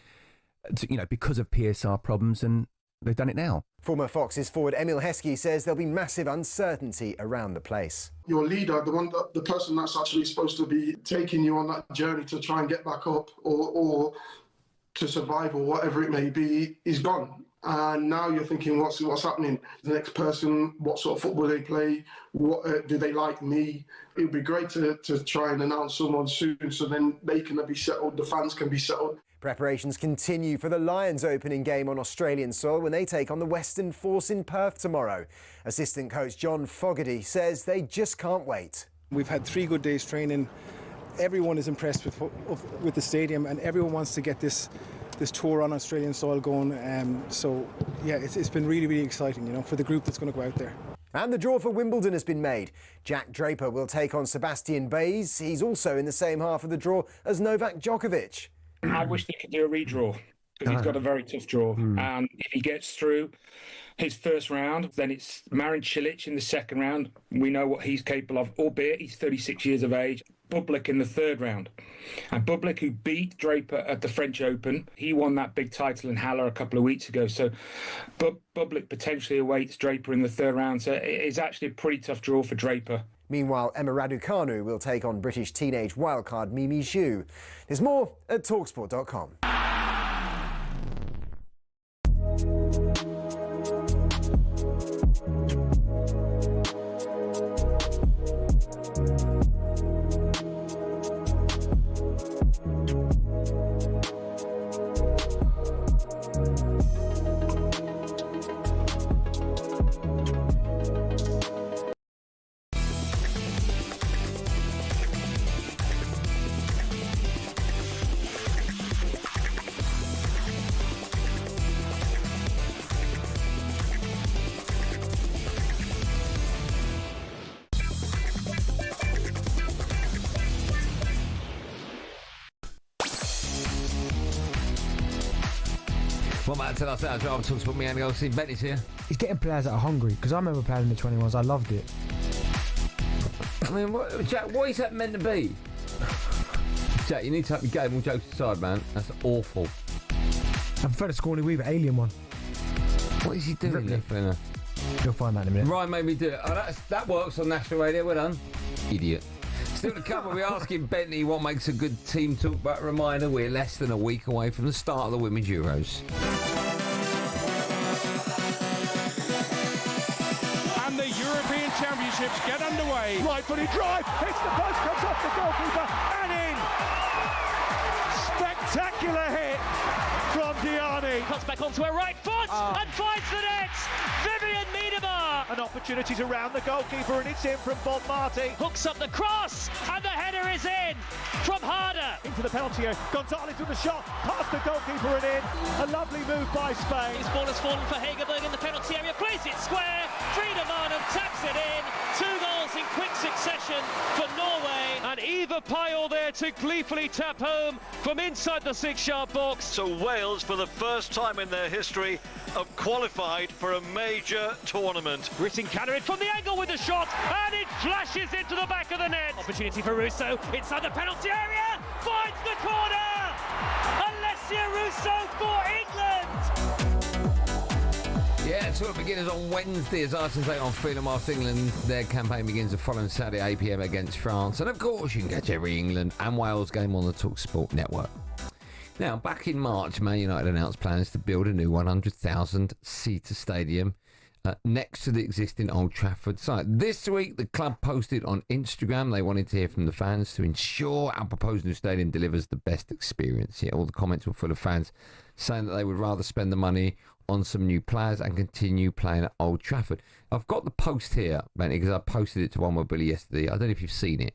because of PSR problems, and they've done it now. Former Foxes forward Emil Heskey says there'll be massive uncertainty around the place. Your leader, the person that's actually supposed to be taking you on that journey to try and get back up or to survive or whatever it may be, is gone. And now you're thinking, what's happening? The next person, what sort of football they play? What do they like me? It would be great to try and announce someone soon, so then they can be settled, the fans can be settled. Preparations continue for the Lions' opening game on Australian soil when they take on the Western Force in Perth tomorrow. Assistant coach John Fogarty says they just can't wait. We've had 3 good days training. Everyone is impressed with the stadium, and everyone wants to get this tour on Australian soil going. So yeah, it's been really, really exciting, for the group that's going to go out there. And the draw for Wimbledon has been made. Jack Draper will take on Sebastian Baez. He's also in the same half of the draw as Novak Djokovic. I wish they could do a redraw, because he's got a very tough draw. And if he gets through his first round, then it's Marin Cilic in the second round. We know what he's capable of, albeit he's 36 years of age. Bublik in the third round. And Bublik, who beat Draper at the French Open, he won that big title in Halle a couple of weeks ago. So Bublik potentially awaits Draper in the third round. So it's actually a pretty tough draw for Draper. Meanwhile, Emma Raducanu will take on British teenage wildcard Mimi Zhu. There's more at talkSPORT.com. Well, Matt, tell us that. I'm talking about me, Andy Goldstein Darren Bent here. He's getting players that are hungry, because I remember playing in the 21s. I loved it. I mean, Jack, what is that meant to be? Jack, you need to have your game. All jokes aside, man. That's awful. I prefer the Scorny Weaver alien one. What is he doing there? You'll find that in a minute. Ryan made me do it. Oh, that works on national radio. Well done. Idiot. Still to come, we're asking Bentley what makes a good team talk, but a reminder, we're less than a week away from the start of the Women's Euros. And the European Championships get underway. Right-footed drive, hits the post, comes off the goalkeeper, and in! Spectacular hit from Diani. Cuts back onto her right foot and finds the net. Vivian Miedema. An opportunity's around the goalkeeper, and it's in from Bob Marty. Hooks up the cross, and the header is in from Harder. Into the penalty area. Gonzalez with the shot, past the goalkeeper and in. A lovely move by Spain. His ball has fallen for Hagerberg in the penalty area. Plays it square. Friedemann and taps it in. 2 goals in quick succession for Norway. And Eva Pyle there to gleefully tap home from inside the 6-yard box. So Wales, for the first time in their history, have qualified for a major tournament. Gritting Cannerin from the angle with the shot, and it flashes into the back of the net. Opportunity for Russo inside the penalty area. Finds the corner. Alessia Russo for England. Yeah, tour begins on Wednesday as Arsenal take on Freedom after England. Their campaign begins the following Saturday, 8 p.m. against France. And of course, you can catch every England and Wales game on the talkSPORT network. Now, back in March, Man United announced plans to build a new 100,000-seater stadium next to the existing Old Trafford site. This week, the club posted on Instagram they wanted to hear from the fans to ensure our proposed new stadium delivers the best experience. Yeah, all the comments were full of fans saying that they would rather spend the money on some new players and continue playing at Old Trafford. I've got the post here, Benny, because I posted it to One Word Billy yesterday. I don't know if you've seen it.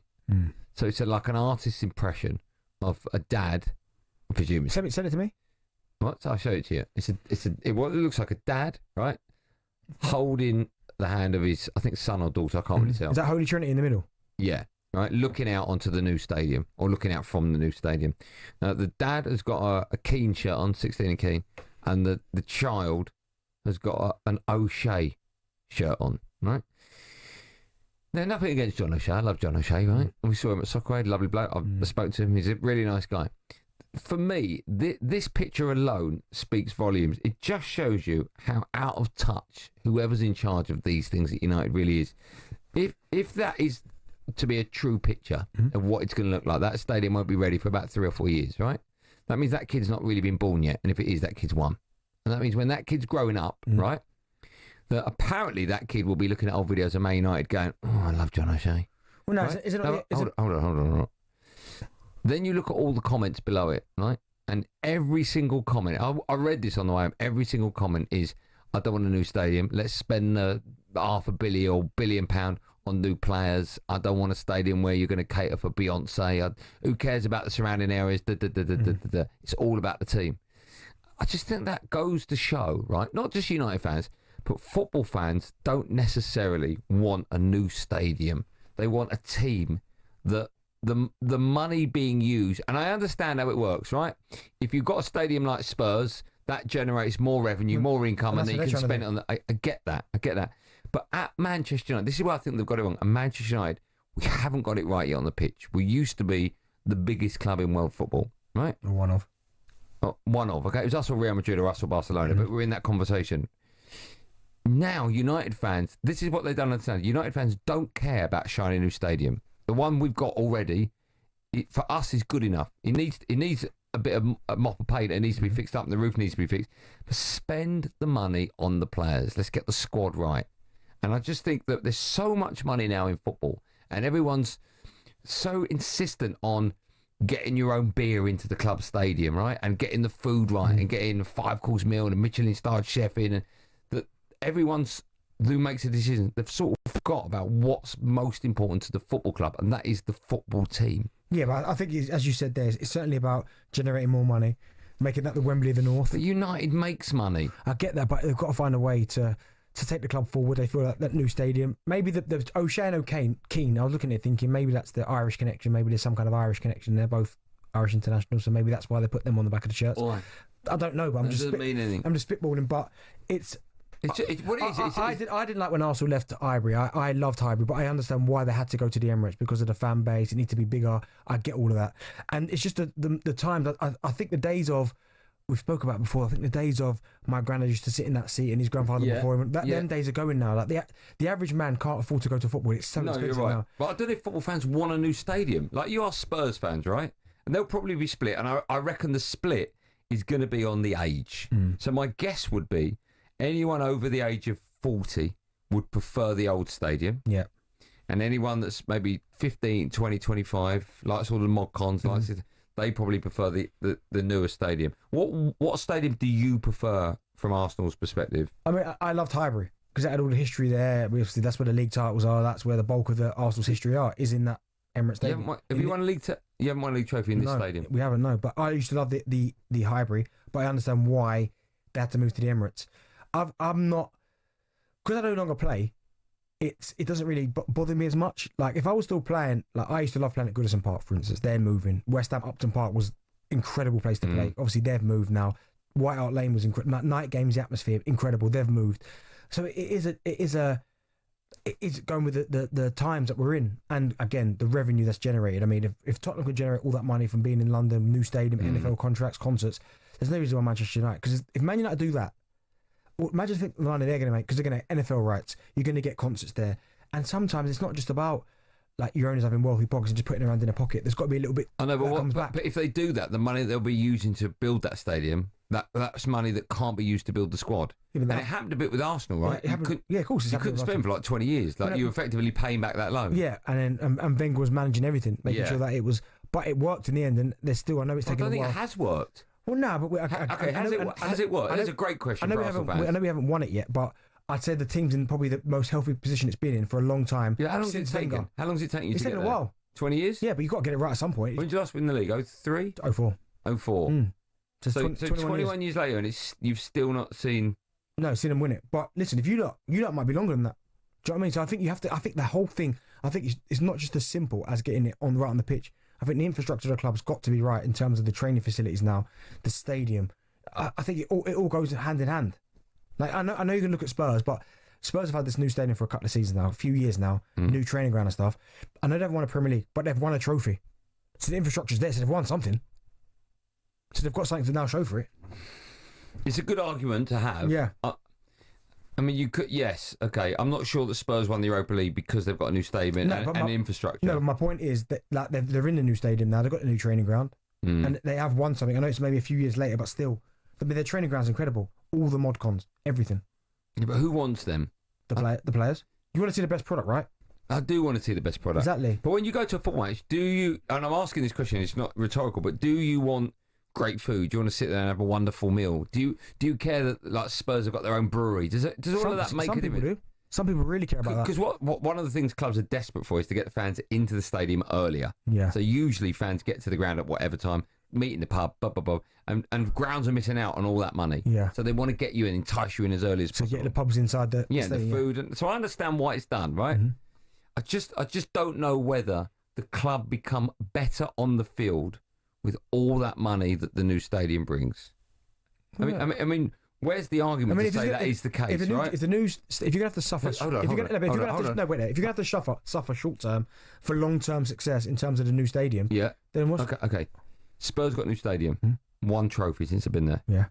So it's like an artist's impression of a dad, I presume. Send it to me. What? I'll show it to you. It looks like a dad, right? Holding the hand of his, I think, son or daughter. I can't really tell. Is that Holy Trinity in the middle? Yeah. Right, looking out onto the new stadium, or looking out from the new stadium. The dad has got a Keane shirt on, 16 and Keane, and the child has got an O'Shea shirt on, right? Now, nothing against John O'Shea. I love John O'Shea, right? We saw him at Soccer Aid, lovely bloke. I spoke to him. He's a really nice guy. For me, this picture alone speaks volumes. It just shows you how out of touch whoever's in charge of these things at United really is. If that is to be a true picture of what it's going to look like, that stadium won't be ready for about 3 or 4 years, right? That means that kid's not really been born yet, and if it is, that kid's won. And that means when that kid's growing up, right, that apparently that kid will be looking at old videos of Man United going, oh, I love John O'Shea. Well, no, right? Hold on. Then you look at all the comments below it, right? And every single comment, I read this on the way home, every single comment is, I don't want a new stadium. Let's spend £500 million or £1 billion on new players. I don't want a stadium where you're going to cater for Beyonce. Who cares about the surrounding areas? It's all about the team. I just think that goes to show, right? Not just United fans, but football fans don't necessarily want a new stadium. They want a team that the money being used, and I understand how it works, right? If you've got a stadium like Spurs, that generates more revenue, more income, and then you can spend it on I get that. But at Manchester United, this is where I think they've got it wrong. At Manchester United, we haven't got it right yet on the pitch. We used to be the biggest club in world football, right? One of. Okay. It was us or Real Madrid or us or Barcelona, but we're in that conversation. Now, United fans, this is what they don't understand. United fans don't care about a shiny new stadium. The one we've got already, for us, is good enough. It needs a bit of a mop of paint. It needs to be fixed up, and the roof needs to be fixed. But spend the money on the players. Let's get the squad right. And I just think that there's so much money now in football, and everyone's so insistent on getting your own beer into the club stadium, right? And getting the food right, and getting a 5-course meal and a Michelin-starred chef in, and that everyone's who makes a decision, they've sort of forgot about what's most important to the football club, and that is the football team. Yeah, but I think, as you said there, it's certainly about generating more money, making that the Wembley of the North. But United makes money. I get that, but they've got to find a way to take the club forward. They feel like that new stadium. Maybe the O'Shea and O'Kane, I was looking at it thinking maybe that's the Irish connection. Maybe there's some kind of Irish connection. They're both Irish internationals, so maybe that's why they put them on the back of the shirts. Why? I don't know, but I'm just spitballing. But it's what it is. I didn't like when Arsenal left Highbury. I loved Highbury, but I understand why they had to go to the Emirates because of the fan base. It needs to be bigger. I get all of that, and it's just the time that I think the days of. We've spoke about before. I think the days of my granddad used to sit in that seat and his grandfather before him. Them days are going now. Like the average man can't afford to go to football. It's so expensive you're right. now. But I don't know if football fans want a new stadium. Like you are Spurs fans, right? And they'll probably be split. And I reckon the split is going to be on the age. So my guess would be anyone over the age of 40 would prefer the old stadium. Yeah. And anyone that's maybe 15, 20, 25, like sort of mod cons, they probably prefer the newer stadium. What stadium do you prefer from Arsenal's perspective? I mean, I loved Highbury because it had all the history there. Obviously, that's where the league titles are. That's where the bulk of the Arsenal's history is in that Emirates Stadium. You haven't won a league trophy in this stadium? We haven't, no. But I used to love the Highbury, but I understand why they had to move to the Emirates. I'm not... Because I no longer play, it doesn't really bother me as much. Like, if I was still playing... Like, I used to love playing at Goodison Park, for instance. They're moving. West Ham Upton Park was incredible place to play. Obviously, they've moved now. White Hart Lane was incredible. Night games, the atmosphere, incredible. They've moved. So it is going with the times that we're in, and again the revenue that's generated. I mean, if Tottenham could generate all that money from being in London, new stadium, NFL contracts, concerts, there's no reason why Manchester United. Because if Man United do that, well, imagine the money they're going to make because they're going to NFL rights. You're going to get concerts there, and sometimes it's not just about like your owners having wealthy pockets and just putting it around in a pocket. There's got to be a little bit. I know, but if they do that, the money they'll be using to build that stadium. That's money that can't be used to build the squad. And it happened a bit with Arsenal, right? Yeah, of course. You couldn't spend for like 20 years. Like you were effectively paying back that loan. Yeah, and then and Wenger was managing everything, making sure that it was. But it worked in the end, and there's still. I know it's taken a while. I don't think it has worked. Well, no, but has it worked? That's a great question. I know we haven't won it yet, but I'd say the team's in probably the most healthy position it's been in for a long time. Yeah, how long has it taken? How long has it taken you to get there? It's taken a while. 20 years? Yeah, but you've got to get it right at some point. When did you last win the league? 03? 04. 04. So 21 years later, and you've still not seen... No, seen them win it. But listen, if you lot might be longer than that. Do you know what I mean? So I think you have to... I think the whole thing... I think it's not just as simple as getting it right on the pitch. I think the infrastructure of the club's got to be right in terms of the training facilities now, the stadium. I think it all goes hand in hand. Like I know you can look at Spurs, but Spurs have had this new stadium for a couple of seasons now, a few years now, new training ground and stuff. I know they've won a Premier League, but they've won a trophy. So the infrastructure's there, so they've won something. So they've got something to now show for it. It's a good argument to have. Yeah. I mean, you could, yes, okay. I'm not sure that Spurs won the Europa League because they've got a new stadium and infrastructure. No, but my point is that like, they're in the new stadium now. They've got a new training ground, and they have won something. I know it's maybe a few years later, but still, their training ground's incredible. All the mod cons, everything. Yeah, but who wants them? The players. You want to see the best product, right? I do want to see the best product. Exactly. But when you go to a football match, do you? And I'm asking this question. It's not rhetorical, but do you want great food? Do you want to sit there and have a wonderful meal? Do you care that like Spurs have got their own brewery? Does all of that make a difference? Some people do. Some people really care about that. Because what one of the things clubs are desperate for is to get the fans into the stadium earlier. Yeah. So usually fans get to the ground at whatever time, meet in the pub, and grounds are missing out on all that money. Yeah. So they want to get you and entice you in as early as possible. So get the pubs inside the stadium, the food. And so I understand why it's done, right? Mm-hmm. I just don't know whether the club become better on the field with all that money that the new stadium brings. Yeah. I mean, where's the argument to say that is the case, right? If you're going to have to suffer... If you're going to have to suffer short term for long term success in terms of the new stadium, then what's... Okay. Spurs got a new stadium, won trophy since they've been there. Yeah.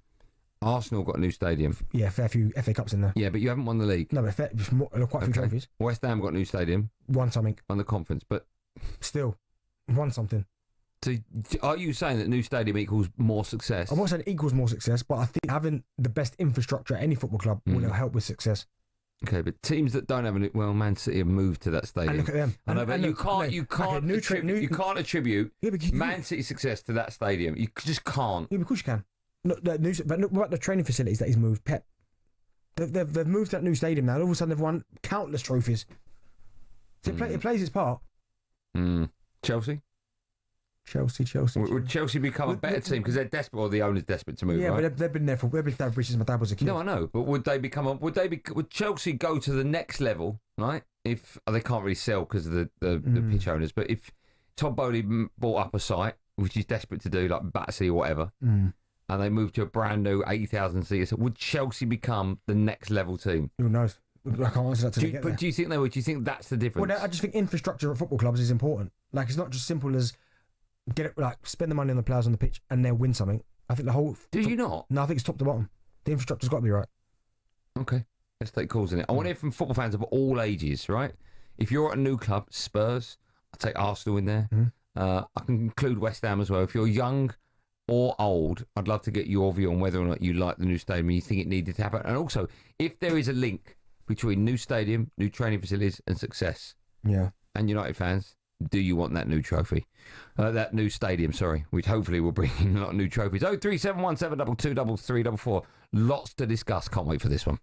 Arsenal got a new stadium. Yeah, fair few FA Cups in there. Yeah, but you haven't won the league. No, but quite a few trophies. West Ham got a new stadium. Won something. Won the conference, but... Still, won something. So, are you saying that new stadium equals more success? I'm not saying it equals more success, but I think having the best infrastructure at any football club will help with success. Okay, but teams that don't have Man City have moved to that stadium. And look at them. I know, but you can't attribute Man City's success to that stadium. You just can't. Yeah, of course you can. But look what about the training facilities that he's moved, Pep? They've moved to that new stadium now. All of a sudden, they've won countless trophies. So it plays its part. Chelsea. Would Chelsea become a better team because they're desperate, or the owner's desperate to move? Yeah, right? but they've been there since my dad was a kid. No, I know, but would Chelsea go to the next level? Right? If they can't really sell because of the pitch owners, but if Todd Bowley bought up a site, which he's desperate to do, like Battersea or whatever, and they moved to a brand new 80,000 seats, would Chelsea become the next level team? Who knows? I can't answer that till they get there. But do you think they would? Do you think that's the difference? Well, I just think infrastructure at football clubs is important. Like, it's not just simple as spend the money on the players on the pitch and they'll win something. I think the whole... Do you not? No, I think it's top to bottom. The infrastructure's got to be right. Okay. Let's take calls in it. I want to hear from football fans of all ages, right? If you're at a new club, Spurs, I'll take Arsenal in there. I can include West Ham as well. If you're young or old, I'd love to get your view on whether or not you like the new stadium and you think it needed to happen. And also, if there is a link between new stadium, new training facilities and success, and United fans, do you want that new trophy? That new stadium, sorry. Which hopefully will bring in a lot of new trophies. 03717 22 33 Lots to discuss. Can't wait for this one.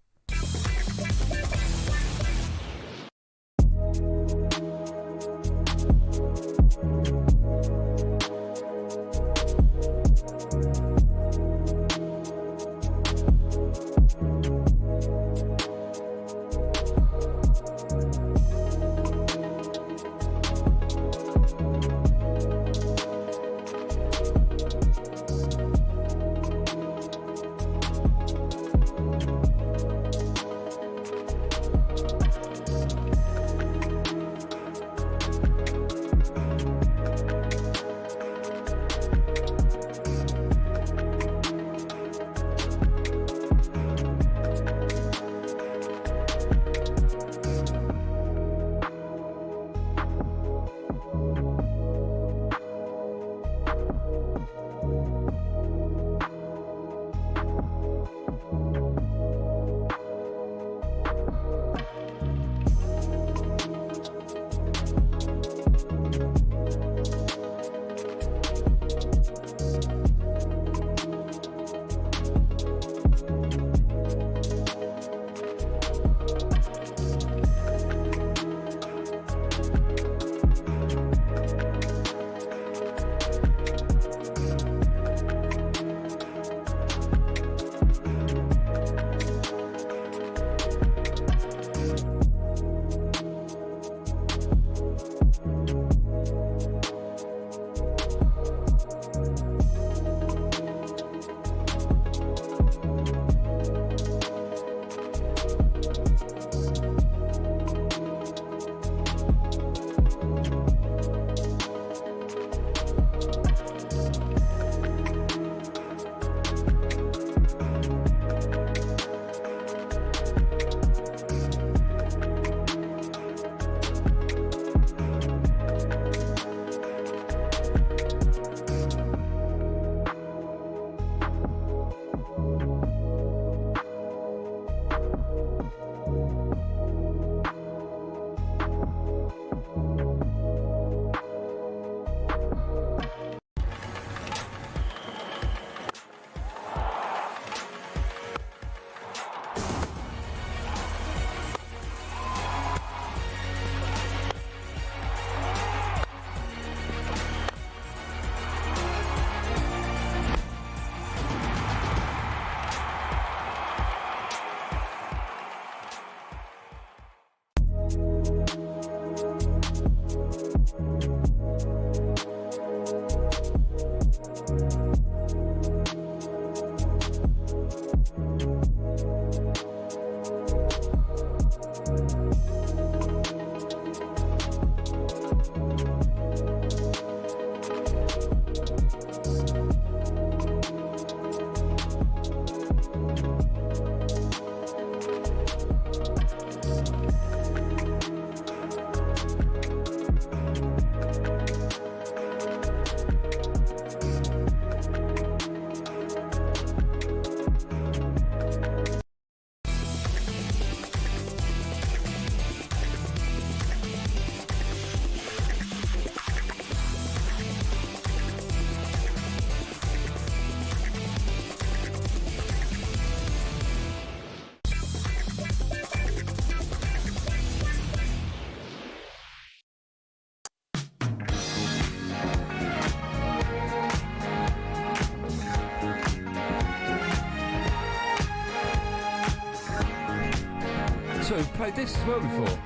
So we've played this as well before.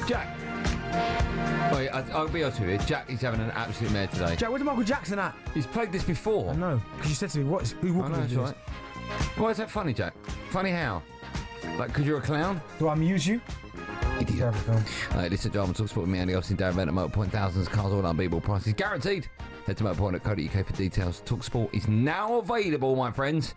Jack. Wait, I'll be honest with you. Jack is having an absolute mare today. Jack, where's Michael Jackson at? He's played this before. I know, because you said to me, who walking I know, with that's this? right. Why is that funny, Jack? Funny how? Like, because you're a clown? Do I amuse you? Idiot. Ladies and gentlemen, talkSPORT with me, Andy Goldstein Darren Bent at Motorpoint. Thousands of cars, all unbeatable prices guaranteed. Head to motorpoint.co.uk for details. talkSPORT is now available, my friends,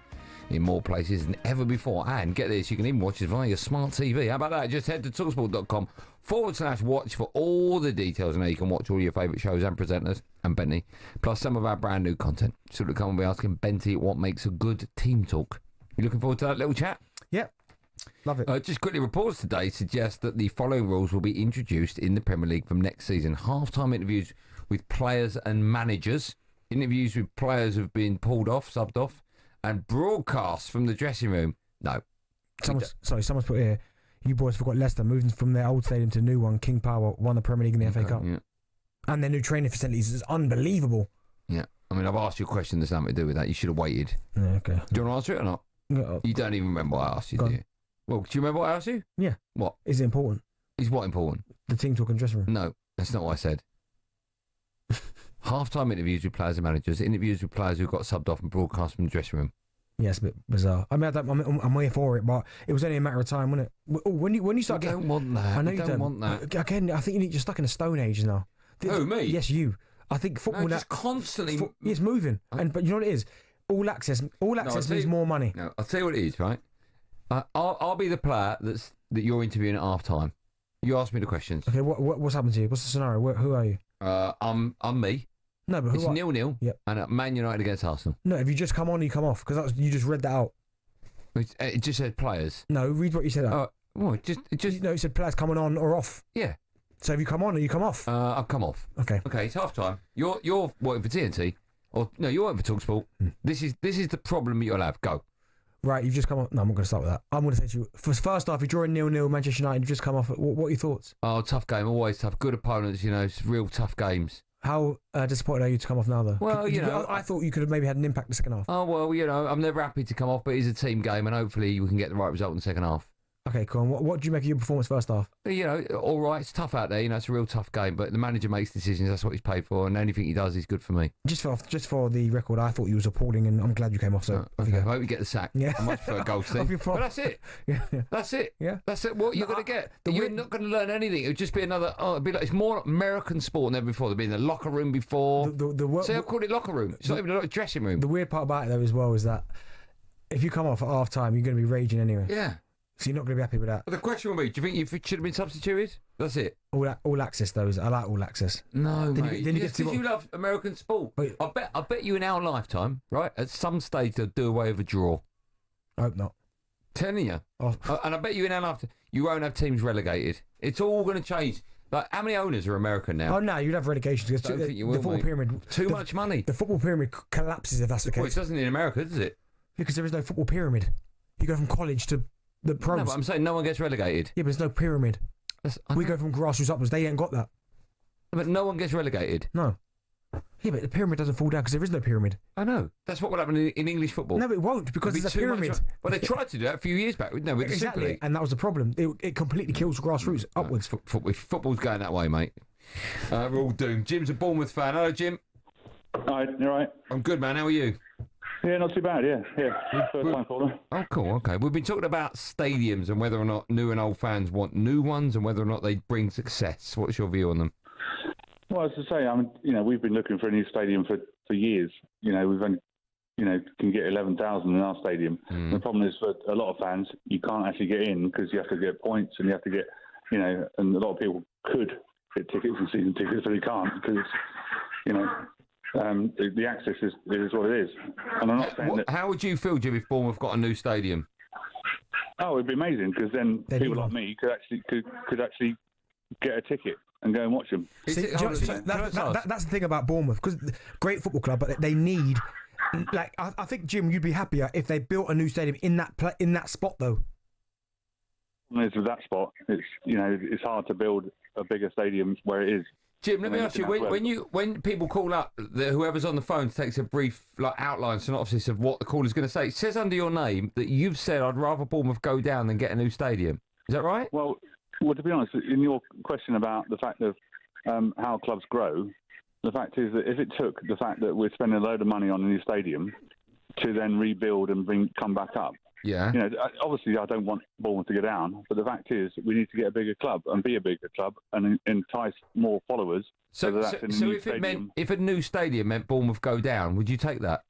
in more places than ever before. And get this, you can even watch us via your smart TV. How about that? Just head to talksport.com/watch for all the details. And now you can watch all your favourite shows and presenters and Bentley, plus some of our brand new content. So to come and be asking Bentley what makes a good team talk. You looking forward to that little chat? Yep. Love it. Just quickly, reports today suggest that the following rules will be introduced in the Premier League from next season. Half-time interviews with players and managers, interviews with players who've been pulled off, subbed off, and broadcasts from the dressing room. No. Someone's put here, you boys forgot Leicester moving from their old stadium to a new one. King Power won the Premier League and the FA Cup. Yeah. And their new training facilities is unbelievable. Yeah. I mean, I've asked you a question that's nothing to do with that. You should have waited. Yeah, okay. Do you want to answer it or not? No. You don't even remember what I asked you, do you? Well, do you remember what I asked you? Yeah. What? Is it important? Is what important? The team talk and dressing room. No, that's not what I said. Half-time interviews with players and managers, interviews with players who got subbed off and broadcast from the dressing room. Yeah, it's a bit bizarre. I mean, I'm here for it, but it was only a matter of time, wasn't it? When you start don't want that. I know We you don't want that. Again, I think you're stuck in a stone age now. Who, me? Yes, you. I think football just constantly. It's moving, but you know what it is? All access means more money. No, I'll tell you what it is, right? I'll be the player that you're interviewing at half time. You ask me the questions. Okay, what's happened to you? What's the scenario? Who are you? I'm me. No, but it's 0-0. Yep. And Man United against Arsenal. No, if you just come on, you come off because you just read that out. It just said players. No, read what you said. Well, it just no, it said players coming on or off. Yeah. So if you come on or you come off. I've come off. Okay. Okay, it's half time. You're working for TNT, or no, you're working for talkSPORT. This is the problem that you'll have. Go. Right, you've just come off. No, I'm not going to start with that. I'm going to say to you, first off, you're drawing 0-0 Manchester United, you've just come off. What are your thoughts? Oh, tough game, always tough. Good opponents, it's real tough games. How disappointed are you to come off now, though? Well, I thought you could have maybe had an impact in the second half. Oh, well, I'm never happy to come off, but it's a team game, and hopefully we can get the right result in the second half. Okay, cool. And what do you make of your performance first half? All right, it's tough out there. It's a real tough game, but the manager makes decisions. That's what he's paid for, and anything he does is good for me. Just for the record, I thought you was appalling, and I'm glad you came off. So okay. I hope you get the sack. Yeah. I much prefer Goldstein. But that's it. Yeah. That's it. Yeah. That's it. What you're going to get. You're not going to learn anything. It'll just be another. It'll be like it's more American sport than ever before. They've been in the locker room before. So I've called it locker room. It's not even a dressing room. The weird part about it though as well is that if you come off at half time, you're going to be raging anyway. Yeah. So you're not going to be happy with that. But the question will be, do you think you should have been substituted? That's it. All access, though. I like all access. No, mate. Because you love American sport. I bet you in our lifetime, right, at some stage they'll do away with a draw. I hope not. Telling you. And I bet you in our lifetime, you won't have teams relegated. It's all going to change. Like, how many owners are American now? Oh, no, you'd have relegation. I don't think you will, the football pyramid. Too much money. The football pyramid collapses if that's the case. Well, it doesn't in America, does it? Because there is no football pyramid. You go from college to the pros. No, but I'm saying no one gets relegated. Yeah, but there's no pyramid. We go from grassroots upwards. They ain't got that. But no one gets relegated. No. Yeah, but the pyramid doesn't fall down because there is no pyramid. I know. That's what will happen in English football. No, it won't because There'll there's be a too much- pyramid. Well, they tried to do that a few years back, no, with the Super Exactly, League. and that was the problem. It completely kills grassroots upwards. Football's going that way, mate. We're all doomed. Jim's a Bournemouth fan. Hello, Jim. Hi, you all right? I'm good, man. How are you? Yeah, not too bad, yeah. First time caller. Oh, cool. Okay. We've been talking about stadiums and whether or not new and old fans want new ones and whether or not they bring success. What's your view on them? Well, as I say, we've been looking for a new stadium for years. We've only, can get 11,000 in our stadium. Mm. The problem is for a lot of fans, you can't actually get in because you have to get points and you have to get, and a lot of people could get tickets and season tickets, but they can't because, the access is what it is. And I'm not saying that. How would you feel, Jim, if Bournemouth got a new stadium? Oh, it'd be amazing because then people like me could actually get a ticket and go and watch them. That's the thing about Bournemouth, because great football club, but they need. Like I think, Jim, you'd be happier if they built a new stadium in that spot, though. With that spot, it's hard to build a bigger stadium where it is. Jim, let me ask you: when people call up, whoever's on the phone takes a brief outline, synopsis of what the caller's going to say. It says under your name that you've said, "I'd rather Bournemouth go down than get a new stadium." Is that right? Well, to be honest, in your question about the fact of how clubs grow, the fact is that if it took the fact that we're spending a load of money on a new stadium to then rebuild and come back up. Yeah. Obviously, I don't want Bournemouth to go down, but the fact is we need to get a bigger club and be a bigger club and entice more followers. So if a new stadium meant Bournemouth go down, would you take that?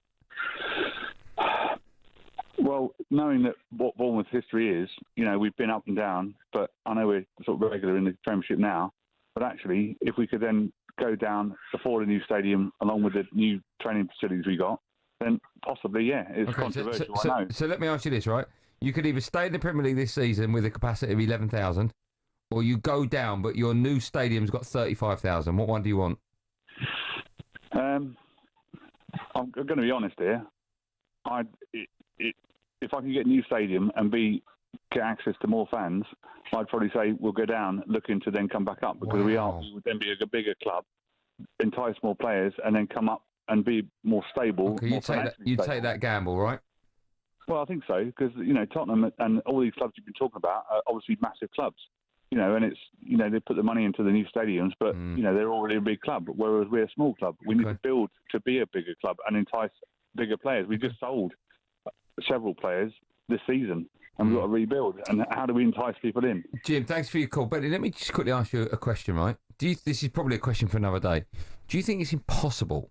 Well, knowing that what Bournemouth's history is, we've been up and down, but I know we're sort of regular in the Premiership now. But actually, if we could then go down before the new stadium, along with the new training facilities we got, then possibly, yeah, it's controversial. I know. So let me ask you this, right? You could either stay in the Premier League this season with a capacity of 11,000, or you go down, but your new stadium's got 35,000. What one do you want? I'm going to be honest here. If I can get a new stadium and get access to more fans, I'd probably say we'll go down, looking to then come back up because we would then be a bigger club, entice more players, and then come up and be more stable. Okay, you'd take that gamble, right? Well, I think so because Tottenham and all these clubs you've been talking about are obviously massive clubs. And it's they put the money into the new stadiums, but they're already a big club. Whereas we're a small club, we need to build to be a bigger club and entice bigger players. We just sold several players this season, and we've got to rebuild. And how do we entice people in? Jim, thanks for your call. But let me just quickly ask you a question, right? This is probably a question for another day. Do you think it's impossible,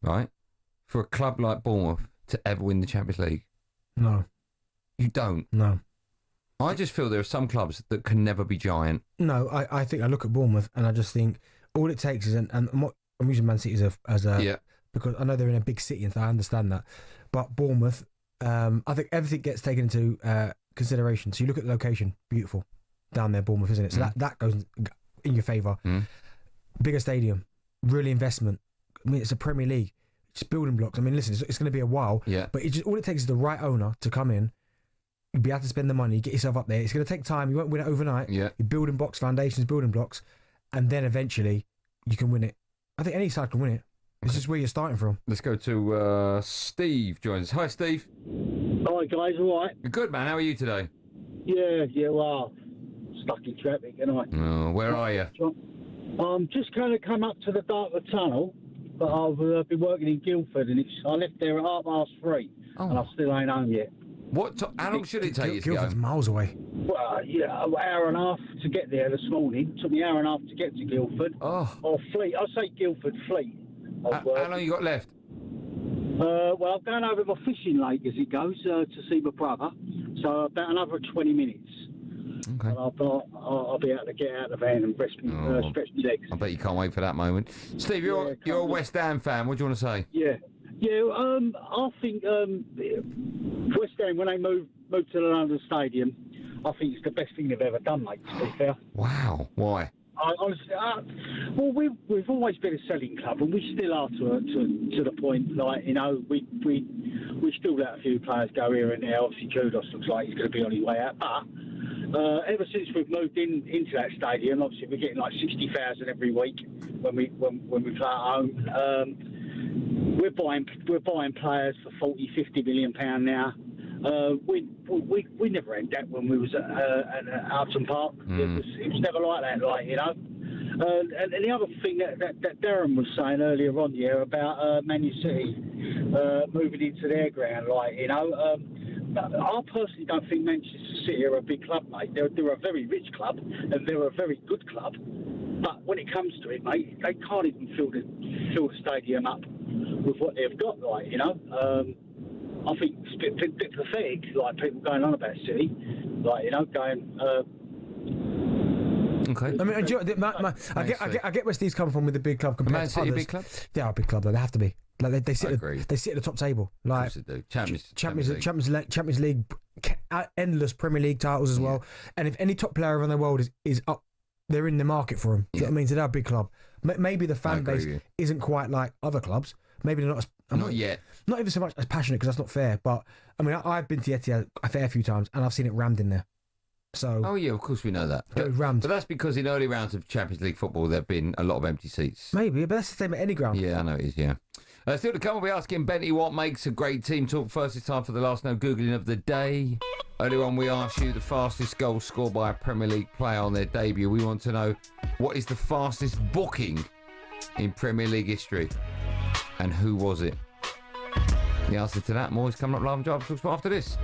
right, for a club like Bournemouth to ever win the Champions League? No. You don't? No. I just feel there are some clubs that can never be giant. No, I think I look at Bournemouth and I just think all it takes is, and I'm using Man City as a because I know they're in a big city and so I understand that. But Bournemouth, I think everything gets taken into consideration. So you look at the location, beautiful down there, Bournemouth, isn't it? So that goes in your favour. Bigger stadium, really investment. I mean, it's a Premier League. It's building blocks. I mean, listen, it's going to be a while. Yeah. But all it takes is the right owner to come in. You'll be able to spend the money, get yourself up there. It's going to take time. You won't win it overnight. Yeah. You're building blocks, foundations, building blocks, and then eventually you can win it. I think any side can win it. It's just where you're starting from. Let's go to Steve joins us. Hi, Steve. Hi, guys. All right? Good, man. How are you today? Yeah, well, stuck in traffic, and Oh, where are you? Just kind of come up to the Dartford Tunnel, but I've been working in Guildford, and I left there at 3:30, and I still ain't home yet. How long should it take you to Guildford's miles away. Well, yeah, an hour and a half to get there this morning. Took me an hour and a half to get to Guildford. Oh. Or Fleet. I say Guildford, Fleet. How long you got left? Well, I'm going over my fishing lake as it goes to see my brother. So about another 20 minutes. Okay. And I'll be able to get out of the van and stretch my legs. I bet you can't wait for that moment. Steve, you're a West Ham fan. What do you want to say? Yeah. I think West Ham, when they moved to the London Stadium, I think it's the best thing they've ever done, mate, to be fair. Wow. Why? Honestly, well, we've always been a selling club, and we still are to the point. Like, we still let a few players go here and there. Obviously, Kudos looks like he's going to be on his way out, but Ever since we've moved into that stadium, obviously we're getting like 60,000 every week when we play at home. We're buying players for 40, 50 million pound now. We never had that when we was at Upton Park. It was never like that, like, you know. And the other thing that Darren was saying earlier on, about Man City moving into their ground, like, you know. I personally don't think Manchester City are a big club, mate. They're a very rich club and they're a very good club. But when it comes to it, mate, they can't even fill the stadium up with what they've got, like, you know. I think it's a bit pathetic, like people going on about City, like, you know, going. Okay. I mean, I get where Steve's coming from with the big club compared Man to City, others. big club. They are a big club, though. They have to be. Like they sit agree. they sit at the top table. Like Of course they do. Champions League, endless Premier League titles as well. And if any top player around the world is up, they're in the market for them. Do you know what I mean? So they're a big club. Maybe the fan base isn't quite like other clubs. Maybe they're not as not yet. Not even so much as passionate, because that's not fair. But I mean, I've been to Etihad a fair few times, and I've seen it rammed in there. So Oh yeah, of course we know that. But that's because in early rounds of Champions League football there've been a lot of empty seats. Maybe, but that's the same at any ground. Yeah, I know it is, yeah. Still to come, we'll be asking Benty what makes a great team. Talk first, it's time for the last no Googling of the day. Earlier on, we asked you the fastest goal scored by a Premier League player on their debut. We want to know what is the fastest booking in Premier League history, and who was it? The answer to that and more is coming up live on Drive talkSPORT after this.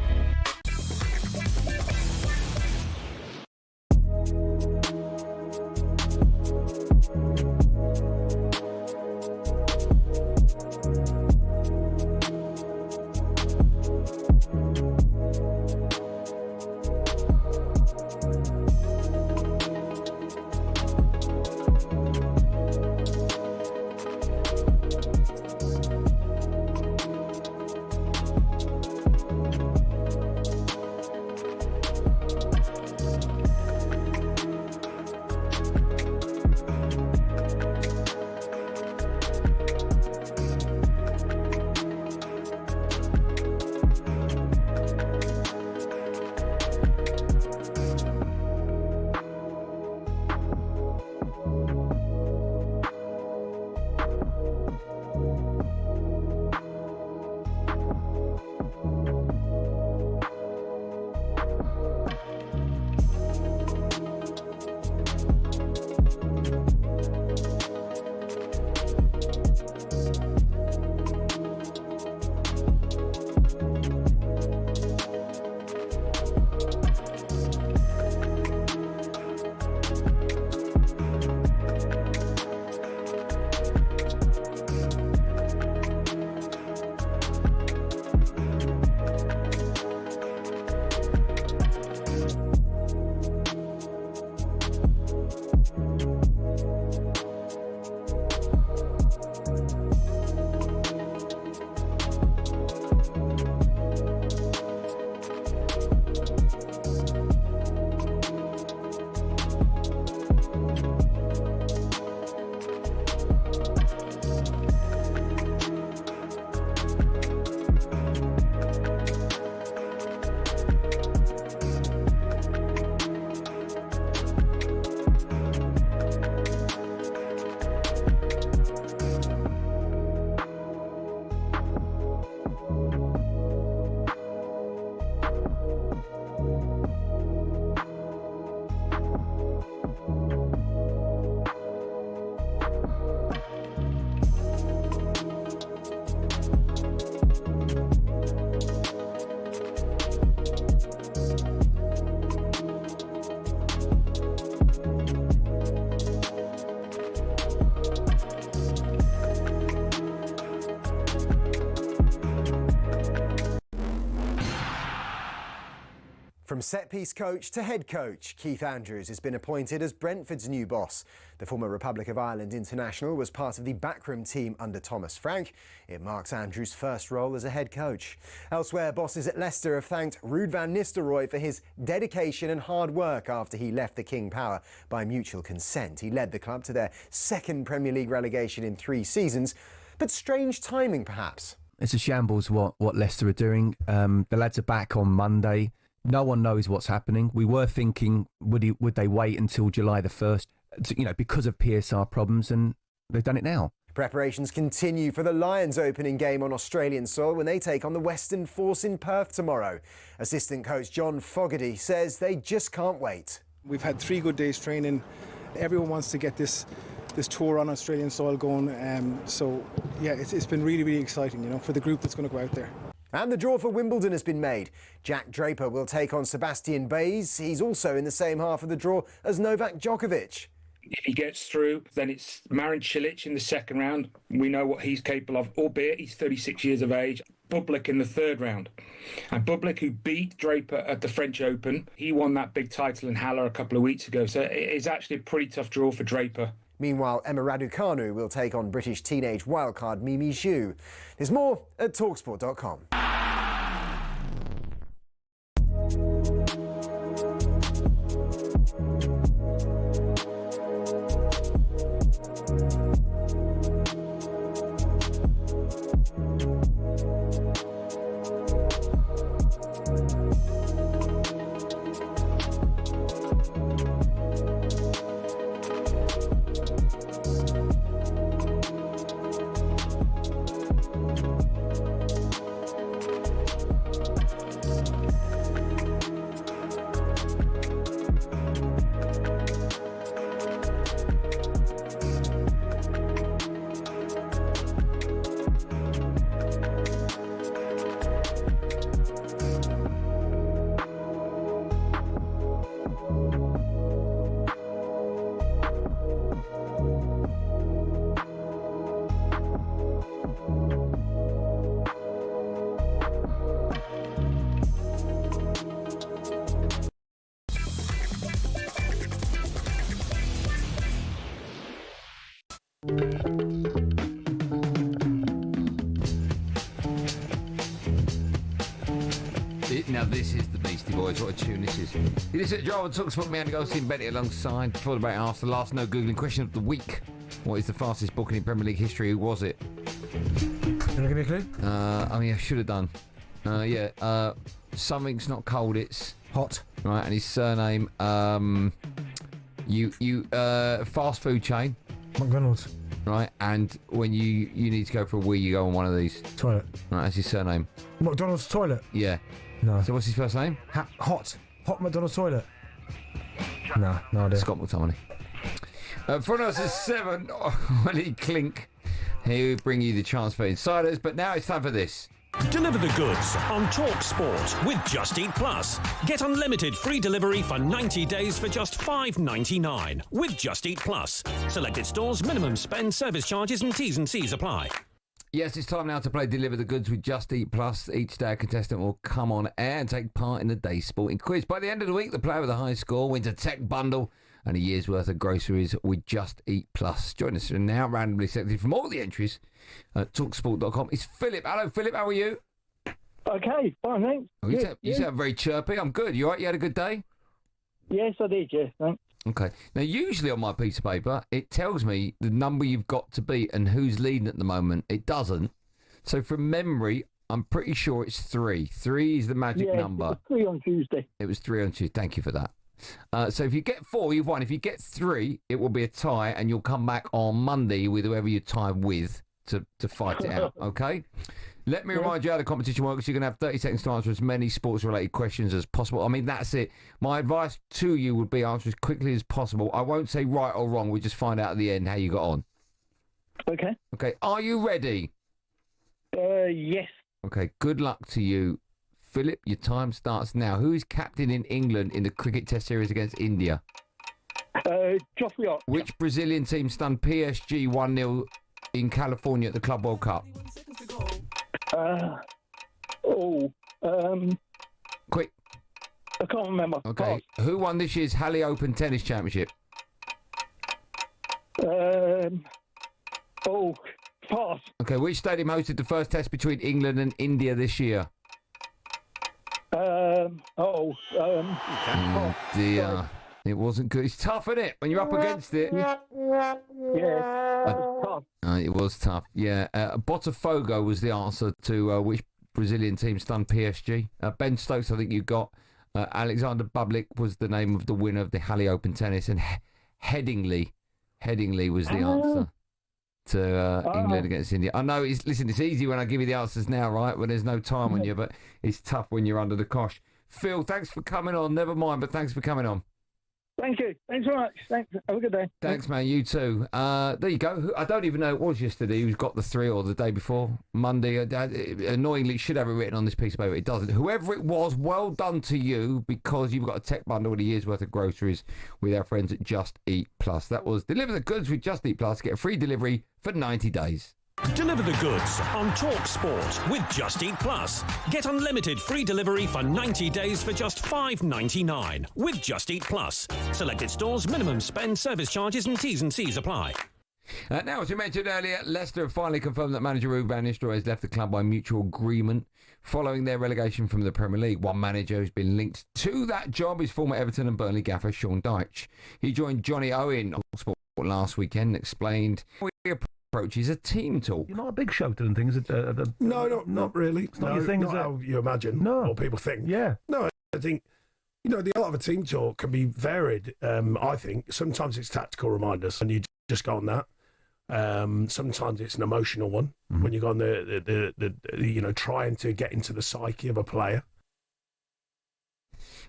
From set-piece coach to head coach, Keith Andrews has been appointed as Brentford's new boss. The former Republic of Ireland international was part of the backroom team under Thomas Frank. It marks Andrews' first role as a head coach. Elsewhere, bosses at Leicester have thanked Ruud van Nistelrooy for his dedication and hard work after he left the King Power by mutual consent. He led the club to their second Premier League relegation in 3 seasons, but strange timing perhaps. It's a shambles what Leicester are doing. The lads are back on Monday. No one knows what's happening. We were thinking, would they wait until July the 1st, because of PSR problems, and they've done it now. Preparations continue for the Lions opening game on Australian soil when they take on the Western Force in Perth tomorrow. Assistant coach John Fogarty says they just can't wait. We've had 3 good days training. Everyone wants to get this tour on Australian soil going. So, yeah, it's been really, really exciting, for the group that's going to go out there. And the draw for Wimbledon has been made. Jack Draper will take on Sebastian Baez. He's also in the same half of the draw as Novak Djokovic. If he gets through, then it's Marin Cilic in the second round. We know what he's capable of, albeit he's 36 years of age. Bublik in the third round. And Bublik, who beat Draper at the French Open, he won that big title in Halle a couple of weeks ago. So it's actually a pretty tough draw for Draper. Meanwhile, Emma Raducanu will take on British teenage wildcard Mimi Zhu. There's more at talkSPORT.com. Now this is the Beastie Boys. What a tune this is. You listen to Joe on talkSPORT. Andy Goldstein Bent alongside. Before the break, asked the last no Googling question of the week. What is the fastest booking in Premier League history? Who was it? You want to give me a clue? I should have done. Something's not cold. It's hot. Right, and his surname. Fast food chain. McDonald's. Right, and when you need to go for a wee, you go on one of these. Toilet. Right, that's his surname. McDonald's toilet. Yeah. No. So what's his first name? Hot McDonald's toilet. No idea. Scott McTominay. For us is 7. Ollie Clink. He'll bring you the chance for insiders, but now it's time for this. Deliver the goods on talkSPORT with Just Eat Plus. Get unlimited free delivery for 90 days for just $5.99 with Just Eat Plus. Selected stores, minimum spend, service charges and T's and C's apply. Yes, it's time now to play Deliver the Goods with Just Eat Plus. Each day a contestant will come on air and take part in the day's sporting quiz. By the end of the week, the player with the highest score wins a tech bundle and a year's worth of groceries with Just Eat Plus. Join us now, randomly selected from all the entries at talksport.com. It's Philip. Hello, Philip. How are you? Okay, fine, thanks. Oh, you sound very chirpy. I'm good. You all right? You had a good day? Yes, I did, yeah, thanks. Okay. Now, usually on my piece of paper, it tells me the number you've got to beat and who's leading at the moment. It doesn't. So from memory, I'm pretty sure it's 3. 3 is the magic number. It was 3 on Tuesday. It was 3 on Tuesday. Thank you for that. So if you get 4, you've won. If you get 3, it will be a tie, and you'll come back on Monday with whoever you tie with to fight it out. Okay? Let me remind you how the competition works. You're going to have 30 seconds to answer as many sports-related questions as possible. I mean, that's it. My advice to you would be answer as quickly as possible. I won't say right or wrong. We'll just find out at the end how you got on. Okay. Okay. Are you ready? Yes. Okay. Good luck to you. Philip, your time starts now. Who is captain in England in the cricket test series against India? Geoffrey Ott. Which Brazilian team stunned PSG 1-0 in California at the Club World Cup? Quick. I can't remember. Okay. Pass. Who won this year's Halle Open Tennis Championship? Pass. Okay. Which stadium hosted the first test between England and India this year? Dear. It wasn't good. It's tough, isn't it? When you're up against it. Yeah. Tough. It was tough. Yeah. Botafogo was the answer to which Brazilian team stunned PSG. Ben Stokes, I think you got. Alexander Bublik was the name of the winner of the Halle Open Tennis, and Headingley was the answer to England against India. I know, it's easy when I give you the answers now, right, when there's no time on you, but it's tough when you're under the cosh. Phil, thanks for coming on. Never mind, but thanks for coming on. Thank you. Thanks very much. Thanks. Have a good day. Thanks, man. You too. There you go. I don't even know it was yesterday who's got the 3 or the day before. Monday. Annoyingly, should have it written on this piece of paper. It doesn't. Whoever it was, well done to you, because you've got a tech bundle with a year's worth of groceries with our friends at Just Eat Plus. That was Deliver the Goods with Just Eat Plus. Get a free delivery for 90 days. Deliver the goods on talkSPORT with Just Eat Plus. Get unlimited free delivery for 90 days for just $5.99 with Just Eat Plus. Selected stores, minimum spend, service charges and T's and C's apply. Now, as we mentioned earlier, Leicester have finally confirmed that manager Ruud van Nistelrooy has left the club by mutual agreement following their relegation from the Premier League. One manager who's been linked to that job is former Everton and Burnley gaffer Sean Dyche. He joined Johnny Owen on talkSPORT last weekend and explained how he approaches a team talk. You're not a big shouter and things. No, not really. It's not your thing, not is it? how you imagine. No. Or people think. Yeah. No, I think, the art of a team talk can be varied. I think sometimes it's tactical reminders and you just go on that. Sometimes it's an emotional one when you go on the trying to get into the psyche of a player.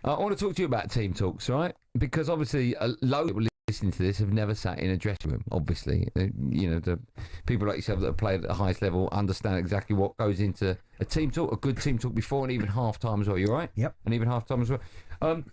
I want to talk to you about team talks, right? Because obviously a load of people listening to this have never sat in a dressing room, obviously. The people like yourself that have played at the highest level understand exactly what goes into a team talk, a good team talk before and even half-time as well. You all right? Yep. And even half-time as well.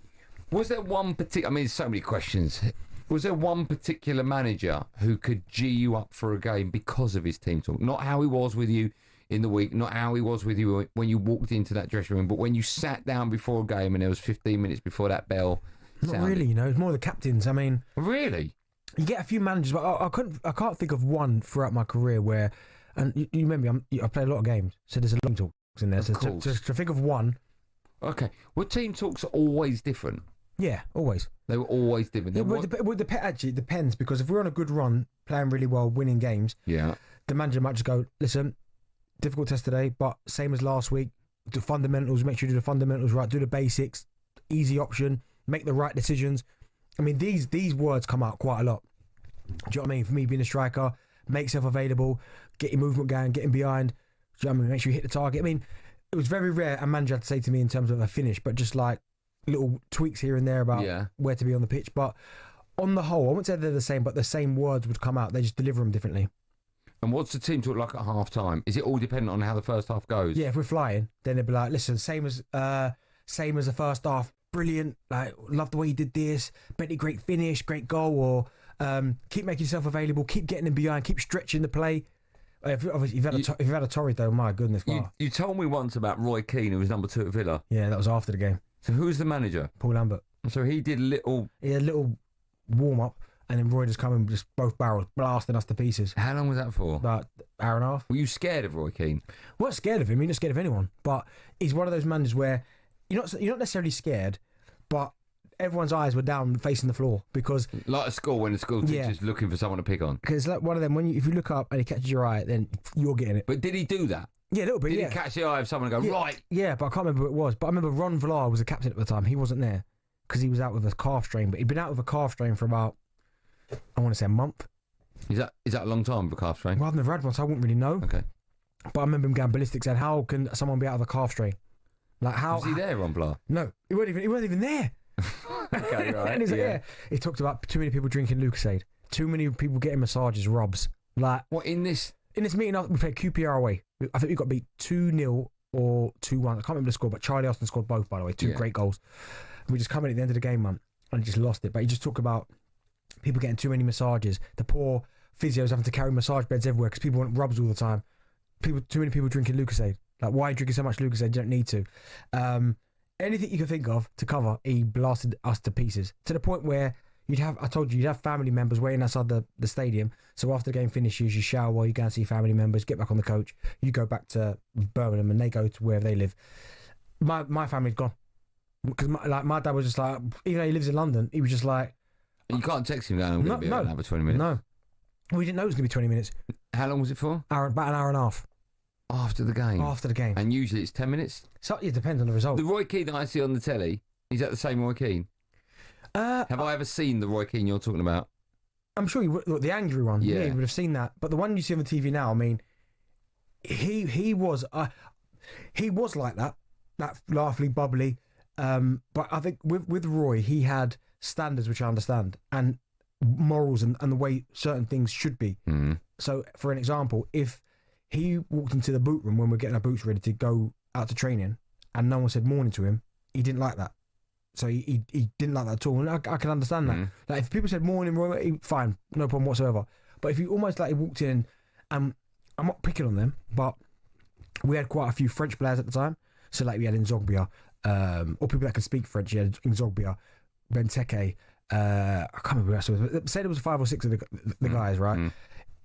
Was there one particular... I mean, there's so many questions. Was there one particular manager who could G you up for a game because of his team talk? Not how he was with you in the week, not how he was with you when you walked into that dressing room, but when you sat down before a game and there was 15 minutes before that bell sounded. Not really, it's more the captains. I mean... Really? You get a few managers, but I can't think of one throughout my career where... And you remember, I played a lot of games, so there's a lot of talks in there. Of So course. to think of one... Okay. Well, team talks are always different. Yeah, always. They were always different. Actually, it depends, because if we're on a good run, playing really well, winning games, yeah, the manager might just go, listen, difficult test today, but same as last week, the fundamentals, make sure you do the fundamentals right, do the basics, easy option, make the right decisions. I mean, these words come out quite a lot. Do you know what I mean? For me, being a striker, make yourself available, get your movement going, getting behind, do you know what I mean? Make sure you hit the target. I mean, it was very rare a manager had to say to me in terms of a finish, but just like little tweaks here and there about where to be on the pitch. But on the whole, I wouldn't say they're the same, but the same words would come out. They just deliver them differently. And what's the team talk like at half time? Is it all dependent on how the first half goes? Yeah, if we're flying, then they'd be like, listen, same as the first half, brilliant, like, love the way you did this, Bentley, great finish, great goal, or keep making yourself available, keep getting them behind, keep stretching the play. Obviously, if you've had a torrid though, my goodness. You told me once about Roy Keane, who was number 2 at Villa. Yeah, that was after the game. So who was the manager? Paul Lambert. So he did a little warm-up, and then Roy just come and just both barrels blasting us to pieces. How long was that for? About an hour and a half. Were you scared of Roy Keane? Well, not scared of him. You're not scared of anyone. But he's one of those managers where you're not necessarily scared, but everyone's eyes were down facing the floor because... Like at school, when the school teacher's looking for someone to pick on. Because like one of them, if you look up and he catches your eye, then you're getting it. But did he do that? Yeah, a little bit, Did he catch the eye of someone and go, right? Yeah, but I can't remember who it was. But I remember Ron Vlaar was the captain at the time. He wasn't there because he was out with a calf strain. But he'd been out with a calf strain for about, I want to say, a month. Is that a long time for a calf strain? Well, I've never had one, so I wouldn't really know. Okay. But I remember him going ballistic, saying, how can someone be out of a calf strain? Like, how... Was he there, Ron Vlaar? No, he wasn't even there. Okay, right. And he's like, yeah. He talked about too many people drinking Lucozade, too many people getting massages, Robs. Like, what, in this meeting, we played QPR away. I think we got beat 2-0 or 2-1. I can't remember the score, but Charlie Austin scored both, by the way. Two great goals. We just come in at the end of the game, man, and he just lost it. But he just talked about people getting too many massages, the poor physios having to carry massage beds everywhere because people want rubs all the time. Too many people drinking Lucozade. Like, why are you drinking so much Lucozade? You don't need to. Anything you can think of to cover, he blasted us to pieces. To the point where you'd have family members waiting outside the stadium. So after the game finishes, you shower, you go and see family members, get back on the coach, you go back to Birmingham and they go to wherever they live. My family's gone. Because my dad was just like, even though he lives in London, he was just like... You can't text him going, I'm going to be out for 20 minutes. No. We didn't know it was going to be 20 minutes. How long was it for? About an hour and a half. After the game? After the game. And usually it's 10 minutes? So it depends on the result. The Roy Keane that I see on the telly, Is that the same Roy Keane? Have I ever seen the Roy Keane you're talking about? I'm sure you would. Look, the angry one. Yeah. You would have seen that. But the one you see on the TV now, I mean, he was like that laughably, bubbly. But I think with Roy, he had standards which I understand and morals and the way certain things should be. So, for an example, if he walked into the boot room when we're getting our boots ready to go out to training and no one said morning to him, he didn't like that. So he didn't like that at all. And I can understand that. Like, if people said morning, Roy, fine, no problem whatsoever. But if he almost like he walked in and I'm not picking on them, but we had quite a few French players at the time. So like we had Nzogbia, or people that could speak French. You had Nzogbia, Benteke, I can't remember who else it was. Say there was 5 or 6 of the guys, right?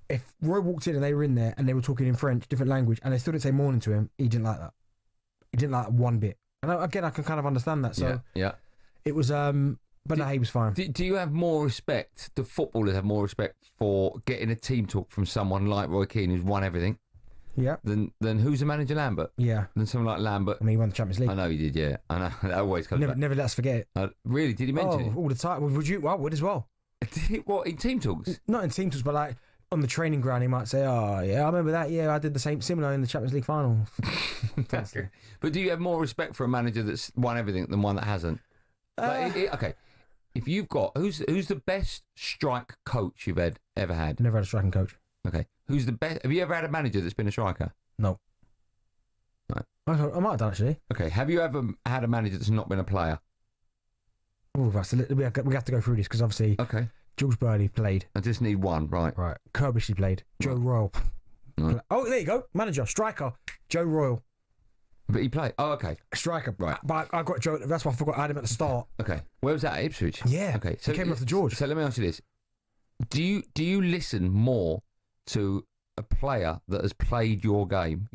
If Roy walked in and they were in there and they were talking in French, different language, and they still didn't say morning to him, he didn't like that. He didn't like that one bit. And again, I can kind of understand that. So yeah. It was, but no, he was fine. Do you have more respect? Do footballers have more respect for getting a team talk from someone like Roy Keane, who's won everything? Yeah. Than who's the manager, Lambert? Yeah. Than someone like Lambert. I mean, he won the Champions League. I know he did. Yeah, I know that always comes back. Never let us forget it. Really? Did he mention it? All the time. Well, I would as well. What, in team talks? Not in team talks, but like on the training ground, he might say, "Oh, yeah, I remember that. Yeah, I did the similar in the Champions League final." But do you have more respect for a manager that's won everything than one that hasn't? Okay, if you've got who's the best strike coach you've ever had? Never had a striking coach. Okay, who's the best? Have you ever had a manager that's been a striker? No. Right. I might have done actually. Okay, have you ever had a manager that's not been a player? All of us. We have to go through this because obviously, George Burley played. I just need one, right? Right. Kirbishley played. Joe Royle. Right. Oh, there you go. Manager, striker, Joe Royle. But he played. Oh, okay. Striker, right? But I got Joe. That's why I forgot I had him at the start. Okay. Where was that? At Ipswich. Yeah. Okay. So he came off the George. So let me ask you this: Do you listen more to a player that has played your game,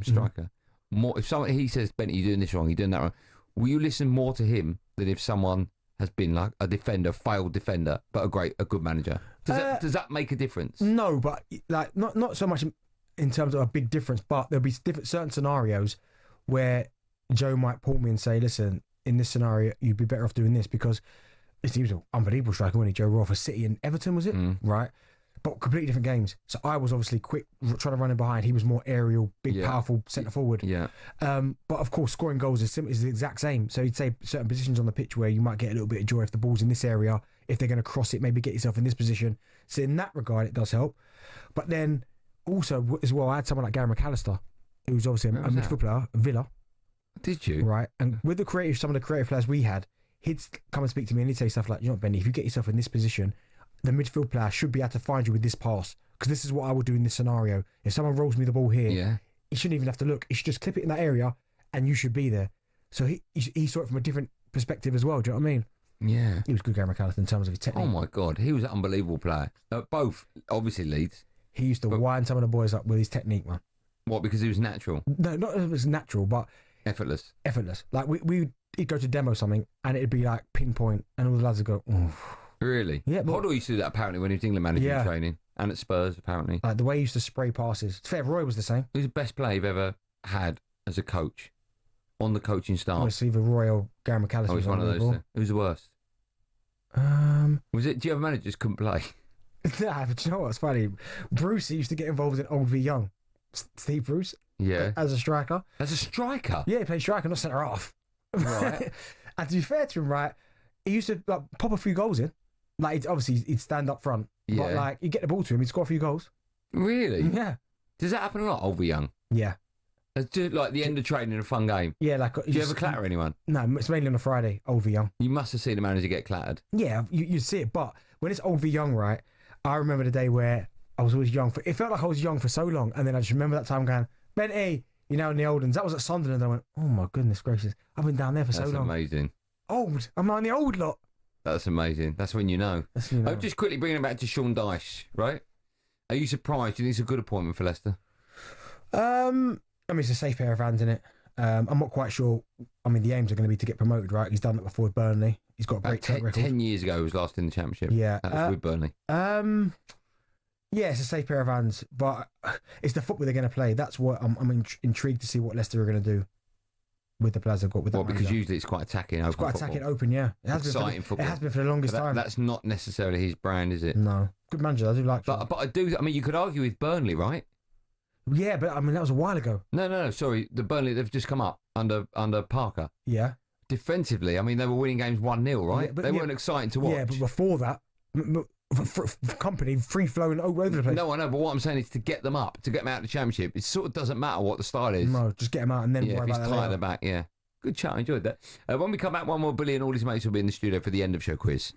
striker? More if someone he says, "Benny, you're doing this wrong. You're doing that wrong." Will you listen more to him than if someone has been like a defender, failed defender, but a good manager? Does that make a difference? No, but like not so much in terms of a big difference, but there'll be certain scenarios where Joe might pull me and say, "Listen, in this scenario, you'd be better off doing this," because he was an unbelievable striker, wasn't he? Joe Royle for City and Everton, was it? Right? But completely different games. So I was obviously quick, trying to run in behind. He was more aerial, big, powerful centre forward. Yeah. But of course, scoring goals is the exact same. So you'd say certain positions on the pitch where you might get a little bit of joy if the ball's in this area. If they're going to cross it, maybe get yourself in this position. So in that regard, it does help. But then also as well, I had someone like Gary McAllister, who was obviously a midfield player, Villa. Did you? Right. And with some of the creative players we had, he'd come and speak to me and he'd say stuff like, "You know what, Benny, if you get yourself in this position, the midfield player should be able to find you with this pass, because this is what I would do in this scenario. If someone rolls me the ball here, he shouldn't even have to look. He should just clip it in that area and you should be there." So he saw it from a different perspective as well. Do you know what I mean? Yeah. He was good, Gary McAllister, in terms of his technique. Oh my God, he was an unbelievable player. Both, obviously, Leeds. He used to wind some of the boys up with his technique, man. What, because he was natural? No, not it was natural, but effortless. Like he'd go to demo something and it'd be like pinpoint, and all the lads would go, "Oof." Really? Yeah. Hoddle used to do that apparently when he was England manager in training, and at Spurs apparently. Like the way he used to spray passes. It's fair, Roy was the same. Who's the best player you've ever had as a coach on the coaching staff? Oh, it's either Roy or Gary McAllister. Oh, he's one of those two. Who's the worst? Was it? Do you have a manager just couldn't play? Nah, but you know what's funny? Bruce used to get involved in Old v Young. Steve Bruce. Yeah. As a striker. As a striker? Yeah, he played striker, not centre half. Right. And to be fair to him, right, he used to like pop a few goals in. Like obviously he'd stand up front, but like you get the ball to him, he'd score a few goals. Really? Yeah. Does that happen a lot, Old v Young? Yeah. Like the end of training, a fun game. Yeah, like. Do you ever clatter anyone? No, it's mainly on a Friday. Old v Young. You must have seen the manager get clattered. Yeah, you see it, but when it's Old v Young, right? I remember the day where I was always young. It felt like I was young for so long, and then I just remember that time going, "Benty, you know, in the old ones." That was at Sunderland. And I went, "Oh my goodness gracious, I've been down there for so long." That's amazing. Old, I'm not in the old lot. That's amazing. That's when you know. That's when you know. I'm just quickly bringing it back to Sean Dyche, right? Are you surprised? Do you think it's a good appointment for Leicester? I mean, it's a safe pair of hands, isn't it? I'm not quite sure. I mean, the aims are going to be to get promoted, right? He's done that before with Burnley. He's got a great track record. 10 years ago, he was last in the Championship. Yeah. That was with Burnley. Yeah, it's a safe pair of hands, but it's the football they're going to play. That's what I'm intrigued to see what Leicester are going to do. with the players they've got with that. Well, because usually it's quite attacking. Open it's quite football. attacking, open. Yeah, it has Exciting been football. It has been for the longest time. That's not necessarily his brand, is it? No, good manager. I do like. But I do. I mean, you could argue with Burnley, right? Yeah, but I mean that was a while ago. No. Sorry, the Burnley they've just come up under Parker. Yeah. Defensively, I mean they were winning games 1-0, right? Yeah, they weren't exciting to watch. Yeah, but before that, company free flowing over the place. No, I know, but what I'm saying is to get them up, to get them out of the Championship. It sort of doesn't matter what the style is. No, just get them out and then worry if about he's that tight at later. the back. Yeah, good chat. I enjoyed that. When we come back, one more Billy and all his mates will be in the studio for the end of show quiz.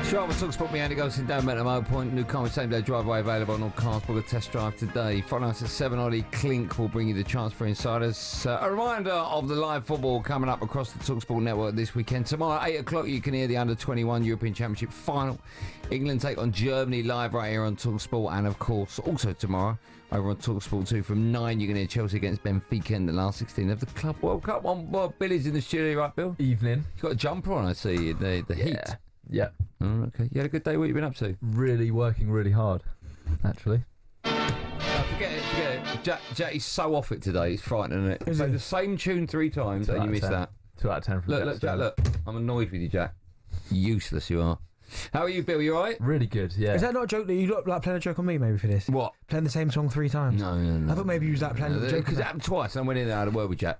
Drive with talkSPORT, me Andy Goldstein Darren Bent at Mile Point. New car with same day driveway available on all cars. Book a test drive today. Friday night at 7, Ollie Klink will bring you the Transfer Insiders. A reminder of the live football coming up across the talkSPORT network this weekend. Tomorrow at 8 o'clock you can hear the Under-21 European Championship final. England take on Germany live right here on talkSPORT. And of course, also tomorrow over on talkSPORT 2 from 9 you can hear Chelsea against Benfica in the last 16 of the Club World Cup. Well, Billy's in the studio, right, Bill? Evening. You've got a jumper on, I see, the heat. Yeah. Oh, okay. You had a good day. What have you been up to? Really working really hard, actually. Forget it. Jack is so off it today. He's frightening, isn't it? Played the same tune 3 times and you missed that. 2 out of 10 from Look, Jack, look. I'm annoyed with you, Jack. Useless you are. How are you, Bill? You all right? Really good, yeah. Is that not a joke that you look like playing a joke on me maybe for this? What? Playing the same song 3 times? No. I thought maybe you was like playing a joke. Because it happened twice. I went in there, I had a word with Jack.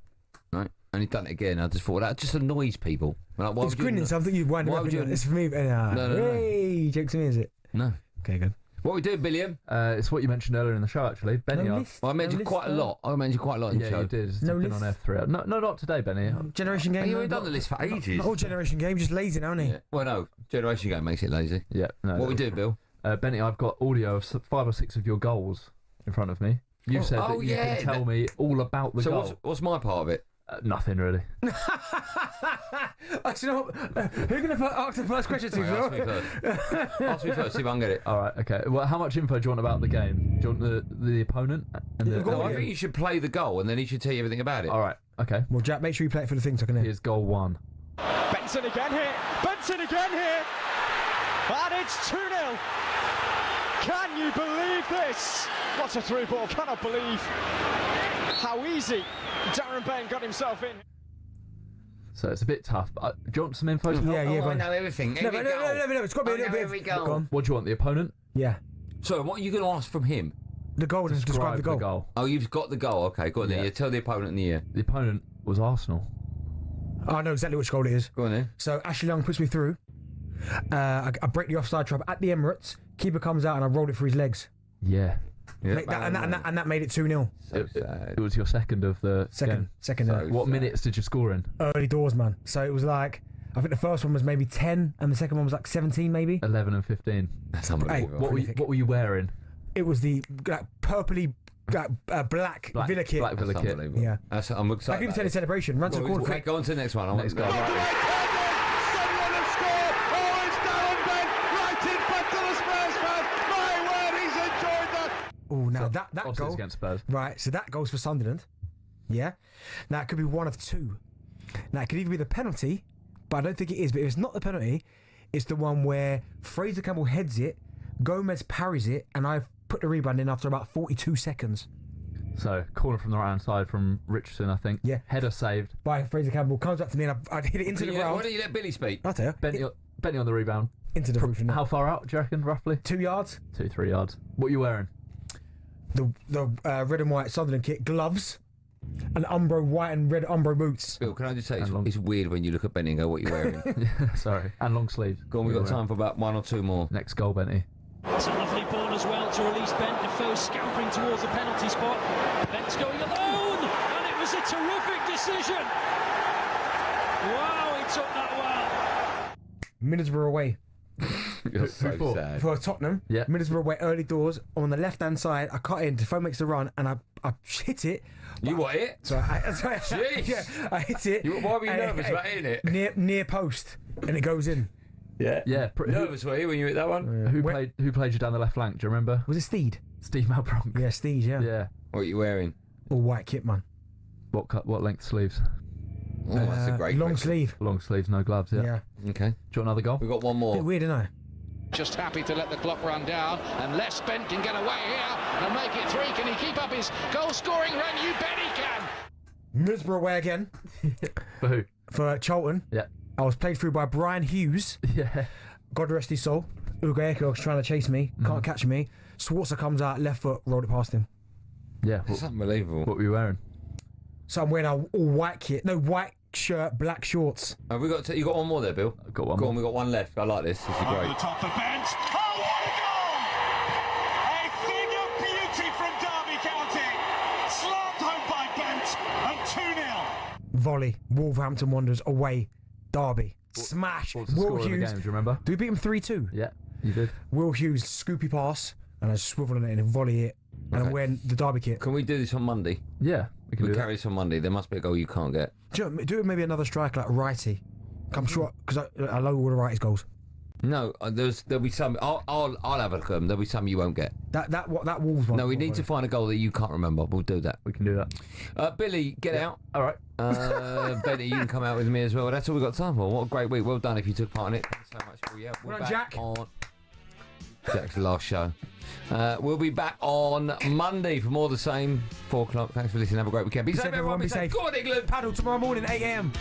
Right? And he'd done it again. I just thought that just annoys people. Like, It's grinning something you wind up. It's for me. No. Hey, joke to me, is it? No. Okay, good. What we doing, Billiam? It's what you mentioned earlier in the show, actually. Benny, Well, I mentioned quite a lot. I mentioned quite a lot in the yeah, show. you did. It's No been list? on F3. No, not today, Benny. Generation Game. You haven't done the list for ages. Not all Generation Game, just lazy now, isn't he? Yeah. Well, no. Generation Game makes it lazy. Yeah. No, What we do, Bill? Benny, I've got audio of 5 or 6 of your goals in front of me. You said that you can tell me all about the goal. So what's my part of it? Nothing really. Actually, who are going to ask the first question to? Ask me first. Ask me first, see if I can get it. All right, okay. Well, how much info do you want about the game? Do you want the opponent? No, I think you should play the goal and then he should tell you everything about it. All right, okay. Well, Jack, make sure you play it for the thing so I can hear. Here's goal 1. Benson again here. And it's 2-0. Can you believe this? What a through ball. Cannot believe how easy Darren Bent got himself in. So it's a bit tough. But do you want some info? I know everything. No, it's got to be a little bit. Go on. What do you want, the opponent? Yeah. So what are you going to ask from him? The goal and describe the goal. The goal. Oh, you've got the goal. Okay, go on then. Yeah. You tell the opponent in the year. The opponent was Arsenal. I know exactly which goal it is. Go on then. So Ashley Young puts me through. I break the offside trap at the Emirates. Keeper comes out and I rolled it through his legs. Yeah. And that made it 2-0. So sad. It was your second of the game. Second. What minutes did you score in? Early doors, man. So it was like, I think the first one was maybe 10 and the second one was like 17 maybe. 11 and 15. That's unbelievable. What were you wearing? It was the purpley black Villa kit. Black Villa kit. Unbelievable. Yeah. I'm excited. I can even tell the celebration. Run to the corner. Quick, go on to the next one. Next goal. Oh, now that goal against Spurs. Right, so that goes for Sunderland. Yeah. Now it could be one of two. Now it could either be the penalty, but I don't think it is. But if it's not the penalty, it's the one where Fraser Campbell heads it, Gomez parries it, and I've put the rebound in after about 42 seconds. So corner from the right hand side from Richardson, I think. Yeah. Header saved by Fraser Campbell. Comes up to me and I'd hit it into the ground. Why don't you let Billy speak? I'll tell you. Benny on the rebound. Into the roof. How far out, do you reckon, roughly? 2 yards. 2-3 yards. What are you wearing? The red and white Sunderland kit, gloves, and Umbro white and red Umbro boots. Bill, can I just say, it's weird when you look at Benny and go, what are you wearing? Sorry. And long sleeves. Go on, we've got time for about 1 or 2 more. Next goal, Benny. It's a lovely ball as well to release Bent. Defoe scampering towards the penalty spot. Bent's going alone, and it was a terrific decision. Wow, he took that well. Middlesbrough away. You're so sad. For Tottenham, yeah. Middlesbrough away, early doors. On the left-hand side, I cut in. Defoe makes the run, and I hit it. You what, it? So I hit it. Why were you nervous about hitting it? Near post, and it goes in. Yeah. Nervous were you when you hit that one? Who played you down the left flank? Do you remember? Was it Steed? Steve Malbronk. Yeah, Steed. Yeah. Yeah. What are you wearing? All white kit, man. What length sleeves? Oh, that's a great long question. sleeve. Long sleeves, no gloves. Yeah. Okay. Do you want another goal? We've got one more. Bit weird, isn't it? Just happy to let the clock run down, unless Bent can get away here and make it 3. Can he keep up his goal-scoring run? You bet he can. Middlesbrough away again. For who? For Charlton. Yeah. I was played through by Brian Hughes. Yeah. God rest his soul. Ugo Eko was trying to chase me, can't catch me. Schwarzer comes out, left foot, rolled it past him. Yeah. That's unbelievable. What were you wearing? So I'm wearing a all white kit. No, white shirt, black shorts. Have we got you got one more there, Bill? I've got one more. Go on, we've got one left. I like this. This is great. Over the top for Bent. Oh, what a goal! A thing of beauty from Derby County. Slammed home by Bent and 2-0. Volley. Wolverhampton Wanderers away. Derby. Smash. What was the score of the game, do you remember? Did we beat him 3-2? Yeah, you did. Will Hughes, scoopy pass, and I swivel on it and volley it. And I'm wearing the Derby kit. Can we do this on Monday? Yeah, we can carry this on Monday. There must be a goal you can't get. Do it maybe another striker like Righty. I'm sure, because I know all the Righty's goals. No, there'll be some. I'll have a look at them. There'll be some you won't get. That Wolves one. No, we need to find a goal that you can't remember. We'll do that. We can do that. Billy, get out. All right. Benny, you can come out with me as well. That's all we've got time for. What a great week. Well done if you took part in it. Thanks so much for your help. Well done, Jack. Jack's last show. We'll be back on Monday for more of the same. 4 o'clock. Thanks for listening. Have a great weekend. Be safe, everyone. Be safe. Go on, England. Paddle tomorrow morning, 8 a.m.